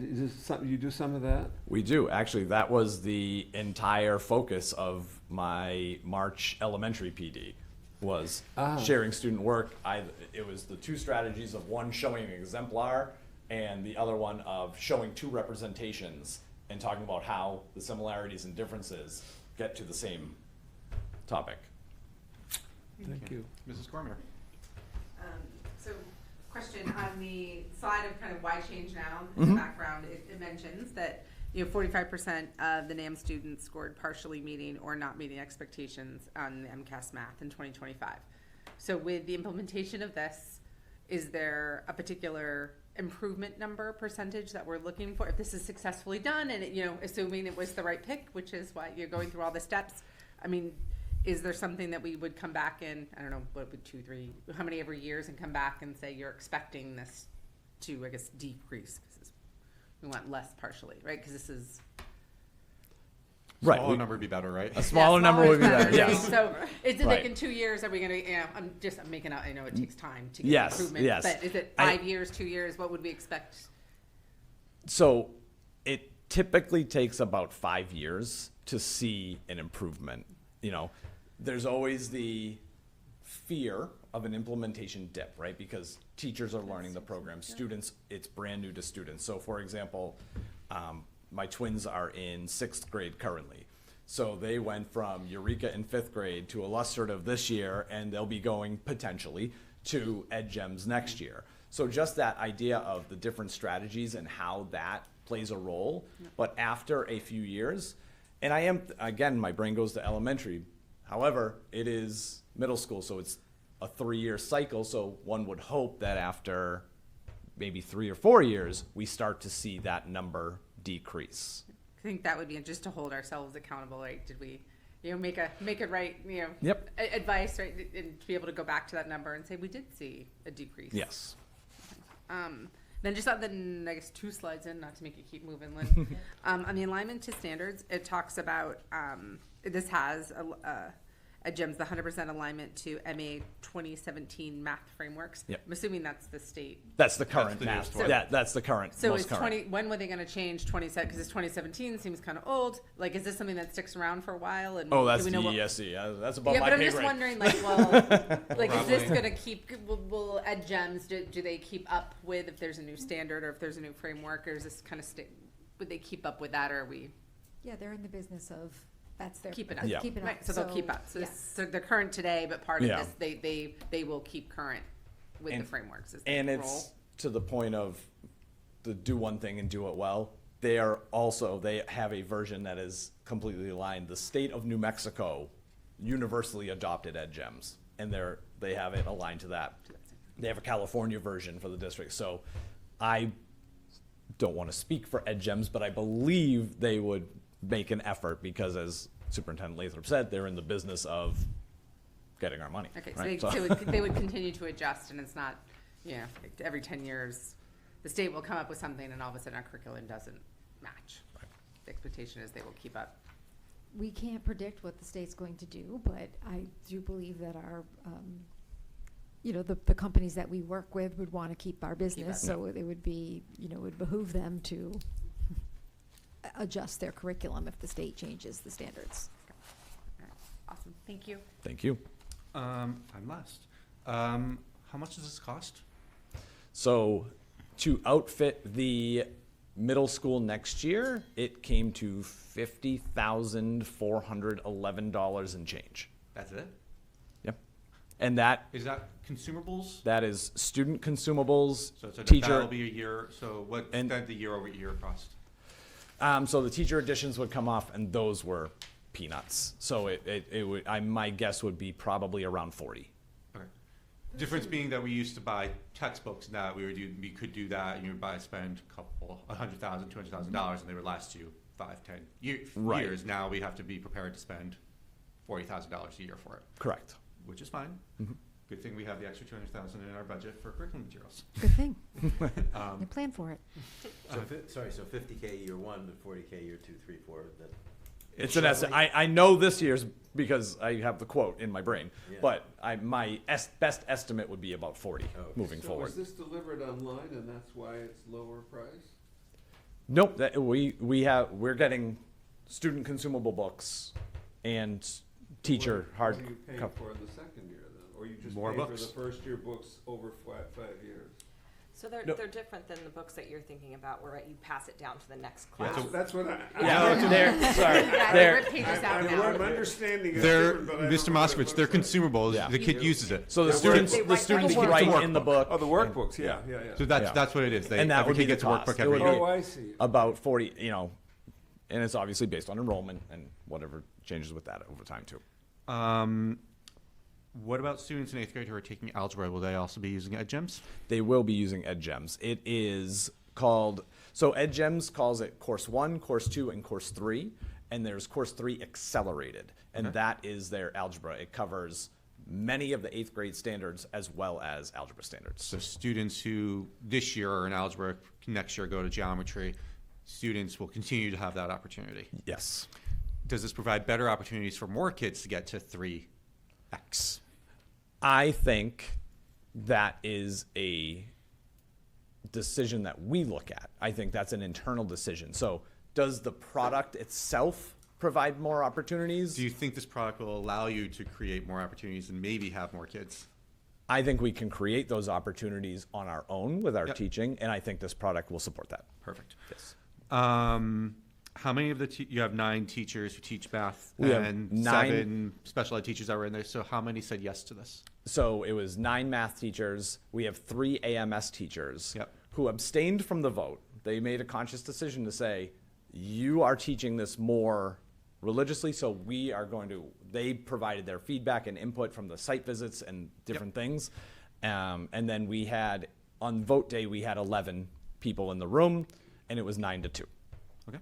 You do some of that? We do. Actually, that was the entire focus of my March elementary PD, was sharing student work. It was the two strategies of one showing an exemplar and the other one of showing two representations and talking about how the similarities and differences get to the same topic. Thank you. Mrs. Gorman. So, question on the slide of kind of why change now, in the background, it mentions that 45% of the NAM students scored partially meeting or not meeting expectations on the MCAS math in 2025. So with the implementation of this, is there a particular improvement number percentage that we're looking for? If this is successfully done and, assuming it was the right pick, which is why you're going through all the steps, I mean, is there something that we would come back in, I don't know, what would 2, 3, how many every years, and come back and say you're expecting this to, I guess, decrease? Because we want less partially, right? Because this is... Right. Smaller number would be better, right? A smaller number would be better, right? yes. So is it Right. like in 2 years, are we going to, I'm making out, I know it takes time to get Yes, improvement, yes. but is it 5 years, 2 years? What would we expect? So it typically takes about 5 years to see an improvement. There's always the fear of an implementation dip, right? Because teachers are learning the program. Students, it's brand new to students. So for example, my twins are in 6th grade currently. So they went from Eureka in 5th grade to illustrative this year, and they'll be going potentially to EdGems next year. So just that idea of the different strategies and how that plays a role. But after a few years, and again, my brain goes to elementary. However, it is middle school, so it's a 3-year cycle. So one would hope that after maybe 3 or 4 years, we start to see that number decrease. I think that would be just to hold ourselves accountable, right? Did we, make a right, Yep. advice, right? And to be able to go back to that number and say, we did see a decrease. Yes. Then just on the, I guess, 2 slides in, not to make you keep moving, Lynn. On the alignment to standards, it talks about, this has a GEMS, the 100% alignment to MA 2017 math frameworks. Yep. I'm assuming that's the state. That's the current the math. newest one. That's the current. So most is current. when were they going to change 27? Because 2017 seems kind of old. Like, is this something that sticks around for a while? And Oh, that's do we the know what, ESE. That's above yeah, my but I'm pay just grade. wondering, like, well, like, is this going to keep? Will EdGems do they keep up with if there's a new standard or if there's a new framework, or is this kind of would they keep up with that, or are we? Yeah, they're in the business of, that's their. Keeping up. Yeah. Keeping up. Right, so they'll keep up. So, yes. so they're current today, but part Yeah. of this, they will keep current with the frameworks. Is the And role. it's to the point of the do one thing and do it well. They have a version that is completely aligned. The state of New Mexico universally adopted EdGems, and they have it aligned to that. They have a California version for the district. So I don't want to speak for EdGems, but I believe they would make an effort because, as Superintendent Lathrop said, they're in the business of getting our money. Okay, right? so they would continue to adjust, and it's not, like every 10 years, the state will come up with something, and all of a sudden our curriculum doesn't match. Right. The expectation is they will keep up. We can't predict what the state's going to do, but I do believe that our, the companies that we work with would want to keep our business, so it would be, it would behoove them to adjust their curriculum if the state changes the standards. All right. Awesome, thank you. Thank you. I'm last. How much does this cost? So to outfit the middle school next year, it came to $50,411 and change. That's it? Yep. And that Is that consumables? that is student consumables, So it's teacher. that'll be a year, so what And- did the year-over-year cost? So the teacher additions would come off, and those were peanuts. So it would, my guess would be probably around 40. Okay. Difference being that we used to buy textbooks, and that we could do that, and you would spend $100,000, $200,000, and they would last you 5, 10 Right. years. Now we have to be prepared to spend $40,000 a year for it, Correct. which is fine. Good thing we have the extra $200,000 in our budget for curriculum materials. Good thing. You plan for it. So, so 50K year one, but 40K year 2, 3, 4, that. It's an estimate. I know this year's because I have the quote in my brain, Yeah. but my best estimate would be about 40 moving So forward. is this delivered online and that's why it's lower price? Nope, we're getting student consumable books and teacher hard What are you paying copy. for the second year then? Or you just More pay books. for the first year books over 5 years? So they're, No. they're different than the books that you're thinking about, where you pass it down to the next Yeah, class. so- That's what I. Yeah, they're sorry. Yeah, they They're rip pages out I'm now. understanding it's They're, different, but I don't Mr. know what it Moskowitz, looks they're like. consumables. Yeah. The kid uses it. So the Yeah, students They write students the write workbook. in the book. Oh, the workbooks, yeah. So that's Yeah. that's what it is. And that every would be kid the gets a cost. workbook It every would be- year. Oh, I see. About 40, and it's obviously based on enrollment and whatever changes with that over time too. What about students in 8th grade who are taking algebra? Will they also be using EdGems? They will be using EdGems. It is called, so EdGems calls it Course 1, Course 2, and Course 3, and there's Course 3 Accelerated, and that is their algebra. It covers many of the 8th grade standards as well as algebra standards. So students who this year are in algebra, next year go to geometry, students will continue to have that opportunity. Yes. Does this provide better opportunities for more kids to get to 3X? I think that is a decision that we look at. I think that's an internal decision. So does the product itself provide more opportunities? Do you think this product will allow you to create more opportunities and maybe have more kids? I think we can create those opportunities on our own with our Yep. teaching, and I think this product will support that. Perfect. Yes. How many of you have 9 teachers who teach math We have and 9 7 special ed teachers that were in there? So how many said yes to this? So it was 9 math teachers. We have 3 AMS teachers Yep. who abstained from the vote. They made a conscious decision to say, you are teaching this more religiously, so we are going to, they provided their feedback and input from the site visits and different things. And then we had, on vote day, we had 11 people in the room, and it was 9-2. Okay.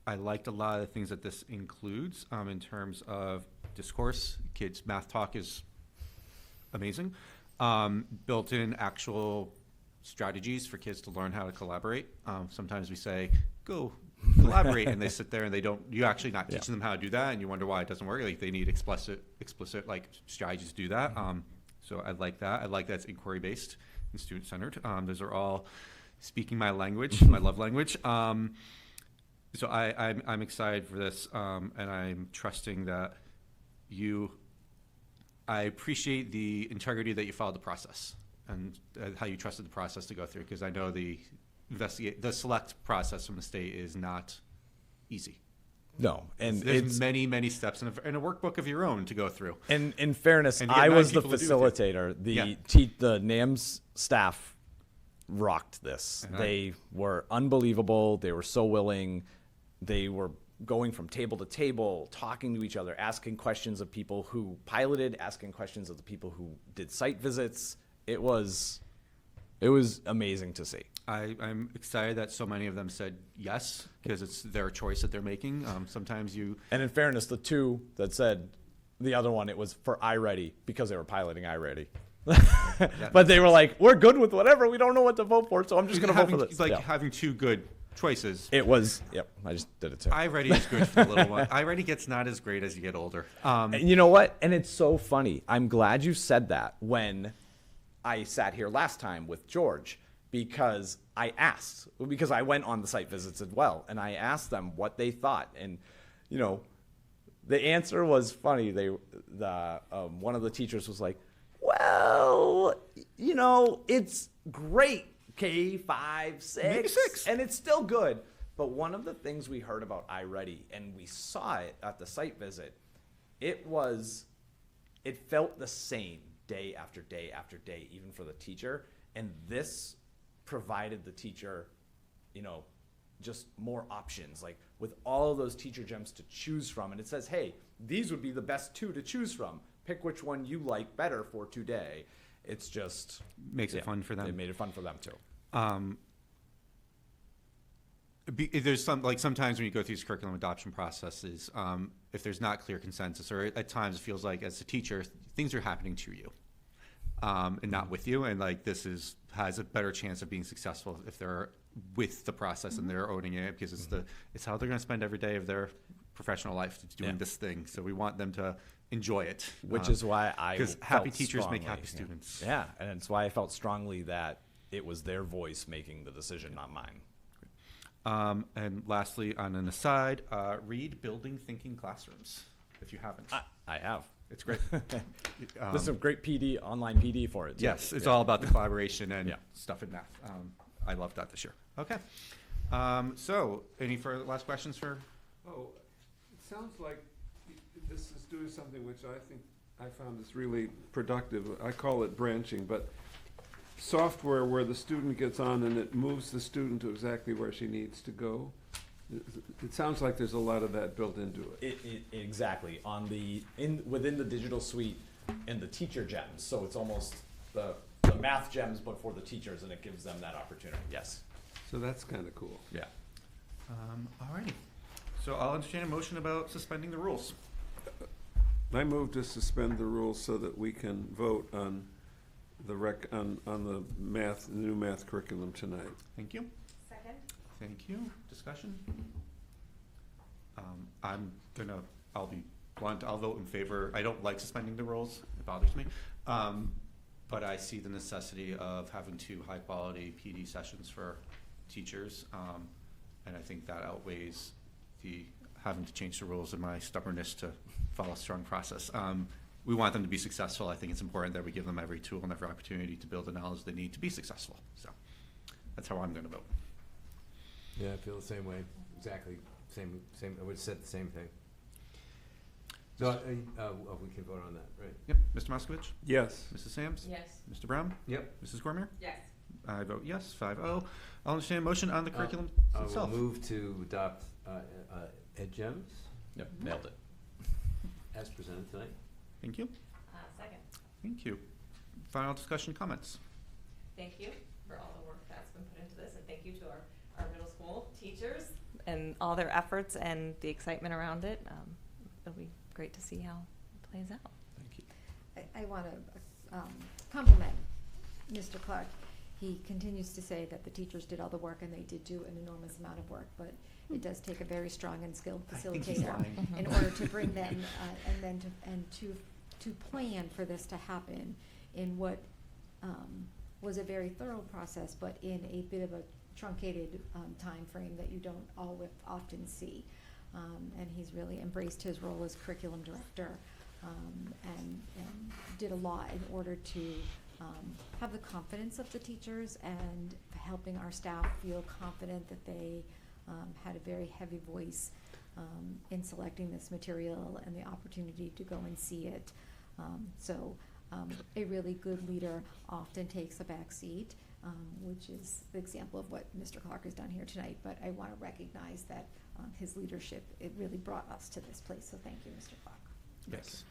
I liked a lot of the things that this includes in terms of discourse. Kids' math talk is amazing. Built-in actual strategies for kids to learn how to collaborate. Sometimes we say, go collaborate, and they sit there and they don't, you're actually not teaching them how to do that, and you wonder why it doesn't work. Like they need explicit like strategies to do that. So I like that. I like that it's inquiry-based and student-centered. Those are all speaking my language, my love language. So I'm excited for this, and I'm trusting that I appreciate the integrity that you followed the process and how you trusted the process to go through, because I know the select process from the state is not easy. No, and There's it's many, many steps in a workbook of your own to go through. And in fairness, And to get I 9 was the people to do with you. facilitator. The Yeah. the NAMS staff rocked this. And they were unbelievable. They were so willing. They were going from table to table, talking to each other, asking questions of people who piloted, asking questions of the people who did site visits. It was amazing to see. I'm excited that so many of them said yes, because it's their choice that they're making. Sometimes And in fairness, the 2 that said the other one, it was for iReady because they were piloting iReady. But they were like, we're good with whatever. We don't know what to vote for, so I'm just going to vote for this. It's like having 2 good choices. It was, yep, I just did it too. iReady is good for the little one. iReady gets not as great as you get older. And you know what? And it's so funny. I'm glad you said that when I sat here last time with George, because I went on the site visits as well, and I asked them what they thought. And, the answer was funny. One of the teachers was like, well, you know, it's great, K5, 6. Maybe 6. And it's still good. But one of the things we heard about iReady, and we saw it at the site visit, it felt the same day after day after day, even for the teacher. And this provided the teacher, you know, just more options, like with all of those teacher gems to choose from. And it says, hey, these would be the best 2 to choose from. Pick which one you like better for today. It's just Makes it fun for them. It made it fun for them too. There's sometimes when you go through these curriculum adoption processes, if there's not clear consensus, or at times it feels like as a teacher, things are happening to you, and not with you. And like has a better chance of being successful if they're with the process and they're owning it, because it's how they're going to spend every day of their professional life doing this thing. So we want them to enjoy it, which is why because happy teachers make happy students. Yeah, and it's why I felt strongly that it was their voice making the decision, not mine. And lastly, on an aside, read Building Thinking Classrooms, if you haven't. I have. It's great. There's some great online PD for it, too. Yes, it's all about the collaboration and stuff in math. I loved that this year. Okay. So, any further last questions for? Oh, it sounds like this is doing something which I think I found is really productive. I call it branching, but software where the student gets on and it moves the student to exactly where she needs to go. It sounds like there's a lot of that built into it. Exactly. Within the digital suite in the teacher gems. So it's almost the math gems, but for the teachers, and it gives them that opportunity. Yes. So that's kind of cool. Yeah. Alrighty. So I'll entertain a motion about suspending the rules. I move to suspend the rules so that we can vote on the new math curriculum tonight. Thank you. Second. Thank you. Discussion? I'll be blunt, I'll vote in favor. I don't like suspending the rules, it bothers me. But I see the necessity of having 2 high-quality PD sessions for teachers. And I think that outweighs the having to change the rules and my stubbornness to follow a strong process. We want them to be successful. I think it's important that we give them every tool and every opportunity to build the knowledge they need to be successful. So that's how I'm going to vote. Yeah, I feel the same way. Exactly. Same. I would have said the same thing. So, we can vote on that, right? Yep. Mr. Moskovich? Yes. Mrs. Sams? Yes. Mr. Brown? Yep. Mrs. Cormier? Yes. I vote yes, 5-0. I'll entertain a motion on the curriculum I will itself. move to adopt EdGems Yep. Nailed it. as presented tonight. Thank you. Second. Thank you. Final discussion, comments? Thank you for all the work that's been put into this, and thank you to our middle school teachers and all their efforts and the excitement around it. It'll be great to see how it plays out. Thank you. I want to compliment Mr. Clark. He continues to say that the teachers did all the work, and they did do an enormous amount of work, but it does take a very strong and skilled I think he's facilitator lying. in order to bring them to plan for this to happen in what was a very thorough process, but in a bit of a truncated time frame that you don't often see. And he's really embraced his role as curriculum director and did a lot in order to have the confidence of the teachers and helping our staff feel confident that they had a very heavy voice in selecting this material and the opportunity to go and see it. A really good leader often takes a back seat, which is the example of what Mr. Clark has done here tonight. But I want to recognize that his leadership, it really brought us to this place. So thank you, Mr. Clark. Yes.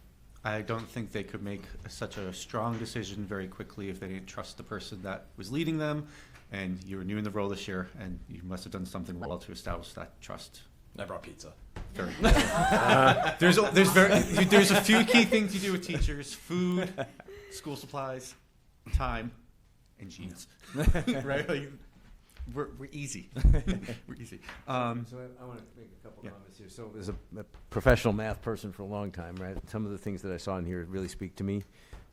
I don't think they could make such a strong decision very quickly if they didn't trust the person that was leading them. And you were new in the role this year, and you must have done something well to establish that trust. I brought pizza. There's a few key things you do with teachers: food, school supplies, time, and jeans. Right? Like, we're easy. We're easy. So I want to make a couple comments here. So as a professional math person for a long time, right, some of the things that I saw in here really speak to me,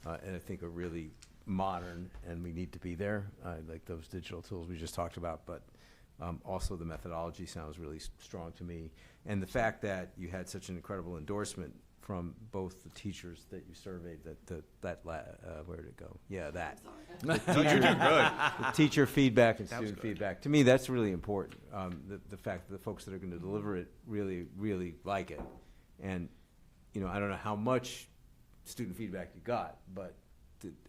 and I think are really modern, and we need to be there, like those digital tools we just talked about. But Also, the methodology sounds really strong to me. And the fact that you had such an incredible endorsement from both the teachers that you surveyed, where did it go? Yeah, that. No, you're doing good. The teacher feedback and That was student good. feedback. To me, that's really important. The fact that the folks that are going to deliver it really, really like it. And, I don't know how much student feedback you got, but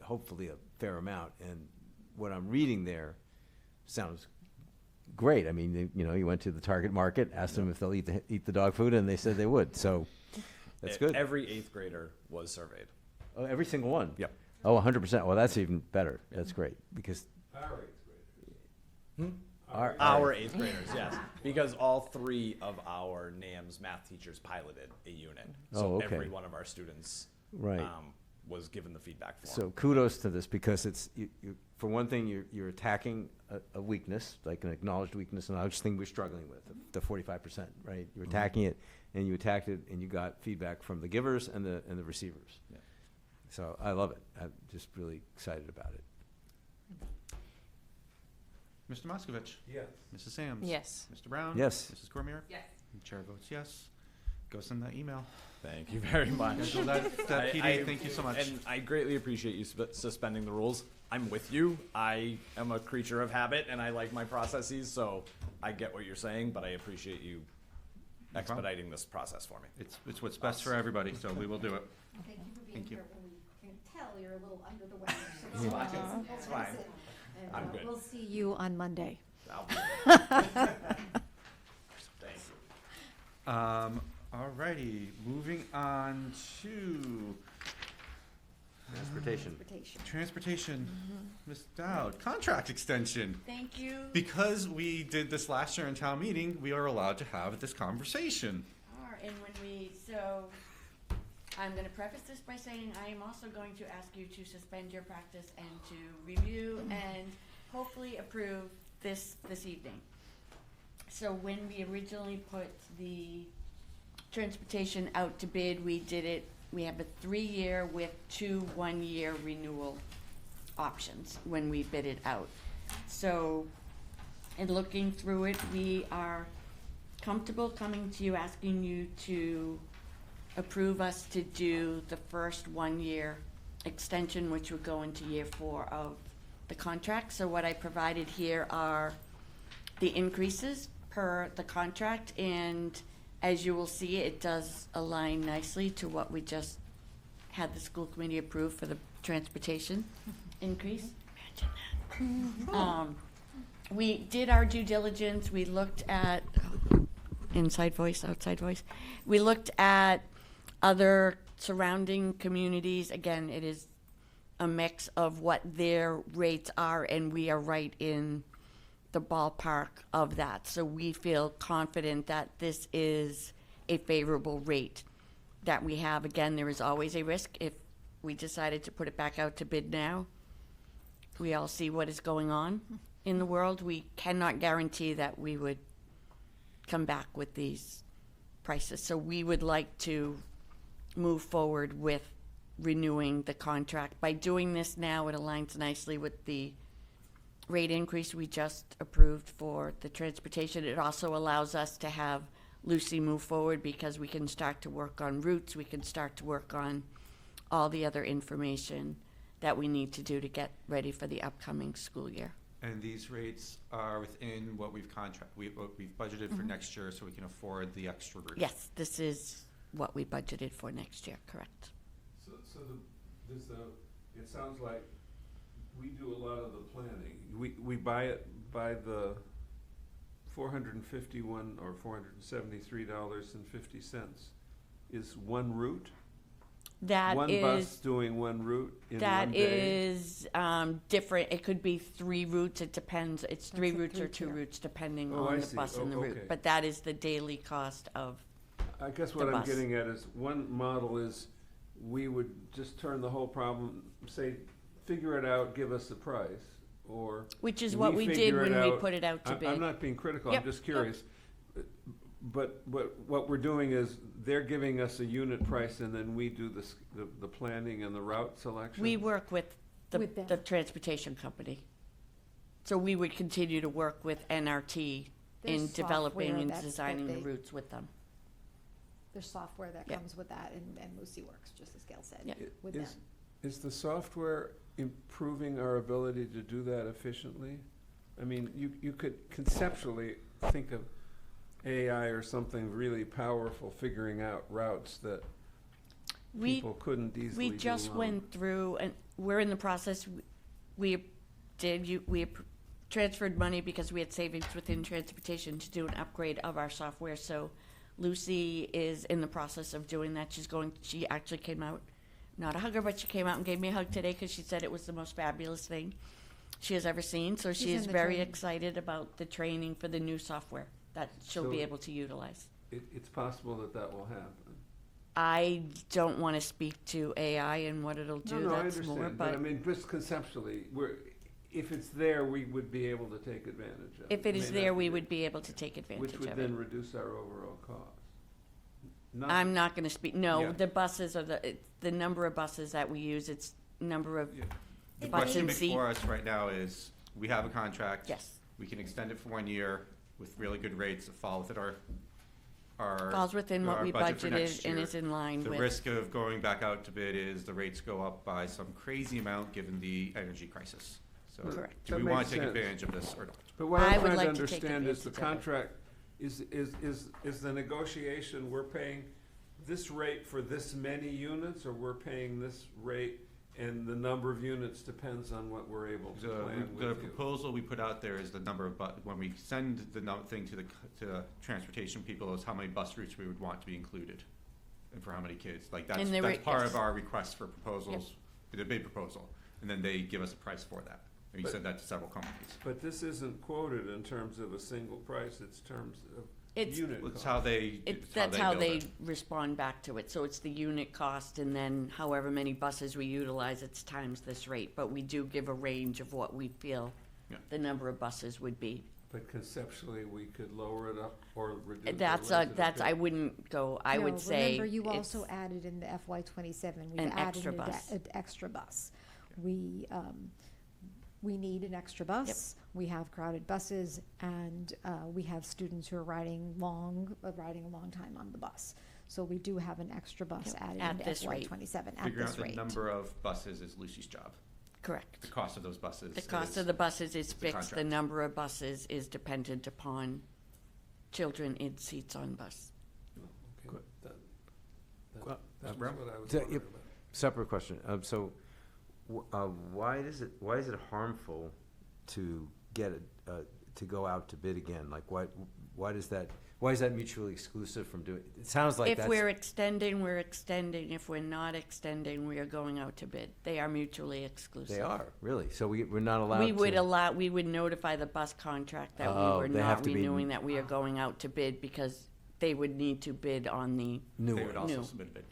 hopefully a fair amount. And what I'm reading there sounds great. I mean, you went to the Target market, asked them if they'll eat the dog food, and they said they would. So that's good. Every 8th grader was surveyed. Oh, every single one? Yep. Oh, 100%. Well, that's even better. That's great because Our eighth graders. Our 8th graders, yes. Because all 3 of our NAMS math teachers piloted a unit. So Oh, okay. every one of our students Right. Was given the feedback form. So kudos to this because it's for one thing you're attacking a weakness, like an acknowledged weakness, and I just think we're struggling with the 45%, right? You're attacking it, and you attacked it, and you got feedback from the givers and the receivers. Yeah. So I love it. I'm just really excited about it. Mr. Moskovich? Yes. Mrs. Sams? Yes. Mr. Brown? Yes. Mrs. Cormier? Yes. And Chair votes yes. Go send that email. Thank you very much. Schedule that PD. Thank you so much. And I greatly appreciate you suspending the rules. I'm with you. I am a creature of habit, and I like my processes, so I get what you're saying, but I appreciate you No problem. expediting this process for me. It's what's best for everybody, so we will do it. Thank you for being Thank you. here when we can tell you're a little under the weather. So It's fine. And, I'm good. We'll see you on Monday. Thank you. Alrighty, moving on to Transportation. transportation. Ms. Dowd, contract extension. Thank you. Because we did this last year in town meeting, we are allowed to have this conversation. And so I'm going to preface this by saying I am also going to ask you to suspend your practice and to review and hopefully approve this evening. So when we originally put the transportation out to bid, we have a 3-year with 2 1-year renewal options when we bid it out. So in looking through it, we are comfortable coming to you, asking you to approve us to do the first 1-year extension, which would go into year 4 of the contract. So what I provided here are the increases per the contract, and as you will see, it does align nicely to what we just had the school committee approve for the transportation increase. Imagine that. We did our due diligence. We looked at inside voice, outside voice. We looked at other surrounding communities. Again, it is a mix of what their rates are, and we are right in the ballpark of that. So we feel confident that this is a favorable rate that we have. Again, there is always a risk if we decided to put it back out to bid now. We all see what is going on in the world. We cannot guarantee that we would come back with these prices. So we would like to move forward with renewing the contract. By doing this now, it aligns nicely with the rate increase we just approved for the transportation. It also allows us to have Lucy move forward because we can start to work on routes, we can start to work on all the other information that we need to do to get ready for the upcoming school year. And these rates are within what we've budgeted for next year, so we can afford the extra route. Yes, this is what we budgeted for next year, correct? It sounds like we do a lot of the planning. We buy the $451 or $473.50 is one route? That one is, bus doing one route in one that day? is different. It could be 3 routes. It depends. It's 3 routes or 2 routes depending Oh, on I the see. bus and the route. Okay. But that is the daily cost of I guess the what I'm bus. getting at is, one model is, we would just turn the whole problem, say, figure it out, give us the price, or. Which is what we did when we put it out to bid. I'm not being critical, Yep, I'm just curious. But what we're doing is, they're giving us a unit price, and then we do the planning and the route selection? We work with With them. the transportation company. So we would continue to work with NRT in There's developing software and that designing the they- routes with them. There's software that Yeah. comes with that, and Lucy works, just as Gail said, Yeah. with them. Is the software improving our ability to do that efficiently? I mean, you could conceptually think of AI or something really powerful figuring out routes that We- people couldn't easily do We just alone. went through, and we're in the process, we transferred money because we had savings within transportation to do an upgrade of our software, so Lucy is in the process of doing that. She actually came out, not a hugger, but she came out and gave me a hug today because she said it was the most fabulous thing she has ever seen, so she She's is in the very training. excited about the training for the new software that she'll be So- able to utilize. It's possible that will happen. I don't want to speak to AI and what it'll do, No, I that's more, understand, but I mean, just conceptually, if it's there, we would be able to take advantage of it. if it is may not there, be we there, would be able to take advantage which of would it. then reduce our overall cost. I'm not gonna speak, no, Yeah. the buses are the number of buses that we use, it's number of Yeah. The It butts question and before seats. us right now is, we have a contract. Yes. We can extend it for 1 year with really good rates that fall within our Falls within what our we budget for next budgeted and year. is in line The with. risk of going back out to bid is the rates go up by some crazy amount given the energy crisis. So Correct. do we That want makes to take sense. advantage of this or not? But what I I'm would trying to like to take understand is the advantage of it. contract, is the negotiation, we're paying this rate for this many units, or we're paying this rate and the number of units depends on what we're able to plan The with you? proposal we put out there is the number of when we send the thing to the transportation people, is how many bus routes we would want to be included. And for how many kids, like And the that's rate- part yes. of our request for proposals, the bid proposal. And then they give us a price for that. And we But- send that to several companies. But this isn't quoted in terms of a single price, it's terms of It's- unit It's cost. how they, That's how build they it. respond back to it, so it's the unit cost, and then however many buses we utilize, it's times this rate, but we do give a range of what we feel Yeah. the number of buses would be. But conceptually, we could lower it up or reduce it. That's, raise it a I bit. wouldn't go, I No, would say. remember, you it's- also added in the FY '27, we've An added extra an bus. extra bus. We need an extra bus. We have crowded buses, and we have students who are riding a long time on the bus. So we do have an extra bus Yep, added at into this FY rate. '27 at Figuring out this the rate. number of buses is Lucy's job. Correct. The cost of those buses. The cost is- of the buses is the fixed, the contract. number of buses is dependent upon children in seats on bus. Okay, Well, That's Brown? what I was So, wondering yep. about. Separate question. Why is it harmful to get to go out to bid again? Like, why is that mutually exclusive from doing? It sounds like If that's. we're extending, we're extending. If we're not extending, we are going out to bid. They are mutually exclusive. They are, really. So we're not allowed to. We would notify the bus contract that we Oh, were they have not to be- renewing, that we are going out to bid, because they would need to bid on the, New They one. would also New. submit a bid.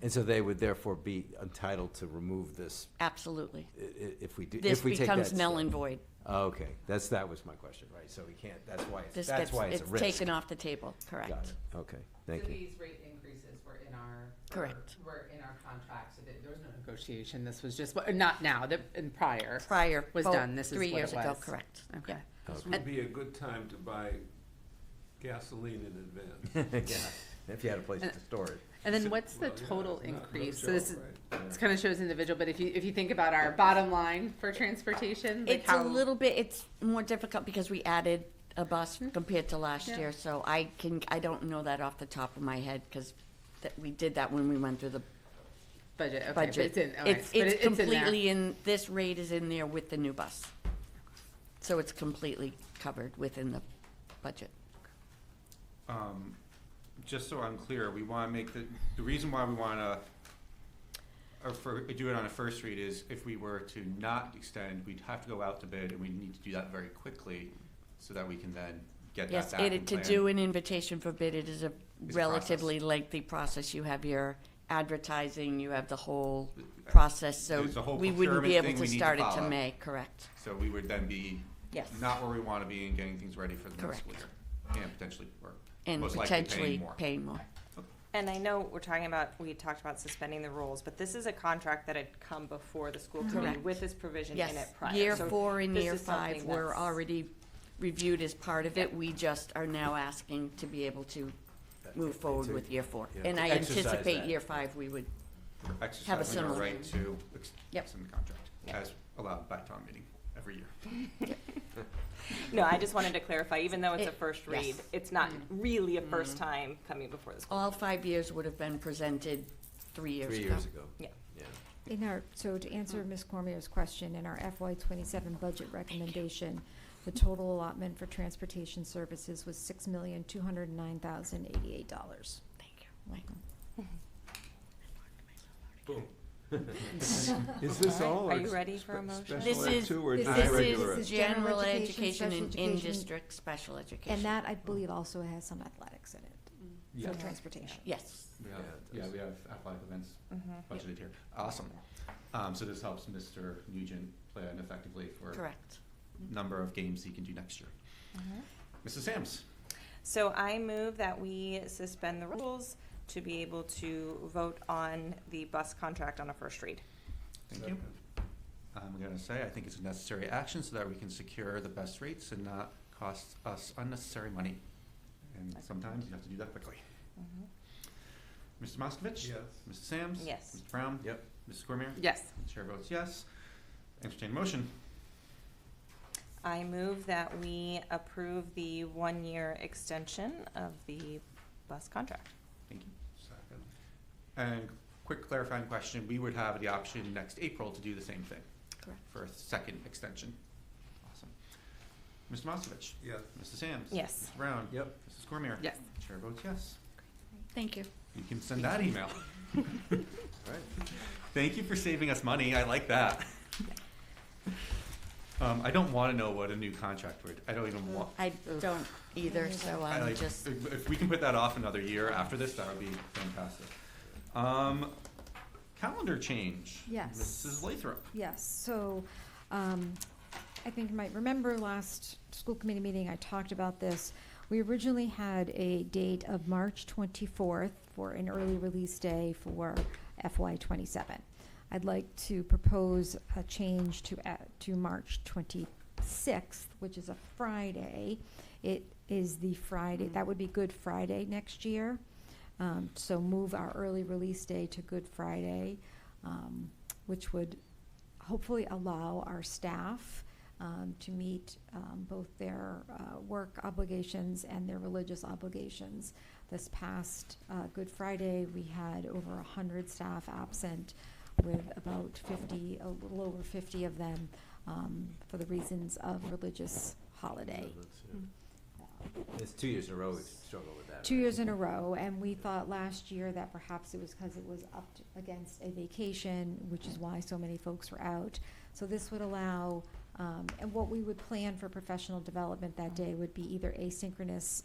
And so they would therefore be entitled to remove this absolutely. if we do, This if we take that becomes null step. and void. Oh, okay, that was my question, right? So we can't, that's why This that's gets, why it's a it's risk. taken off the table, correct. Got it, okay, thank So you. these rate increases were in our. Correct. Were in our contract, so there was no negotiation, this was just, not now, in prior. Prior. Was both done, this is 3 what it years ago, was. correct. Okay. Yeah. This would be a good time to buy gasoline in advance. Yeah, if you had a place to store it. And then what's the Well, yeah, total it's not no increase? So joke, this, right? this kind of shows individual, but if you think about our bottom line for transportation, like It's a little bit, it's more difficult because we added a bus compared to last Yeah. year, so I don't know that off the top of my head, because we did that when we went through the budget, okay, but budget. it's in, all right, It's but it's in there. completely in, this rate is in there with the new bus. So it's completely covered within the budget. Just so I'm clear, we want to make the reason why we want to do it on a first read is if we were to not extend, we'd have to go out to bid, and we need to do that very quickly so that we can then get that Yes, back in to plan. do an invitation for bid, it is a It's a relatively lengthy process. You have your advertising, you have the whole process, so There's a whole we wouldn't be procurement able thing to we need to start it to follow. May, correct? So we would then be Yes. not where we want to be in getting things ready for the next Correct. school year, and potentially, or And most likely potentially paying more. paying more. And I know we talked about suspending the rules, but this is a contract that had come before the school committee Correct. with this provision in it Yes, prior. year So 4 and this year is 5 something were that's- already reviewed as part of it. We just are now asking to be able to move forward with year 4. Yeah, And to I exercise anticipate that. year 5, we would, Exercising Have a our similar- right to Yep. extend the contract, Yep. as allowed by town meeting every year. No, I just wanted to clarify, even though it's a It- first read, yes. it's not really a first time coming before the school. all 5 years would have been presented 3 years ago. 3 years ago. Yeah. Yeah. So to answer Ms. Cormier's question, in our FY '27 budget recommendation, the total allotment for transportation services was $6,209,088. Thank you. Welcome. Boom. Is this all? Are or you ready spe- for a motion? special This ed is, too, or this just is- regular this ed? is general general education education, and special education. in-district special education. And that, I believe, also has some athletics in it, Yeah. for transportation. Yes. We Yeah, have, it yeah, does. we have athletic events Mhm. budgeted here. Awesome. So this helps Mr. Nugent plan effectively for Correct. number of games he can do next year. Mrs. Sams? So I move that we suspend the rules to be able to vote on the bus contract on a first read. Thank you. I'm gonna say, I think it's a necessary action so that we can secure the best rates and not cost us unnecessary money. And sometimes you have to do that quickly. Mr. Moskovich? Yes. Mrs. Sams? Yes. Mr. Brown? Yep. Mrs. Cormier? Yes. Chair votes yes. Entertain a motion. I move that we approve the 1-year extension of the bus contract. Thank you. Second. And quick clarifying question, we would have the option next April to do the same thing Correct. for a second extension. Awesome. Mr. Moskovich? Yes. Mrs. Sams? Yes. Mr. Brown? Yep. Mrs. Cormier? Yes. Chair votes yes. Thank you. You can send that email. Right. Thank you for saving us money. I like that. I don't want to know what a new contract would. I don't even want. I don't either, so I I'm like, just, if we can put that off another year after this, that would be fantastic. Calendar change. Yes. Mrs. Lathrop. Yes, so, I think you might remember last school committee meeting, I talked about this. We originally had a date of March 24th for an early release day for FY '27. I'd like to propose a change to March 26th, which is a Friday. It is the Friday, that would be Good Friday next year. So move our early release day to Good Friday, which would hopefully allow our staff to meet both their work obligations and their religious obligations. This past Good Friday, we had over 100 staff absent, with about 50, a little over 50 of them for the reasons of religious holiday. It's 2 years in a row we've struggled with that. 2 right? years in a row, and we thought last year that perhaps it was because it was up against a vacation, which is why so many folks were out. So this would allow, and what we would plan for professional development that day would be either an asynchronous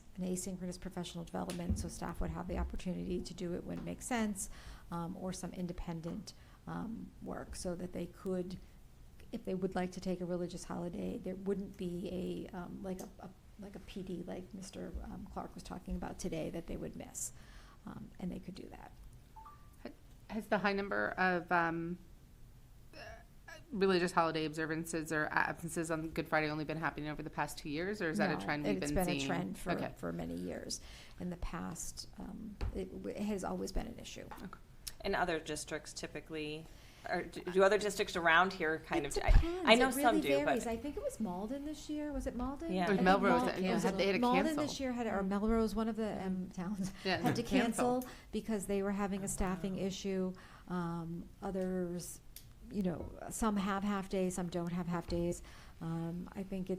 professional development, so staff would have the opportunity to do it when it makes sense, or some independent work, so that they could, if they would like to take a religious holiday, there wouldn't be like a PD like Mr. Clark was talking about today that they would miss, and they could do that. Has the high number of religious holiday observances or absences on Good Friday only been happening over the past 2 years, or is that a No, trend we've been seeing? It's been a trend Okay. for many years. In the past, it has always been an issue. And other districts typically, or do other districts around here kind It of? depends. I know It really some do, varies. but I think it was Malden this year. Was it Malden? Yeah. I It was think Melrose Malden- that- was had- it they had to Malden cancel. this year had, or Melrose, one of the towns, Yeah, had to cancel. cancel because they were having a staffing issue. Others, some have half days, some don't have half days. I think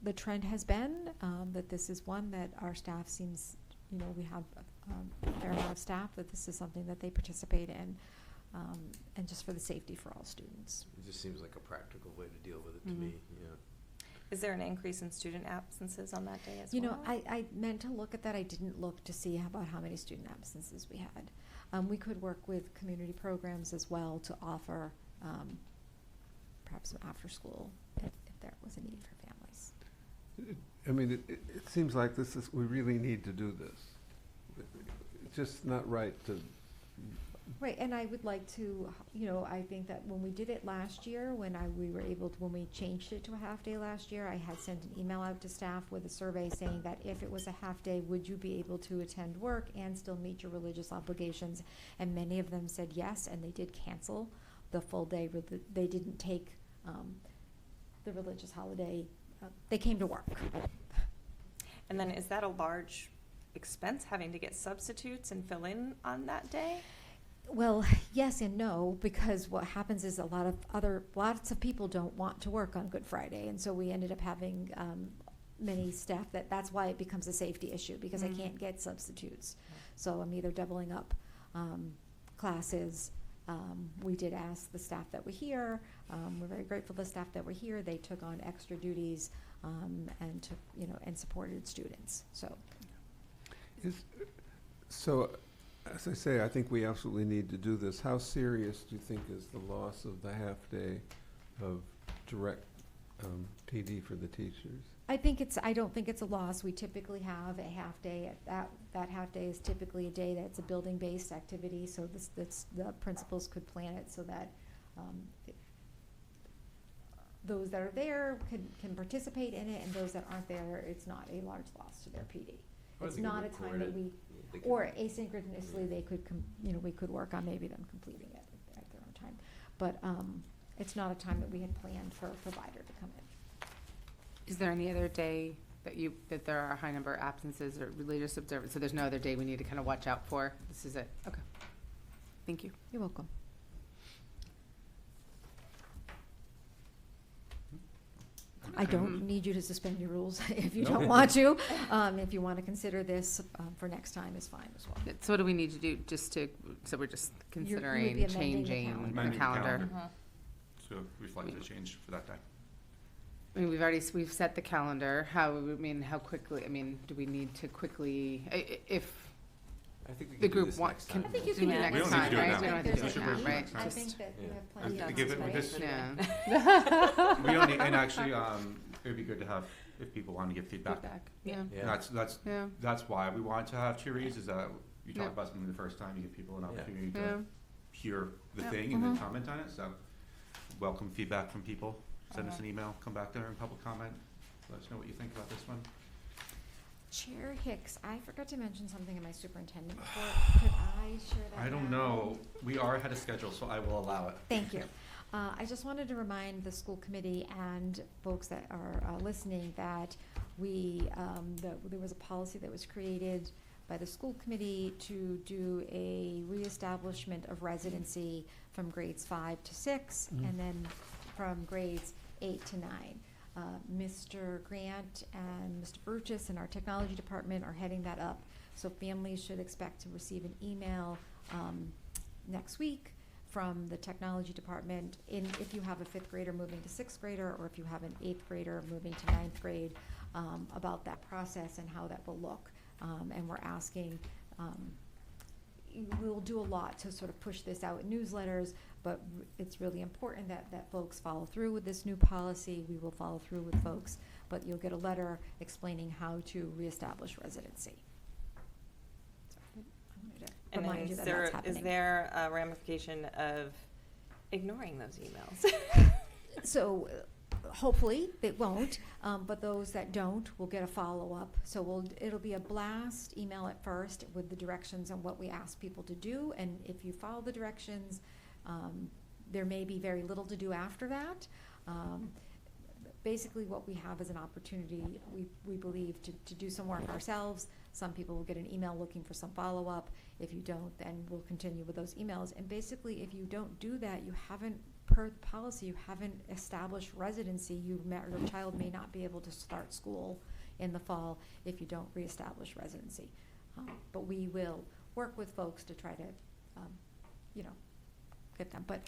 the trend has been that this is one that our staff seems, we have a fair amount of staff, that this is something that they participate in, and just for the safety for all students. It just seems like a practical way to deal with it to me, yeah. is there an increase in student absences on that day as You well? know, I meant to look at that. I didn't look to see about how many student absences we had. We could work with community programs as well to offer perhaps some after-school if there was a need for families. I mean, it seems like we really need to do this. just not right to, Right, and I would like to, I think that when we did it last year, when we changed it to a half-day last year, I had sent an email out to staff with a survey saying that if it was a half-day, would you be able to attend work and still meet your religious obligations? And many of them said yes, and they did cancel the full day. They didn't take the religious holiday. They came to work. And then is that a large expense, having to get substitutes and fill in on that day? Well, yes and no, because what happens is lots of people don't want to work on Good Friday, and so we ended up having many staff that's why it becomes a safety issue, because I can't get substitutes. So I'm either doubling up classes. We did ask the staff that were here. We're very grateful for the staff that were here. They took on extra duties and took, and supported students. So, as I say, I think we absolutely need to do this. How serious do you think is the loss of the half-day of direct PD for the teachers? I don't think it's a loss. We typically have a half-day. That half-day is typically a day that's a building-based activity, so the principals could plan it so that those that are there can participate in it, and those that aren't there, it's not a large loss to their PD. It's not a time that or asynchronously they could, we could work on maybe them completing it at their own time. But it's not a time that we had planned for a provider to come in. Is there any other day that there are a high number of absences or religious observances? So there's no other day we need to kind of watch out for? This is it? Okay. Thank you. You're welcome. I don't need you to suspend your rules if you don't want to. If you want to consider this for next time is fine as well. So what do we need to do so we're just considering amending the changing calendar. the Amending the calendar? So reflect the change for that day. I mean, we've set the calendar. How quickly, do we need to quickly, if I think we the can do group this wants, next can time. I think you do can it do it next We don't need to time, do it right? now. We don't have to do We it should now, do it right? next time. I Just- think that we have Yeah. plenty of Give it- time, because- Yeah. We only, and actually, it'd be good to have, if people want to give feedback. Yeah. And Yeah. that's why we wanted to have two reads, is that you talk Yeah. about something the first time, you give people an Yeah. opportunity Yeah. to hear the Yeah. thing and then comment on it, so welcome feedback from people. Send us an email, come back there in public comment, let us know what you think about this one. Chair Hicks, I forgot to mention something in my superintendent report. Could I share that I don't now? know, we are ahead of schedule, so I will allow it. Thank you. I just wanted to remind the school committee and folks that are listening that there was a policy that was created by the school committee to do a reestablishment of residency from grades 5 to 6, and then from grades 8 to 9. Mr. Grant and Mr. Burgess in our technology department are heading that up. So families should expect to receive an email next week from the technology department if you have a 5th grader moving to 6th grader, or if you have an 8th grader moving to 9th grade, about that process and how that will look. And we're asking, we'll do a lot to sort of push this out in newsletters, but it's really important that folks follow through with this new policy. We will follow through with folks, but you'll get a letter explaining how to reestablish residency. So I wanted to And then remind you that is that's there, happening. is there a ramification of ignoring those emails? So hopefully it won't, but those that don't will get a follow-up. So it'll be a blast email at first with the directions on what we ask people to do, and if you follow the directions, there may be very little to do after that. Basically what we have is an opportunity, we believe, to do some work ourselves. Some people will get an email looking for some follow-up. If you don't, then we'll continue with those emails. And basically, if you don't do that, you haven't, per the policy, you haven't established residency. Your child may not be able to start school in the fall if you don't reestablish residency. But we will work with folks to try to, get them. But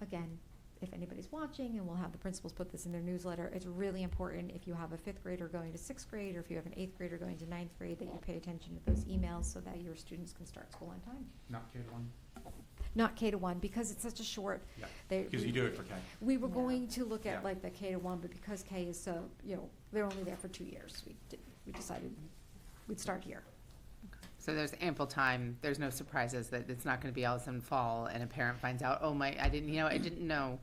again, if anybody's watching, and we'll have the principals put this in their newsletter, it's really important if you have a 5th grader going to 6th grade, or if you have an 8th grader going to 9th grade, that you pay attention to those emails so that your students can start school on time. Not K-1? Not K-1, because it's such a short. Yeah, they- because you do it for K. We were going to look at Yeah. like the K-1, but because K is so, they're only there for 2 years, we decided we'd start here. So there's ample time. There's no surprises that it's not going to be all of a sudden fall and a parent finds out, oh my, I didn't know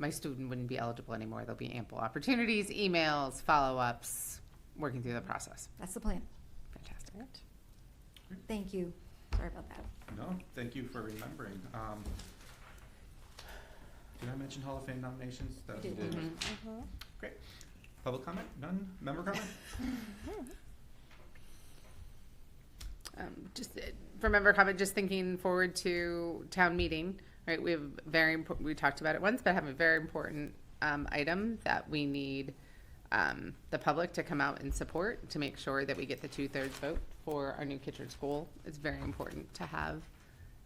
my student wouldn't be eligible anymore. There'll be ample opportunities, emails, follow-ups, working through the process. That's the plan. Fantastic. Thank you. Sorry about that. No, thank you for remembering. Did I mention Hall of Fame nominations? That You was- did. Mm-hmm. Great. Public comment? None? Member comment? Just for member comment, just thinking forward to town meeting, right? We have we talked about it once, but have a very important item that we need the public to come out and support to make sure that we get the 2/3 vote for our new Kitchener School. It's very important to have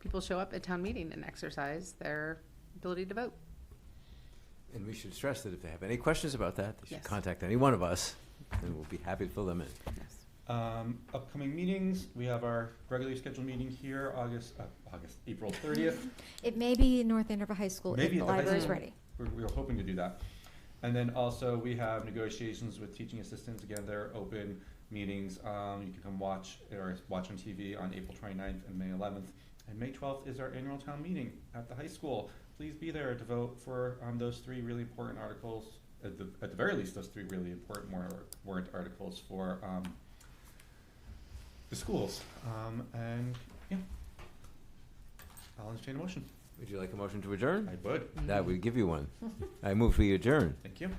people show up at town meeting and exercise their ability to vote. And we should stress that if they have any questions about that, they should Yes. contact any one of us, and we'll be happy to fill them in. Yes. Upcoming meetings, we have our regularly scheduled meeting here, April 30th. It may be in North Andover High School if Maybe the at the high library's school. ready. We were hoping to do that. And then also, we have negotiations with teaching assistants. Again, they're open meetings. You can come watch on TV on April 29th and May 11th. And May 12th is our annual town meeting at the high school. Please be there to vote for those three really important articles. At the very least, those three really important warrant articles for the schools. And yeah, I'll entertain a motion. Would you like a motion to adjourn? I would. That would give you one. I move we adjourn. Thank you.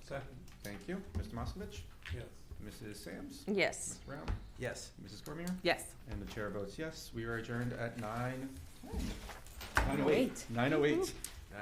Second. Thank you. Mr. Moskovich? Yes. Mrs. Sams? Yes. Mr. Brown? Yes. Mrs. Cormier? Yes. And the chair votes yes. We are adjourned at 9:08. 9:08. 9:08.